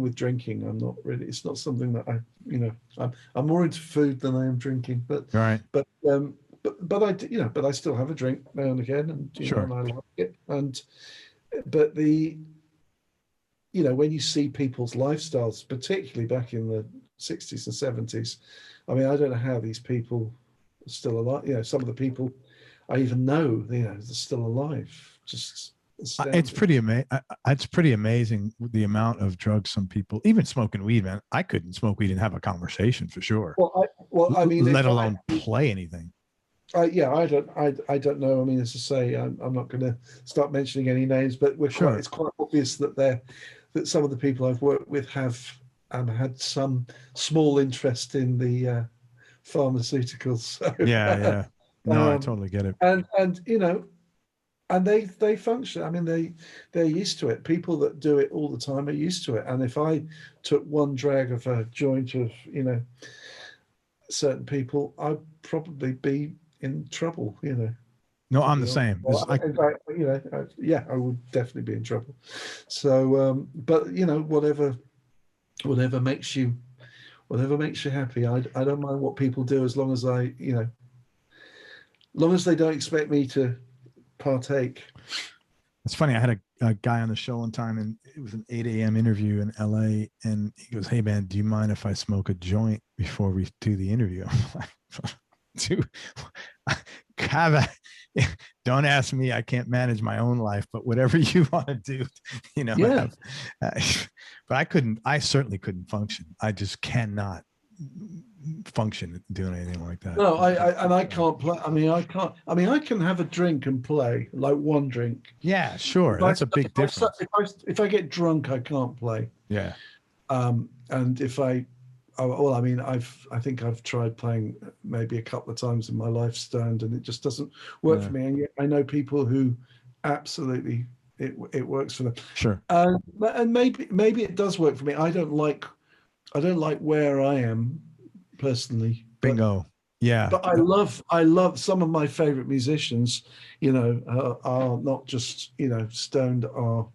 with drinking. I'm not really. It's not something that I'm more into food than I am drinking. But Right. but I still have a drink now and again, and and I like it. But when you see people's lifestyles, particularly back in the 60s and 70s, I mean, I don't know how these people are still alive. Some of the people I even know, they're still alive. Just astounding. It's pretty amazing. It's pretty amazing the amount of drugs some people, even smoking weed, man. I couldn't smoke weed and have a conversation for sure. I mean, let alone play anything. I don't know. I mean, as I say, I'm not going to start mentioning any names, but it's quite obvious that some of the people I've worked with have had some small interest in the pharmaceuticals. So, yeah. No, I totally get it. And they function. I mean, they're used to it. People that do it all the time are used to it. And if I took one drag of a joint of certain people, I'd probably be in trouble. No, I'm the same. In fact, I would definitely be in trouble. So, but whatever makes you happy, I don't mind what people do as long as long as they don't expect me to partake. It's funny. I had a guy on the show one time, and it was an 8 a.m. interview in LA, and he goes, "Hey man, do you mind if I smoke a joint before we do the interview?" I'm like, dude, don't ask me. I can't manage my own life, but whatever you want to do, Yeah. But I certainly couldn't function. I just cannot function doing anything like that. No, I can't play. I mean, I can have a drink and play, like one drink. Yeah, sure. That's a big difference. If I get drunk, I can't play. Yeah. And if I think I've tried playing maybe a couple of times in my life stoned, and it just doesn't work for me. And yet I know people who absolutely it works for them. Sure. And maybe it does work for me. I don't like where I am personally. Bingo. Yeah. But I love some of my favorite musicians, are not just, stoned, are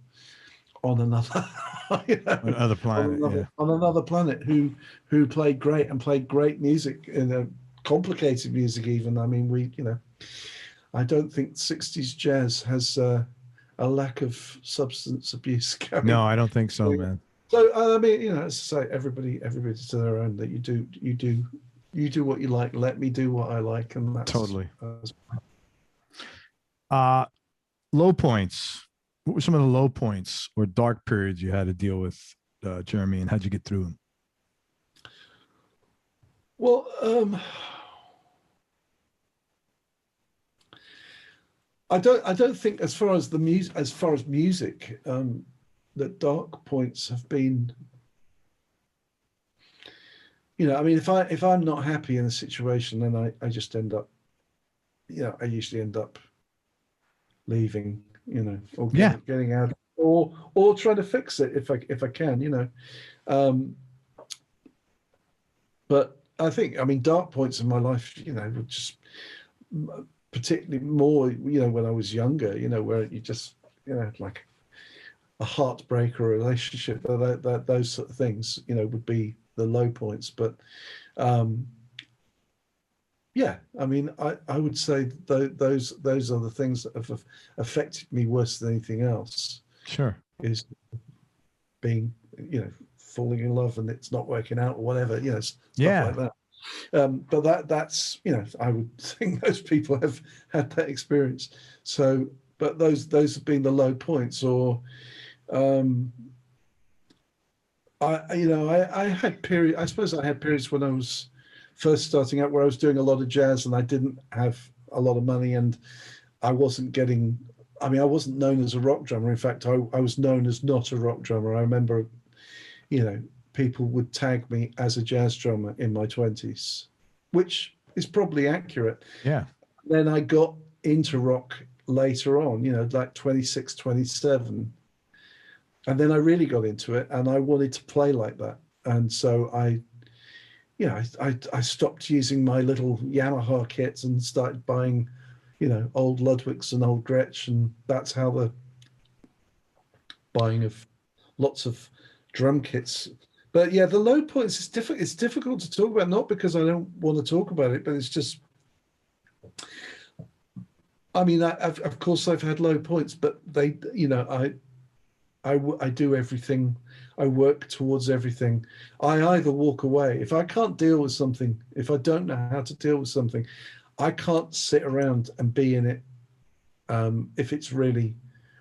on another another planet. On another planet who play great music, complicated music even. I mean, I don't think 60s jazz has a lack of substance abuse going. No, I don't think so, man. So I mean, as I say, everybody to their own. That you do what you like. Let me do what I like, and that's totally. Low points. What were some of the low points or dark periods you had to deal with, Jeremy, and how'd you get through them? Well, I don't think as far as music, that dark points have been. I mean, if I'm not happy in a situation, then I just end up, I usually end up leaving, or getting out, or trying to fix it if I can, But I think, I mean, dark points in my life, were just particularly more, when I was younger, where you just, like a heartbreak or a relationship, those sort of things, would be the low points. But I mean, I would say those are the things that have affected me worse than anything else. Sure. Is being, falling in love and it's not working out or whatever, stuff like that. But that's, I would think most people have had that experience. So, but those have been the low points. Or I had periods. I suppose I had periods when I was first starting out where I was doing a lot of jazz and I didn't have a lot of money, and I wasn't getting. I mean, I wasn't known as a rock drummer. In fact, I was known as not a rock drummer. I remember, people would tag me as a jazz drummer in my 20s, which is probably accurate. Yeah. Then I got into rock later on, like 26, 27. And then I really got into it and I wanted to play like that. And so I stopped using my little Yamaha kits and started buying, old Ludwigs and old Gretsch, and that's how the buying of lots of drum kits. But yeah, the low points, it's difficult to talk about, not because I don't want to talk about it, but it's just, I mean, of course I've had low points, but I do everything. I work towards everything. I either walk away. If I can't deal with something, if I don't know how to deal with something, I can't sit around and be in it. If it's really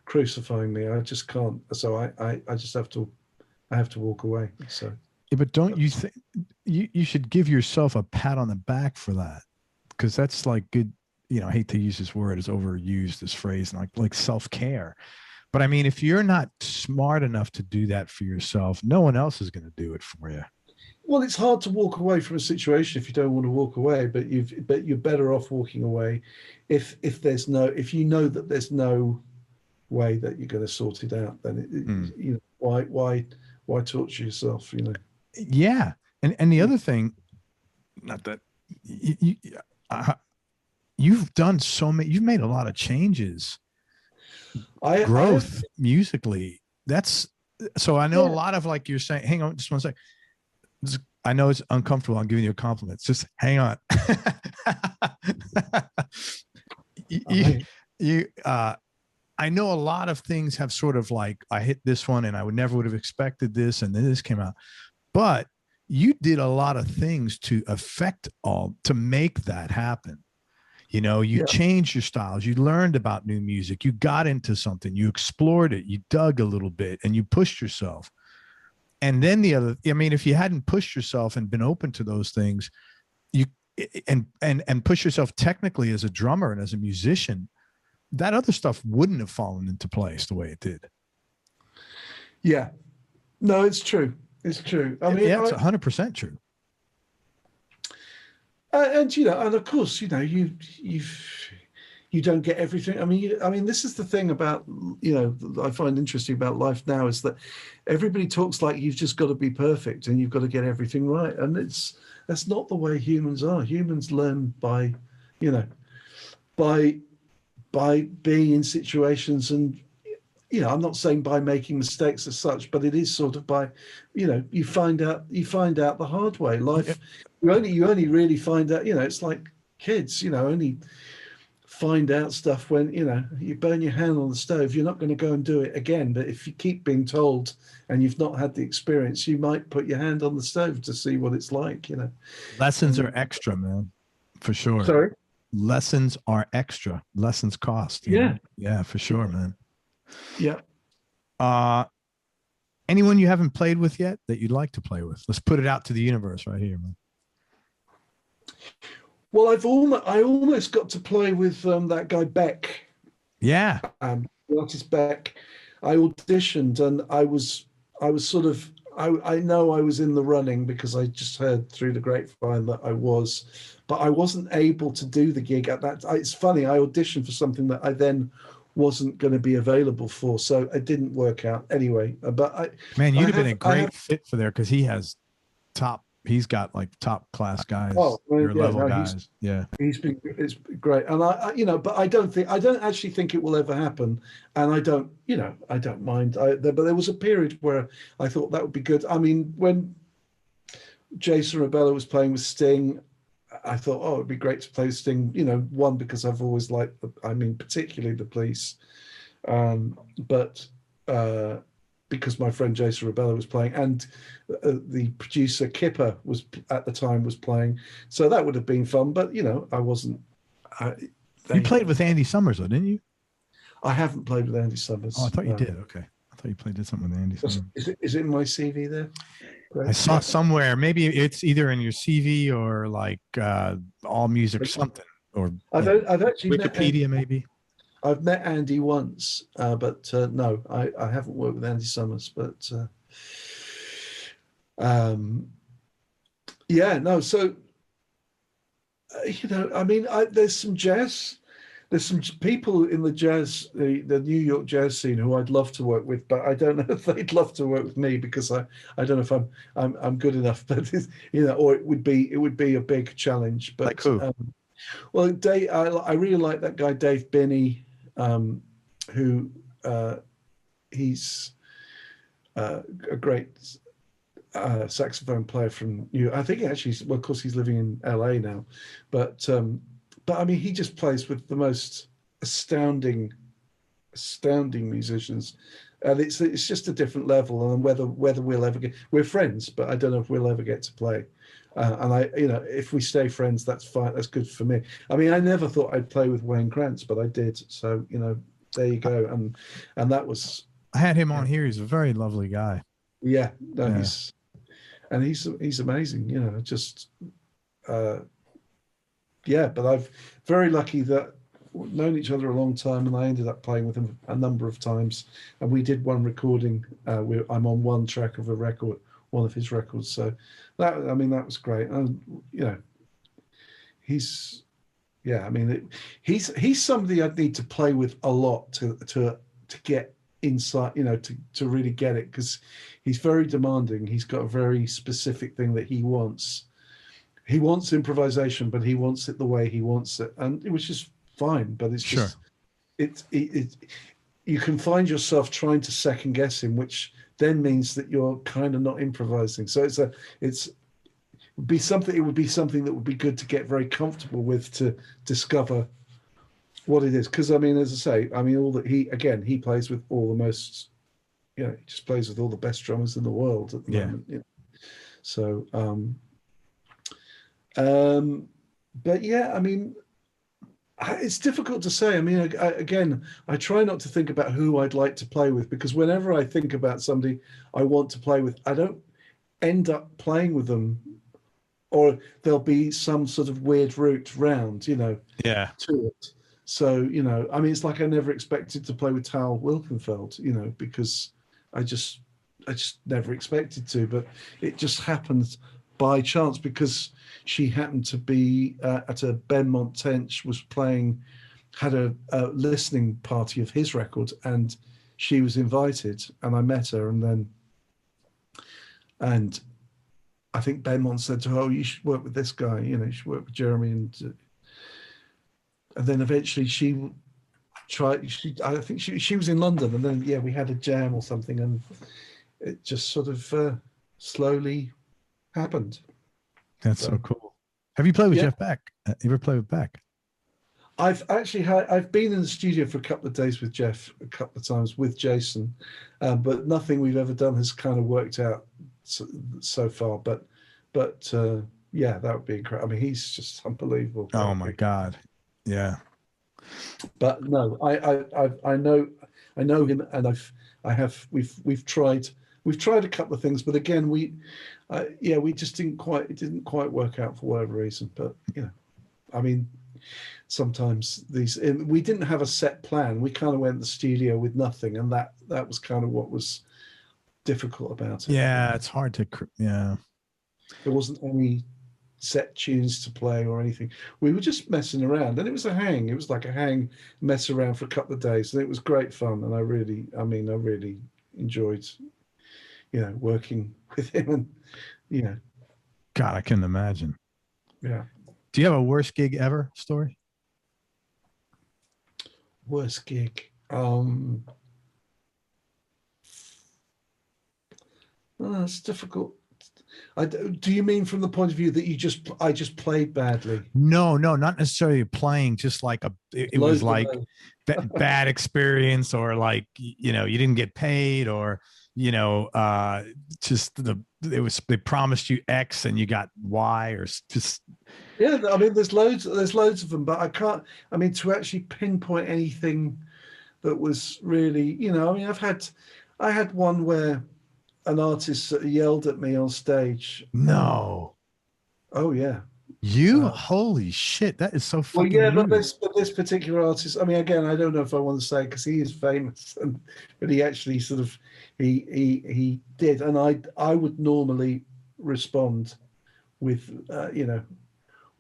crucifying me, I just can't. So I just have to walk away. So yeah, but don't you think you should give yourself a pat on the back for that? Because that's like good, I hate to use this word, it's overused, this phrase, like self-care. But I mean, if you're not smart enough to do that for yourself, no one else is going to do it for you. Well, it's hard to walk away from a situation if you don't want to walk away, but you're better off walking away if you know that there's no way that you're going to sort it out. Then why torture yourself? Yeah, and the other thing, not that you've done you've made a lot of changes. Growth musically. That's so I know a lot of, like you're saying, hang on just one sec. I know it's uncomfortable. I'm giving you a compliment. Just hang on. I know a lot of things have sort of like, I hit this one and I would have expected this, and then this came out. But you did a lot of things to make that happen. You changed your styles. You learned about new music. You got into something. You explored it. You dug a little bit and you pushed yourself. And then if you hadn't pushed yourself and been open to those things, and push yourself technically as a drummer and as a musician, that other stuff wouldn't have fallen into place the way it did. Yeah, no, it's true. It's true. I mean, it's 100% true. And of course, you don't get everything. I mean, this is the thing about, I find interesting about life now, is that everybody talks like you've just got to be perfect and you've got to get everything right, and that's not the way humans are. Humans learn by being in situations, and I'm not saying by making mistakes as such, but it is sort of by, you find out the hard way. Life, you only really find out, it's like kids, only find out stuff when, you burn your hand on the stove, you're not going to go and do it again. But if you keep being told and you've not had the experience, you might put your hand on the stove to see what it's like, Lessons are extra, man, for sure. Sorry? Lessons are extra. Lessons cost. Yeah, for sure, man. Yeah. Anyone you haven't played with yet that you'd like to play with? Let's put it out to the universe right here, man. Well, I almost got to play with that guy Beck. Yeah. The artist Beck. I auditioned and I was sort of, I know I was in the running because I just heard through the grapevine that I was, but I wasn't able to do the gig at that. It's funny, I auditioned for something that I then wasn't going to be available for, so it didn't work out anyway. But you'd have been a great fit for there, because he's got like top class guys, guys. It's great, and but I don't actually think it will ever happen, and I don't mind. But there was a period where I thought that would be good. I mean, when Jason Rubello was playing with Sting, I thought, it'd be great to play with Sting. One, because I've always liked particularly the Police, but because my friend Jason Rubello was playing, and the producer Kipper was at the time was playing, so that would have been fun. But I wasn't. You played with Andy Summers, though, didn't you? I haven't played with Andy Summers. Oh, I thought you did. Okay, I thought you did something with Andy Summers. Is it in my CV there? I saw somewhere. Maybe it's either in your CV or like All Music something, or I've actually Wikipedia maybe. I've met Andy once, but no, I haven't worked with Andy Summers. But So there's some jazz. There's some people in the jazz, the New York jazz scene who I'd love to work with, but I don't know if they'd love to work with me, because I don't know if I'm good enough. But or it would be a big challenge. But like who? Well, Dave, I really like that guy, Dave Binney, who he's a great saxophone player from I think actually, well, of course, he's living in LA now, but I mean, he just plays with the most astounding musicians, and it's just a different level. And whether we'll ever get, we're friends, but I don't know if we'll ever get to play. And if we stay friends, that's fine. That's good for me. I mean, I never thought I'd play with Wayne Krantz, but I did. So there you go. And that was. I had him on here. He's a very lovely guy. Yeah, no, yeah. He's amazing. Just But I've very lucky that we've known each other a long time, and I ended up playing with him a number of times, and we did one recording. I'm on one track of a record, one of his records. So that was great. And he's somebody I'd need to play with a lot to get insight, to really get it, because he's very demanding. He's got a very specific thing that he wants. He wants improvisation, but he wants it the way he wants it, and it was just fine. But it's just, you can find yourself trying to second guess him, which then means that you're kind of not improvising. So it would be something that would be good to get very comfortable with, to discover what it is. Because I mean, as I say, he plays with all the most, he just plays with all the best drummers in the world at the moment. So, but yeah, I mean, it's difficult to say. I mean, I try not to think about who I'd like to play with, because whenever I think about somebody I want to play with, I don't end up playing with them, or there'll be some sort of weird route round, to it. So, I mean, it's like I never expected to play with Tal Wilkenfeld, because I just never expected to, but it just happened by chance, because she happened to be at a Benmont Tench, had a listening party of his record, and she was invited, and I met her, and I think Benmont said to her, "Oh, you should work with this guy, you should work with Jeremy," and then eventually she tried. I think she was in London, and then we had a jam or something, and it just sort of slowly happened. That's so cool. Have you played with Jeff Beck? You ever played with Beck? I've been in the studio for a couple of days with Jeff, a couple of times with Jason, but nothing we've ever done has kind of worked out so far. But that would be incredible. I mean, he's just unbelievable. Oh my God, yeah. But no, I know him, and we've tried a couple of things, but again, we just it didn't quite work out for whatever reason. But I mean, sometimes we didn't have a set plan. We kind of went to the studio with nothing, and that was kind of what was difficult about it. Yeah, it's hard to. Yeah, there wasn't any set tunes to play or anything. We were just messing around, and it was a hang. It was like a hang, mess around for a couple of days, and it was great fun. And I really enjoyed, working with him, and God, I couldn't imagine. Yeah. Do you have a worst gig ever story? Worst gig. It's difficult. Do you mean from the point of view that I just played badly? No, not necessarily playing. Just like it was like bad experience, or like you didn't get paid, or they promised you X and you got Y, or just. Yeah, I mean, there's loads of them, but I can't. I mean, to actually pinpoint anything that was really, I mean, I had one where an artist yelled at me on stage. No. Oh yeah. Holy shit, that is so fucking. Well, yeah, but this particular artist. I mean, again, I don't know if I want to say, because he is famous, but he actually sort of he did, and I would normally respond with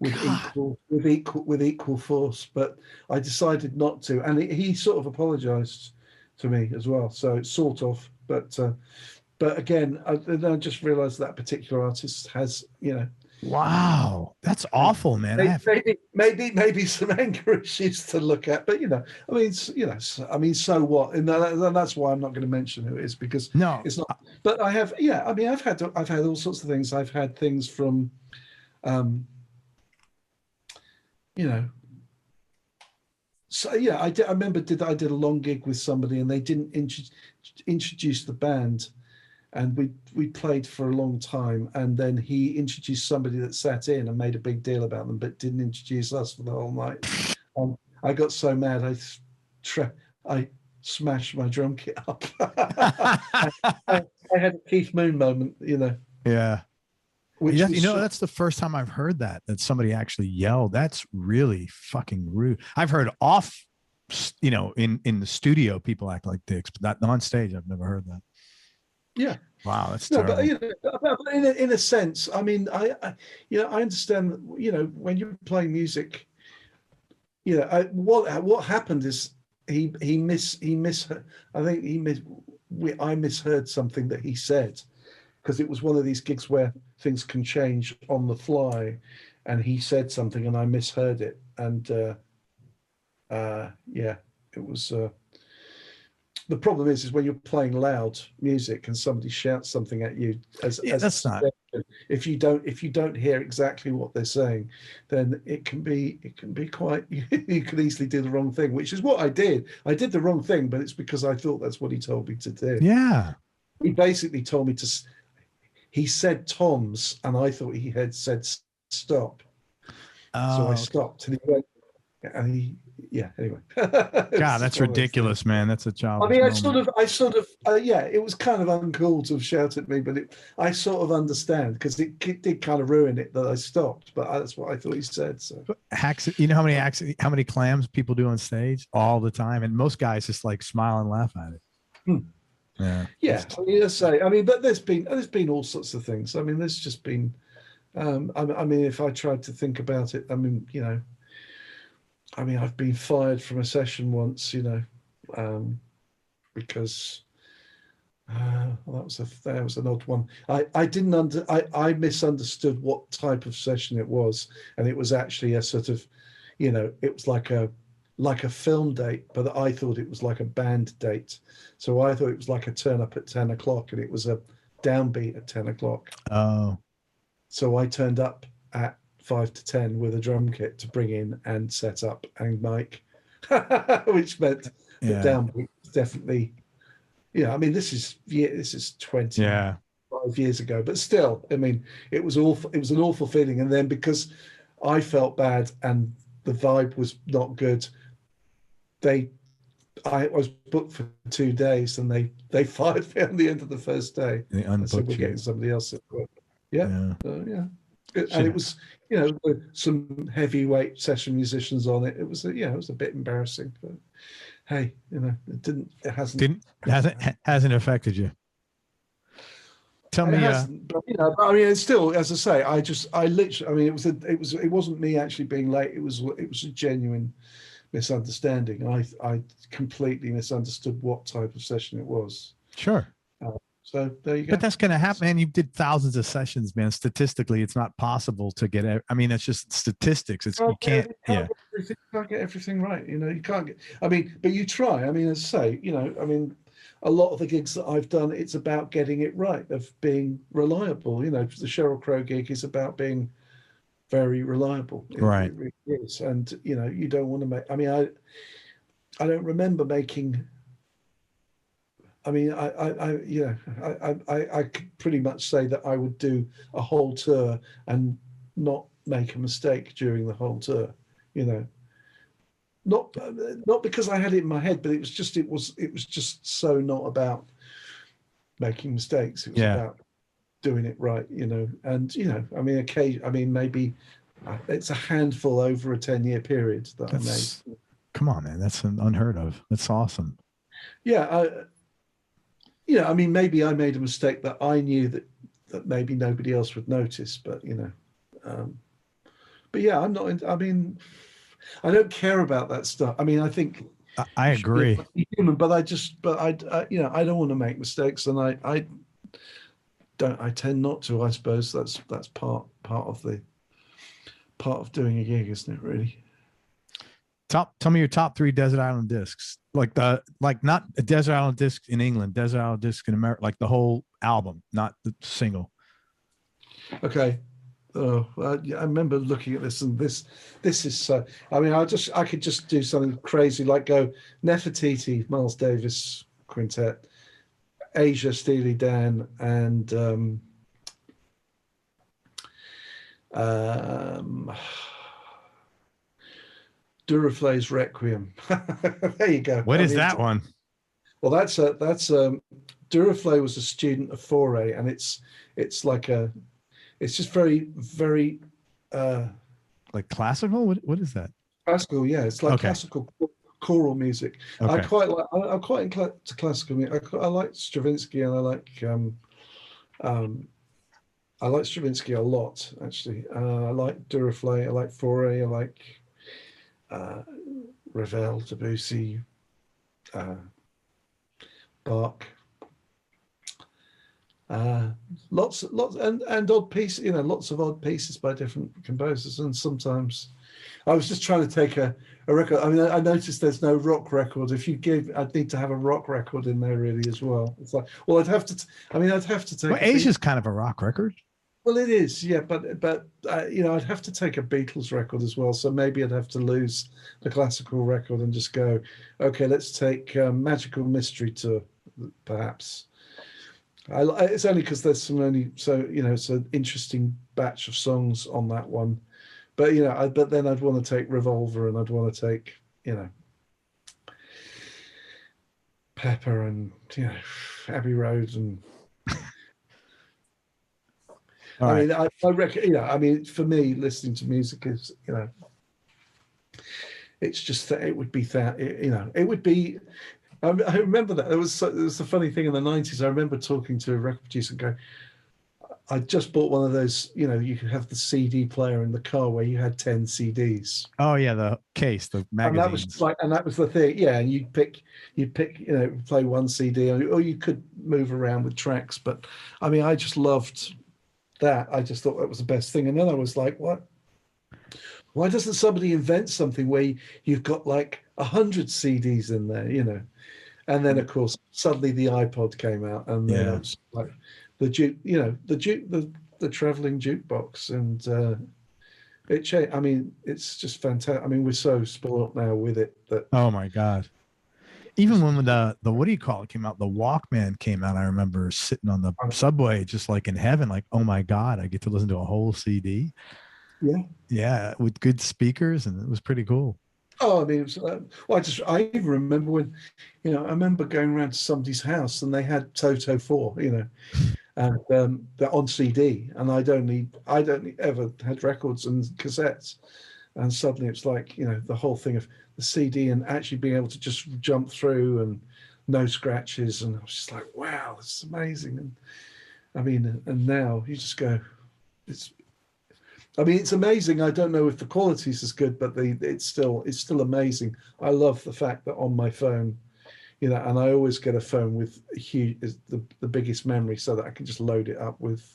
with equal force, but I decided not to, and he sort of apologized to me as well. So sort of, but again, I just realized that particular artist has, Wow, that's awful, man. Maybe some anger issues to look at, but so what? And that's why I'm not going to mention who it is, because no, it's not. But I have, yeah. I mean, I've had all sorts of things. I've had things from, So yeah, I remember I did a long gig with somebody, and they didn't introduce the band, and we played for a long time, and then he introduced somebody that sat in and made a big deal about them, but didn't introduce us for the whole night. I got so mad, I smashed my drum kit up. I had a Keith Moon moment, Yeah. Which that's the first time I've heard that somebody actually yelled. That's really fucking rude. I've heard off, in the studio, people act like dicks, but not on stage. I've never heard that. Yeah. Wow, that's terrible. But in a sense, I mean, I understand that, when you're playing music, what happened is I misheard something that he said, because it was one of these gigs where things can change on the fly, and he said something and I misheard it, and it was. The problem is when you're playing loud music and somebody shouts something at you, if you don't hear exactly what they're saying, then it can be quite. You can easily do the wrong thing, which is what I did. I did the wrong thing, but it's because I thought that's what he told me to do. Yeah. He basically told me to. He said toms, and I thought he had said stop. So I stopped, and he went, anyway. God, that's ridiculous, man. That's a child. I mean, I sort of, it was kind of uncool to have shouted at me, but I sort of understand, because it did kind of ruin it that I stopped, but that's what I thought he said. So hacks, how many clams people do on stage all the time, and most guys just like smile and laugh at it. Yeah. I mean, but there's been all sorts of things. I mean, there's just been, I mean, if I tried to think about it, I mean, I've been fired from a session once, because that was an odd one. I misunderstood what type of session it was, and it was actually a sort of, it was like a film date, but I thought it was like a band date. So I thought it was like a turn up at 10 o'clock, and it was a downbeat at 10 o'clock. Oh. So I turned up at 5 to 10 with a drum kit to bring in and set up and mic, which meant the downbeat was definitely, I mean, this is 25 years ago, but still, I mean, it was awful. It was an awful feeling. And then because I felt bad and the vibe was not good, I was booked for 2 days, and they fired me on the end of the first day. They unbooked so we're getting somebody else at work. And it was, some heavyweight session musicians on it. It was a bit embarrassing, but hey, it hasn't affected you. Tell me, but, I mean, it's still, as I say, I literally, I mean, it wasn't me actually being late. It was a genuine misunderstanding. I completely misunderstood what type of session it was. Sure. So there you go. But that's going to happen, man. You did thousands of sessions, man. Statistically, it's not possible to get. I mean, it's just statistics. You can't get everything right. You can't get. I mean, but you try. I mean, as I say, I mean, a lot of the gigs that I've done, it's about getting it right, of being reliable. The Sheryl Crow gig is about being very reliable. Right. It really is. And you don't want to make. I mean, I don't remember making. I mean, I could pretty much say that I would do a whole tour and not make a mistake during the whole tour, not because I had it in my head, but it was just so not about making mistakes. It was about doing it right, and I mean, maybe it's a handful over a 10-year period that I made. Come on, man, that's unheard of. That's awesome. Yeah. I mean, maybe I made a mistake that I knew that maybe nobody else would notice, but but yeah, I'm not. I mean, I don't care about that stuff. I mean, I think I agree. Human, but I don't want to make mistakes, and I tend not to. I suppose that's part of doing a gig, isn't it? Really. Tell me your top 3 desert island discs, like not a desert island disc in England, desert island disc in America, like the whole album, not the single. Okay. Oh, I remember looking at this, and this is so. I mean, I could just do something crazy like go Nefertiti, Miles Davis Quintet, Asia, Steely Dan, and Duraflay's Requiem. There you go. What is that one? Well, that's Duraflay was a student of Foray, and it's just very, very like classical. What is that? Classical, yeah. It's like classical choral music. Okay. I'm quite into classical music. I like Stravinsky, and I like Stravinsky a lot, actually. I like Duraflay. I like Foray. I like Ravel, Debussy, Bach. Lots and odd pieces, lots of odd pieces by different composers. And sometimes I was just trying to take a record. I mean, I noticed there's no rock record. I'd need to have a rock record in there really as well. It's like, well, I'd have to take. Well, Asia's kind of a rock record. Well, it is, yeah, but I'd have to take a Beatles record as well. So maybe I'd have to lose the classical record and just go, okay, let's take Magical Mystery Tour, perhaps. It's only because there's it's an interesting batch of songs on that one, but but then I'd want to take Revolver, and I'd want to take Pepper, and Abbey Road, and I reckon for me, listening to music is it's just that it would be it would be. I remember that. It was a funny thing in the 90s. I remember talking to a record producer and going, I just bought one of those, you could have the CD player in the car where you had 10 CDs. Oh yeah, the case, the magazines. And that was the thing. Yeah, and you'd pick, play one CD, or you could move around with tracks. But I mean, I just loved that. I just thought that was the best thing. And then I was like, what? Why doesn't somebody invent something where you've got like 100 CDs in there, And then, of course, suddenly the iPod came out, and then it was like the traveling jukebox, and it changed. I mean, it's just fantastic. I mean, we're so spoiled now with it that. Oh my God! Even when the what do you call it came out, the Walkman came out. I remember sitting on the subway, just like in heaven, like, oh my God, I get to listen to a whole CD. Yeah, with good speakers, and it was pretty cool. Oh, I mean, it was, I even remember when, I remember going around to somebody's house and they had Toto 4, and they're on CD, and I'd only ever had records and cassettes, and suddenly it's like, the whole thing of the CD and actually being able to just jump through and no scratches, and I was just like, wow, this is amazing. And I mean, and now you just go, it's amazing. I don't know if the quality is as good, but it's still amazing. I love the fact that on my phone, and I always get a phone with the biggest memory, so that I can just load it up with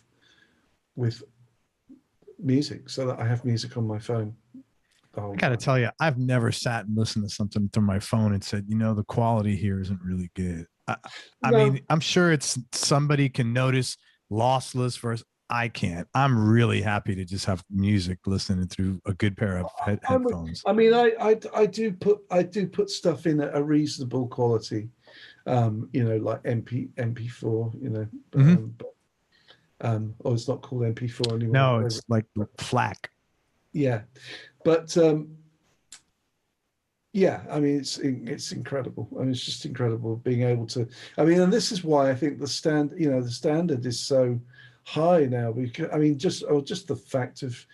music, so that I have music on my phone. I got to tell you, I've never sat and listened to something through my phone and said, the quality here isn't really good. I mean, I'm sure it's somebody can notice lossless versus. I can't. I'm really happy to just have music listening through a good pair of headphones. I mean, I do put stuff in at a reasonable quality, like MP4, or it's not called MP4 anymore. No, it's like FLAC. Yeah, but yeah, I mean, it's incredible. I mean, it's just incredible being able to. I mean, and this is why I think the standard is so high now, because I mean, just the fact of,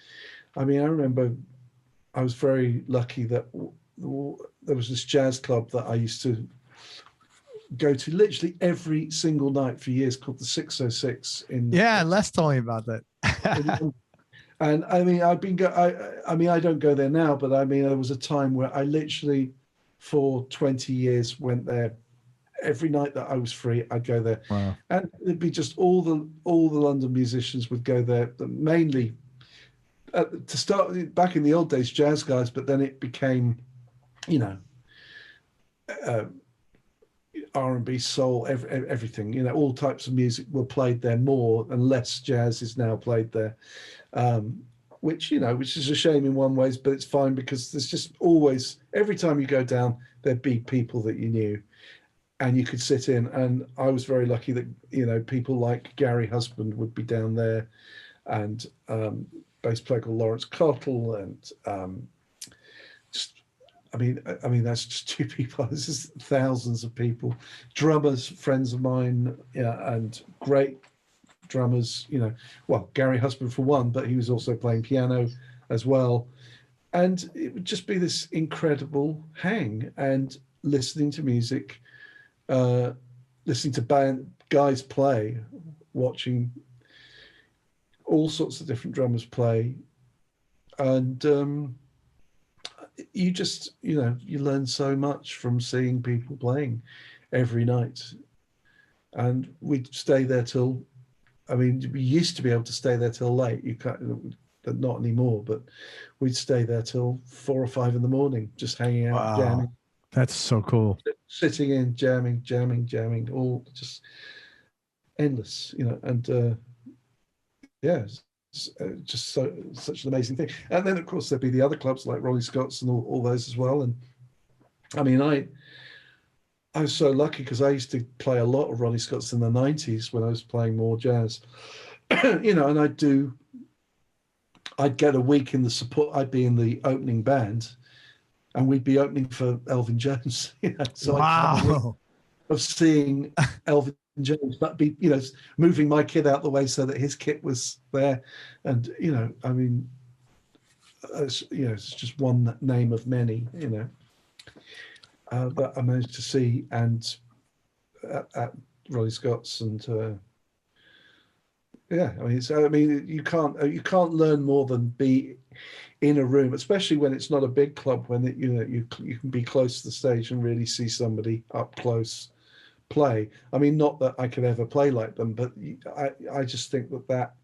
I mean, I remember I was very lucky that there was this jazz club that I used to go to literally every single night for years, called the 606 in. Yeah, Les told me about that. And I mean, I don't go there now, but I mean, there was a time where I literally for 20 years went there every night that I was free, I'd go there. Wow. And it'd be just all the London musicians would go there, mainly to start back in the old days, jazz guys, but then it became, you know, R&B, soul, everything, you know, all types of music were played there more, and less jazz is now played there, which, you know, which is a shame in one ways, but it's fine because there's just always, every time you go down, there'd be people that you knew and you could sit in. And I was very lucky that, you know, people like Gary Husband would be down there, and bass player called Lawrence Cottle, and just, I mean, that's just two people. This is thousands of people, drummers, friends of mine, yeah, and great drummers. You know, well, Gary Husband for one, but he was also playing piano as well. And it would just be this incredible hang and listening to music, listening to guys play, watching all sorts of different drummers play, and you just, you know, you learn so much from seeing people playing every night. And we'd stay there till, I mean, we used to be able to stay there till late. You can't, but not anymore. But we'd stay there till 4 or 5 in the morning, just hanging out, Wow. jamming. That's so cool. Sitting in, jamming, all just endless, you know. And yeah, just such an amazing thing. And then of course there'd be the other clubs like Ronnie Scott's and all those as well. And I mean, I was so lucky because I used to play a lot of Ronnie Scott's in the 90s when I was playing more jazz. You know, and I'd get a week in the support, I'd be in the opening band, and we'd be opening for Elvin Jones. You know, so wow. I'd have a week of seeing Elvin Jones, but be, you know, moving my kit out the way so that his kit was there. And, you know, I mean, you know, it's just one name of many, you know, that I managed to see, and at Ronnie Scott's. And yeah, I mean, so I mean, you can't learn more than be in a room, especially when it's not a big club, when it, you know, you can be close to the stage and really see somebody up close play. I mean, not that I could ever play like them, but I just think that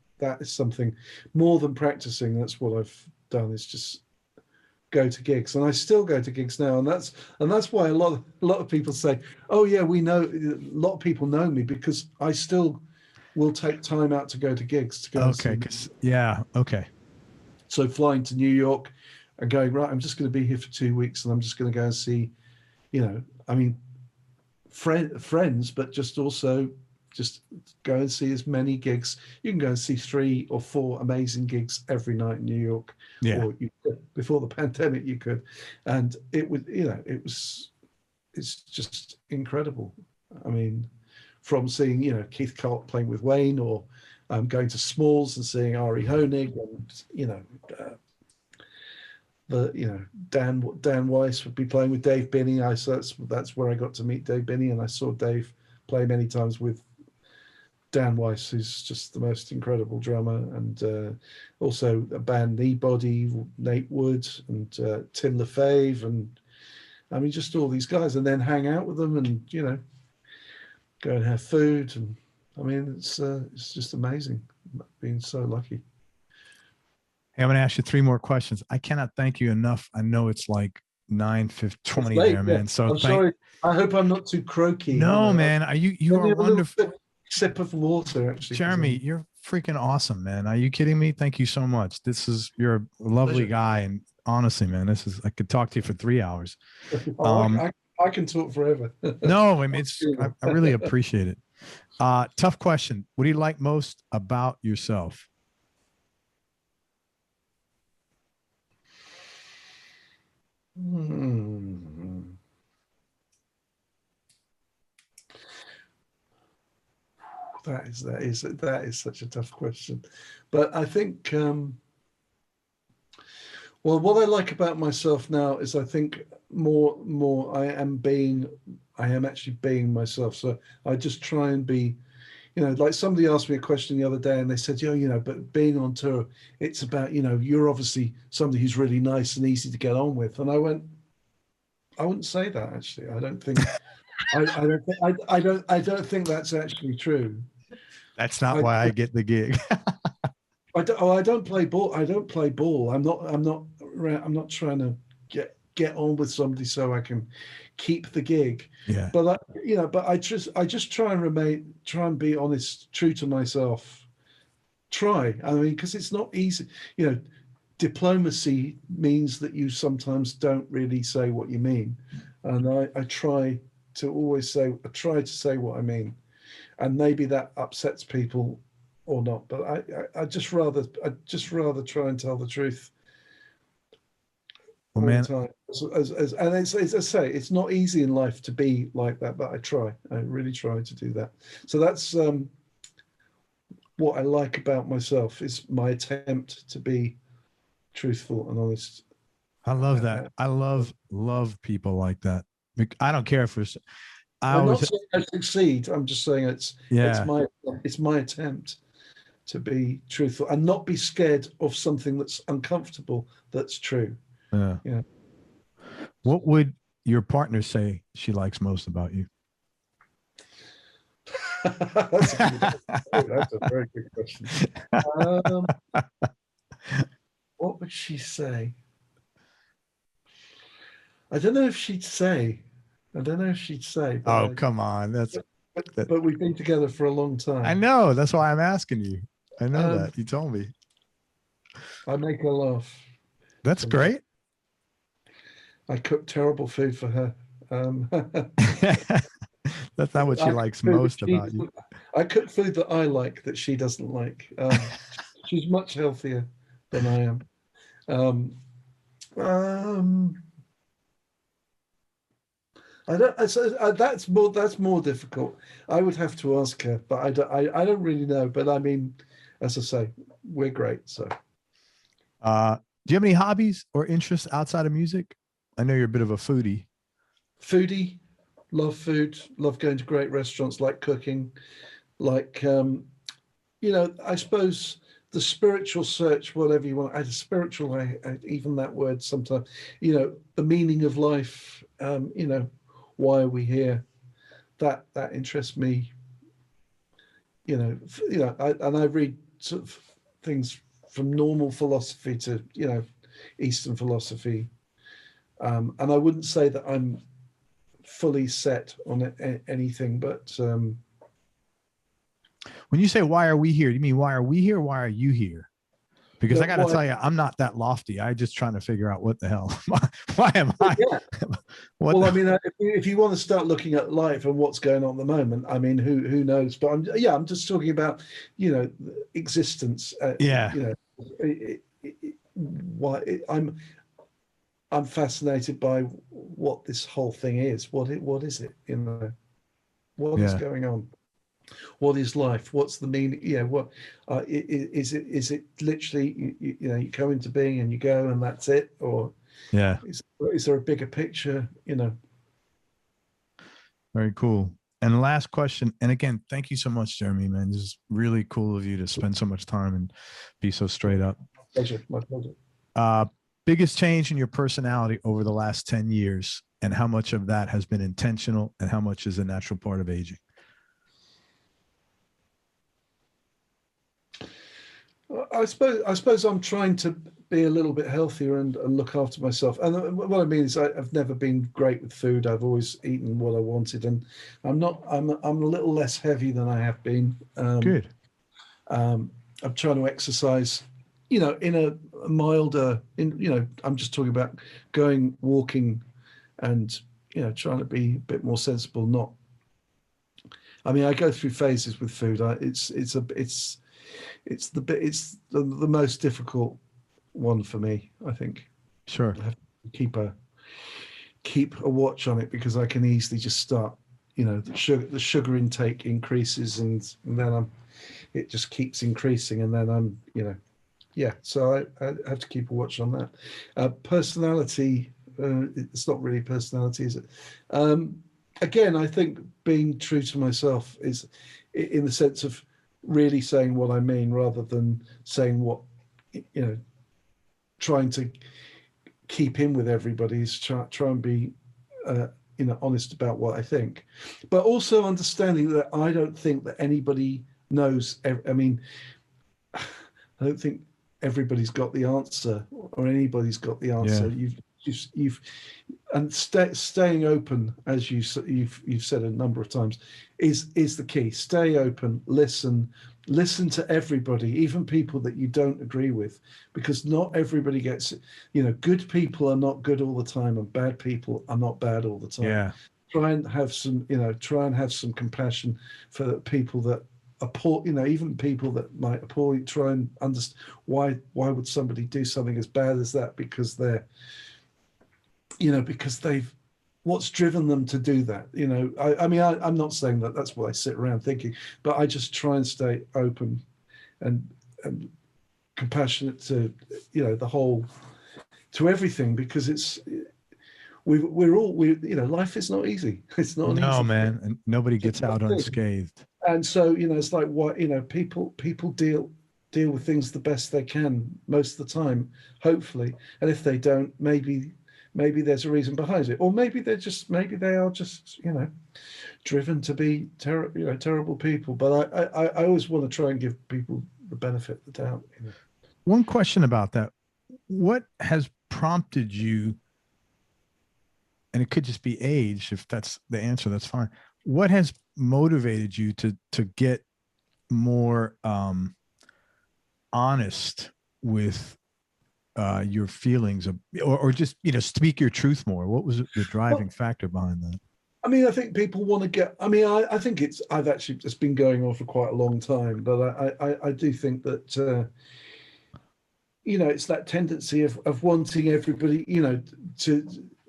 is something more than practicing. That's what I've done, is just go to gigs, and I still go to gigs now, and that's why a lot of people say, oh yeah, we know, a lot of people know me because I still will take time out to go to gigs to go. Okay, yeah, okay. So flying to New York and going, right, I'm just going to be here for 2 weeks, and I'm just going to go and see, you know, I mean, friends, but just also just go and see as many gigs. You can go and see 3 or 4 amazing gigs every night in New York. Yeah. Or you could, before the pandemic, you could. And it was, you know, it's just incredible. I mean, from seeing, you know, Keith Cart playing with Wayne, or going to Smalls and seeing Ari Honig, and, you know, Dan Weiss would be playing with Dave Binney. So that's where I got to meet Dave Binney, and I saw Dave play many times with Dan Weiss, who's just the most incredible drummer, and also a band Kneebody, Nate Wood, and Tim LaFave, and I mean, just all these guys, and then hang out with them, and, you know, go and have food, and I mean, it's just amazing, being so lucky. Hey, I'm going to ask you 3 more questions. I cannot thank you enough. I know it's like 9:20 there, man. Yeah. So I'm sorry. I hope I'm not too croaky. No, man. You are wonderful. Sip of water, actually. Jeremy, you're freaking awesome, man. Are you kidding me? Thank you so much. You're a lovely guy, and honestly, man, I could talk to you for 3 hours. I can talk forever. No, I mean, I really appreciate it. Tough question. What do you like most about yourself? That is such a tough question, but I think well, what I like about myself now is, I think more I am actually being myself. So I just try and be, you know, like somebody asked me a question the other day, and they said, you know, but being on tour, it's about, you know, you're obviously somebody who's really nice and easy to get on with. And I wouldn't say that, actually. I don't think I don't think that's actually true. That's not why I get the gig. I don't play ball. I don't play ball. I'm not trying to get on with somebody so I can keep the gig. Yeah. But I just try and be honest, true to myself. I mean, because it's not easy. Diplomacy means that you sometimes don't really say what you mean, and I try to say what I mean, and maybe that upsets people or not, but I just rather try and tell the truth Well, all man, the time. And as I say, it's not easy in life to be like that, but I really try to do that. So that's what I like about myself, is my attempt to be truthful and honest. I love that. I love people like that. I don't care if it's. I'm not saying I succeed. I'm just saying it's my attempt to be truthful and not be scared of something that's uncomfortable. That's true. Yeah. What would your partner say she likes most about you? That's a very good question. What would she say? I don't know if she'd say. Oh, come on. But we've been together for a long time. I know. That's why I'm asking you. I know that. You told me. I make her laugh. That's great. I cook terrible food for her. That's not what she likes most about you. I cook food that I like that she doesn't like. She's much healthier than I am. That's more difficult. I would have to ask her, but I don't really know. But I mean, as I say, we're great. So, do you have any hobbies or interests outside of music? I know you're a bit of a foodie. Foodie, love food, love going to great restaurants, like cooking, like I suppose the spiritual search, whatever you want. Even that word sometimes. The meaning of life. Why are we here? That interests me. I read sort of things from normal philosophy to Eastern philosophy, and I wouldn't say that I'm fully set on anything, but when you say why are we here, do you mean why are we here? Why are you here? Because I got to tell you, I'm not that lofty. I'm just trying to figure out what the hell. Why am I? Yeah. I mean, if you want to start looking at life and what's going on at the moment, I mean, who knows? But I'm just talking about, existence. Why I'm fascinated by what this whole thing is. What is it? What is going on? What is life? What's the meaning? What is it? Is it literally you come into being and you go and that's it, or is there a bigger picture? Very cool. And last question. And again, thank you so much, Jeremy. Man, this is really cool of you to spend so much time and be so straight up. My pleasure. Biggest change in your personality over the last 10 years, and how much of that has been intentional, and how much is a natural part of aging? I suppose I'm trying to be a little bit healthier and look after myself. And what I mean is I've never been great with food. I've always eaten what I wanted, and I'm a little less heavy than I have been. Good. I'm trying to exercise, in a milder, I'm just talking about walking and, trying to be a bit more sensible. I mean, I go through phases with food. It's the most difficult one for me, I think. Sure. I have to keep a watch on it, because I can easily just start, the sugar intake increases, and then it just keeps increasing, and then I'm, so I have to keep a watch on that. Personality, it's not really personality, is it? Again, I think being true to myself is in the sense of really saying what I mean, rather than saying what, trying to keep in with everybody. Is try and be honest about what I think, but also understanding that I don't think that anybody knows. I mean, I don't think everybody's got the answer, or anybody's got the answer. Yeah. You've and staying open, as you've said a number of times, is the key. Stay open, listen to everybody, even people that you don't agree with, because not everybody gets it. Good people are not good all the time, and bad people are not bad all the time. Yeah. Try and have some compassion for people that are poor, even people that might appall you. Try and understand why would somebody do something as bad as that, because they've what's driven them to do that. I mean, I'm not saying that that's what I sit around thinking, but I just try and stay open and compassionate to to everything, because life is not easy. It's not an easy man, thing. and nobody gets out unscathed. And so it's like what people deal with things the best they can most of the time, hopefully. And if they don't, maybe there's a reason behind it, or maybe they are just driven to be terrible people. But I always want to try and give people the benefit of the doubt. One question about that: what has prompted you? And it could just be age. If that's the answer, that's fine. What has motivated you to get more honest with your feelings, or just speak your truth more? What was the driving factor behind that? I mean, I think people want to get. I mean, I think it's been going on for quite a long time, but I do think that it's that tendency of wanting everybody to.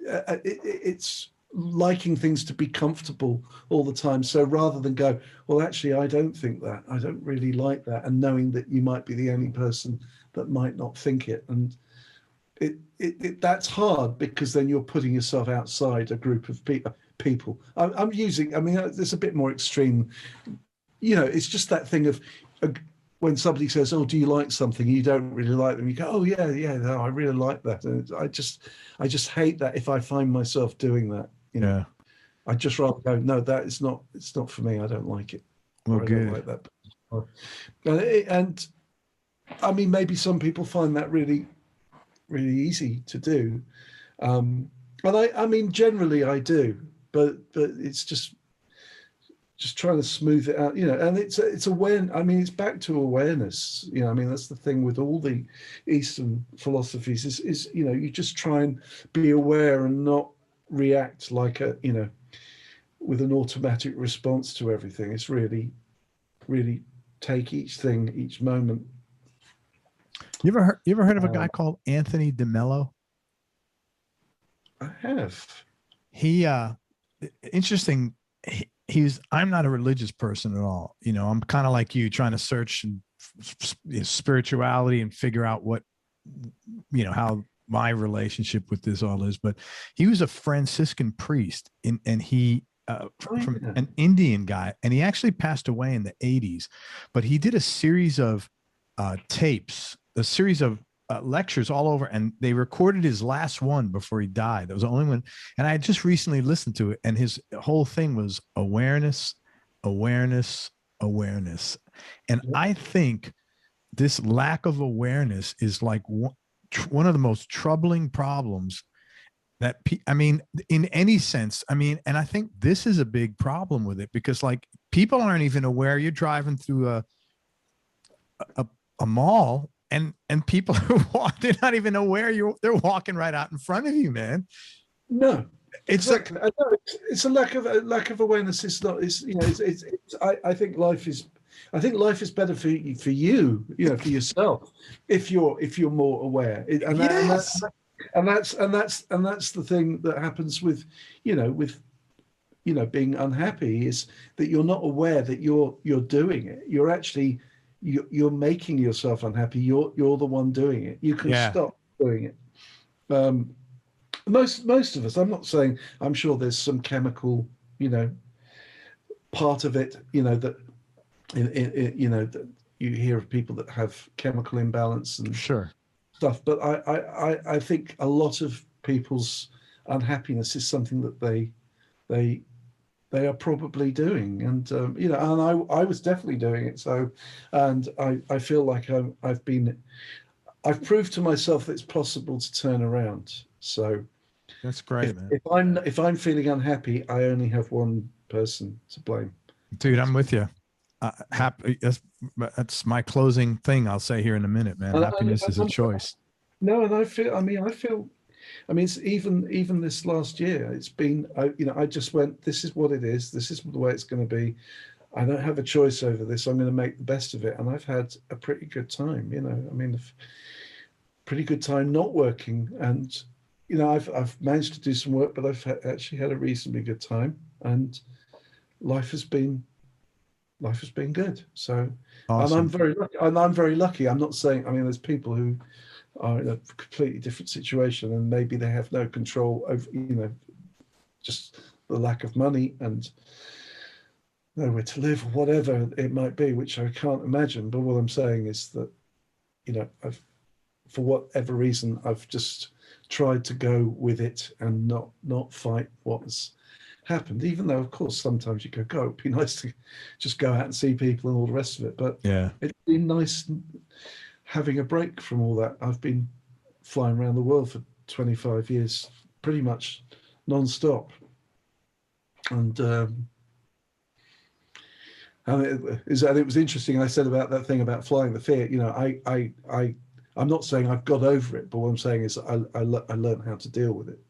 It's liking things to be comfortable all the time. So rather than go, well, actually, I don't think that, I don't really like that, and knowing that you might be the only person that might not think it, and that's hard, because then you're putting yourself outside a group of people. I'm using. I mean, there's a bit more extreme. It's just that thing of. When somebody says, "Oh, do you like something?" You don't really like them. You go, "Oh, yeah, no, I really like that." And I just hate that if I find myself doing that. Yeah. I'd just rather go, "No, it's not for me. I don't like it." Well, good. I don't like that. And I mean, maybe some people find that really, really easy to do. But I mean, generally I do. But it's just trying to smooth it out, and it's aware. I mean, it's back to awareness. I mean, that's the thing with all the Eastern philosophies is you just try and be aware and not react like with an automatic response to everything. It's really, really take each thing, each moment. You ever heard of a guy called Anthony DeMello? I have. He interesting. I'm not a religious person at all. I'm kind of like you, trying to search spirituality and figure out what, how my relationship with this all is. But he was a Franciscan priest, and he from an Indian guy, and he actually passed away in the 80s. But he did a series of tapes, a series of lectures all over, and they recorded his last one before he died. That was the only one. And I just recently listened to it, and his whole thing was awareness. And I think this lack of awareness is like one of the most troubling problems that in any sense. And I think this is a big problem with it, because like people aren't even aware. You're driving through a mall, and people they're not even aware they're walking right out in front of you, man. No, exactly. It's a lack of awareness. It's not. I think life is better for you, for yourself, if you're more aware. And that's the thing that happens with being unhappy, is that you're not aware that you're doing it. You're actually. You're making yourself unhappy. You're the one doing it. You can stop doing it. Most of us. I'm not saying. I'm sure there's some chemical, part of it. That, that you hear of people that have chemical imbalance and stuff. But I think a lot of people's unhappiness is something that they they are probably doing. And you know, and I was definitely doing it. So, and I feel like I've proved to myself that it's possible to turn around. So That's great, man. if I'm feeling unhappy, I only have one person to blame. Dude, I'm with you. Happy. That's my closing thing. I'll say here in a minute, man. Happiness is a choice. No, and I feel. It's even this last year. It's been. I just went. This is what it is. This is the way it's going to be. I don't have a choice over this. I'm going to make the best of it, and I've had a pretty good time. Pretty good time not working, and I've managed to do some work, but I've actually had a reasonably good time, and life has been good. So, awesome. And I'm very lucky. I'm not saying. There's people who are in a completely different situation, and maybe they have no control over, just the lack of money and nowhere to live, or whatever it might be, which I can't imagine. But what I'm saying is that, for whatever reason, I've just tried to go with it and not fight what's happened, even though, of course, sometimes you go, it'd be nice to just go out and see people and all the rest of it. But yeah, it's been nice having a break from all that. I've been flying around the world for 25 years, pretty much non-stop. And it was interesting. I said about that thing about flying the fear. I'm not saying I've got over it, but what I'm saying is I learned how to deal with it.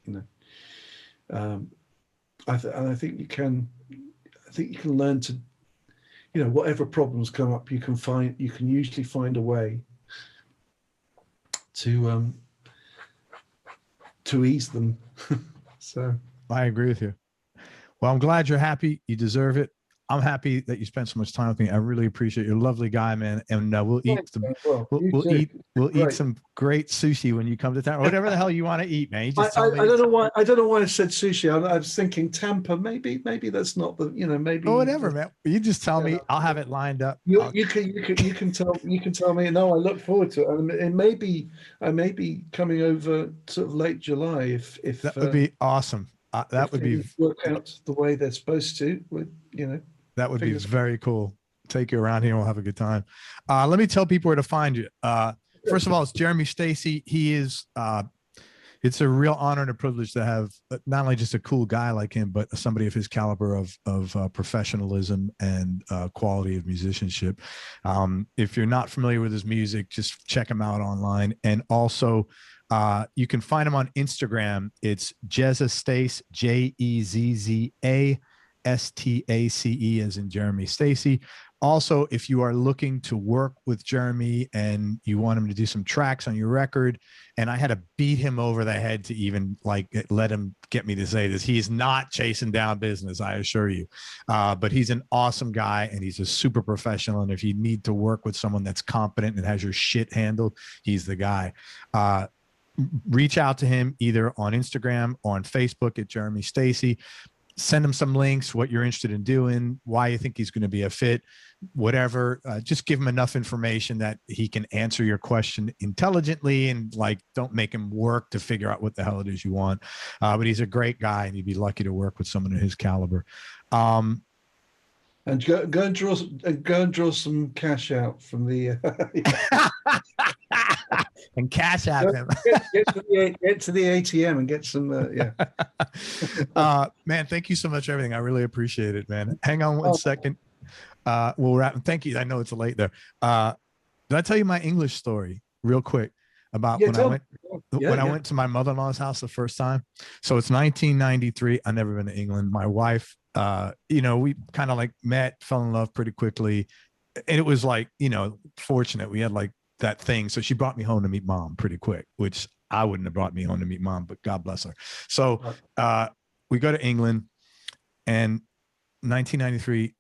I think you can learn to, whatever problems come up, you can usually find a way to ease them. So I agree with you. Well, I'm glad you're happy. You deserve it. I'm happy that you spent so much time with me. I really appreciate. You're a lovely guy, man. And we'll eat some. We'll eat some great sushi when you come to town, or whatever the hell you want to eat, man. You just I don't know why. I don't know why I said sushi. I was thinking Tampa. Maybe that's not the. Maybe. Oh, whatever, man. You just tell me. I'll have it lined up. You can tell me. No, I look forward to it. And I may be coming over sort of late July if that would be awesome. That would be work out the way they're supposed to. That would be very cool. Take you around here and we'll have a good time. Let me tell people where to find you. First of all, it's Jeremy Stacey. He is, it's a real honor and a privilege to have not only just a cool guy like him, but somebody of his caliber of professionalism and quality of musicianship. If you're not familiar with his music, just check him out online. And also, you can find him on Instagram. It's Jezza Stace, JEZZA STACE, as in Jeremy Stacey. Also, if you are looking to work with Jeremy and you want him to do some tracks on your record, and I had to beat him over the head to even let him get me to say this. He's not chasing down business, I assure you. But he's an awesome guy and he's a super professional. And if you need to work with someone that's competent and has your shit handled, he's the guy. Reach out to him either on Instagram or on Facebook at Jeremy Stacey. Send him some links, what you're interested in doing, why you think he's going to be a fit, whatever. Just give him enough information that he can answer your question intelligently and don't make him work to figure out what the hell it is you want. But he's a great guy and you'd be lucky to work with someone of his caliber. And go and draw some cash out from the and cash out him. Get to the ATM and get some. Man, thank you so much for everything. I really appreciate it, man. Hang on one second. We'll wrap. Thank you. I know it's late there. Did I tell you my English story real quick about when I went to my mother-in-law's house the first time? So it's 1993. I've never been to England. My wife, we kind of met, fell in love pretty quickly. And it was fortunate. We had that thing. So she brought me home to meet mom pretty quick, which I wouldn't have brought me home to meet mom, but God bless her. So we go to England, and 1993,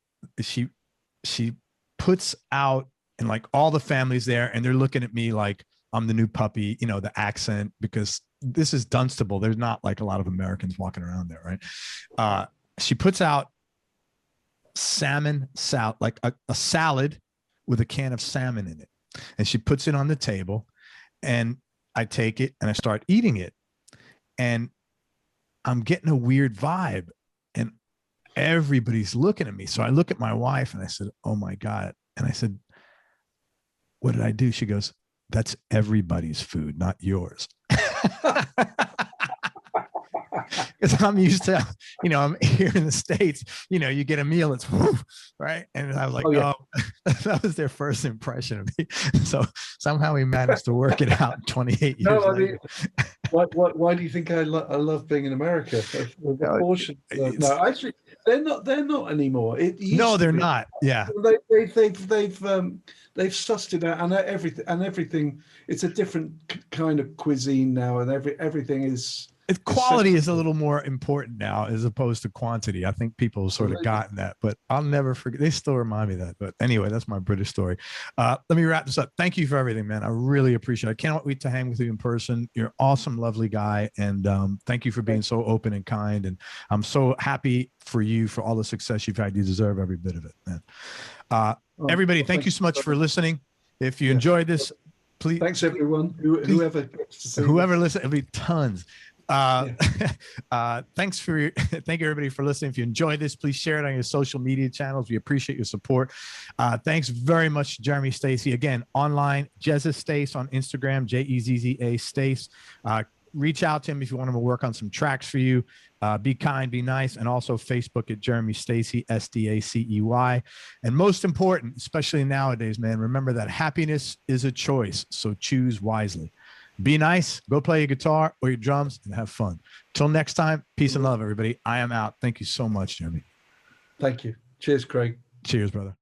she puts out, and all the families there, and they're looking at me like I'm the new puppy, the accent, because this is Dunstable. There's not a lot of Americans walking around there, right? She puts out salmon salad, a salad with a can of salmon in it. And she puts it on the table, and I take it and I start eating it, and I'm getting a weird vibe. And everybody's looking at me. So I look at my wife and I said, oh my God. And I said, what did I do? She goes, that's everybody's food, not yours. Because I'm used to, I'm here in the States, you get a meal, it's whoosh, right. And I was like, oh, that was their first impression of me. So somehow we managed to work it out 28 years later. Why do you think I love being in America? Portion. No, actually, they're not anymore. No, they're not. Yeah, they've sussed it out, and everything. It's a different kind of cuisine now, and everything is. Quality is a little more important now as opposed to quantity. I think people have sort of gotten that, but I'll never forget. They still remind me of that. But anyway, that's my British story. Let me wrap this up. Thank you for everything, man. I really appreciate it. I cannot wait to hang with you in person. You're an awesome, lovely guy. And thank you for being so open and kind. And I'm so happy for you for all the success you've had. You deserve every bit of it, man. Everybody, thank you so much for listening. If you enjoyed this, please. Thanks, everyone. Whoever listens, it'll be tons. Thank you everybody for listening. If you enjoyed this, please share it on your social media channels. We appreciate your support. Thanks very much, Jeremy Stacey. Again, online, Jezza Stace on Instagram, Jezza Stace. Reach out to him if you want him to work on some tracks for you. Be kind, be nice, and also Facebook at Jeremy Stacey, SDACEY. And most important, especially nowadays, man, remember that happiness is a choice, so choose wisely. Be nice, go play your guitar or your drums, and have fun. Till next time, peace and love, everybody. I am out. Thank you so much, Jeremy. Thank you. Cheers, Craig. Cheers, brother.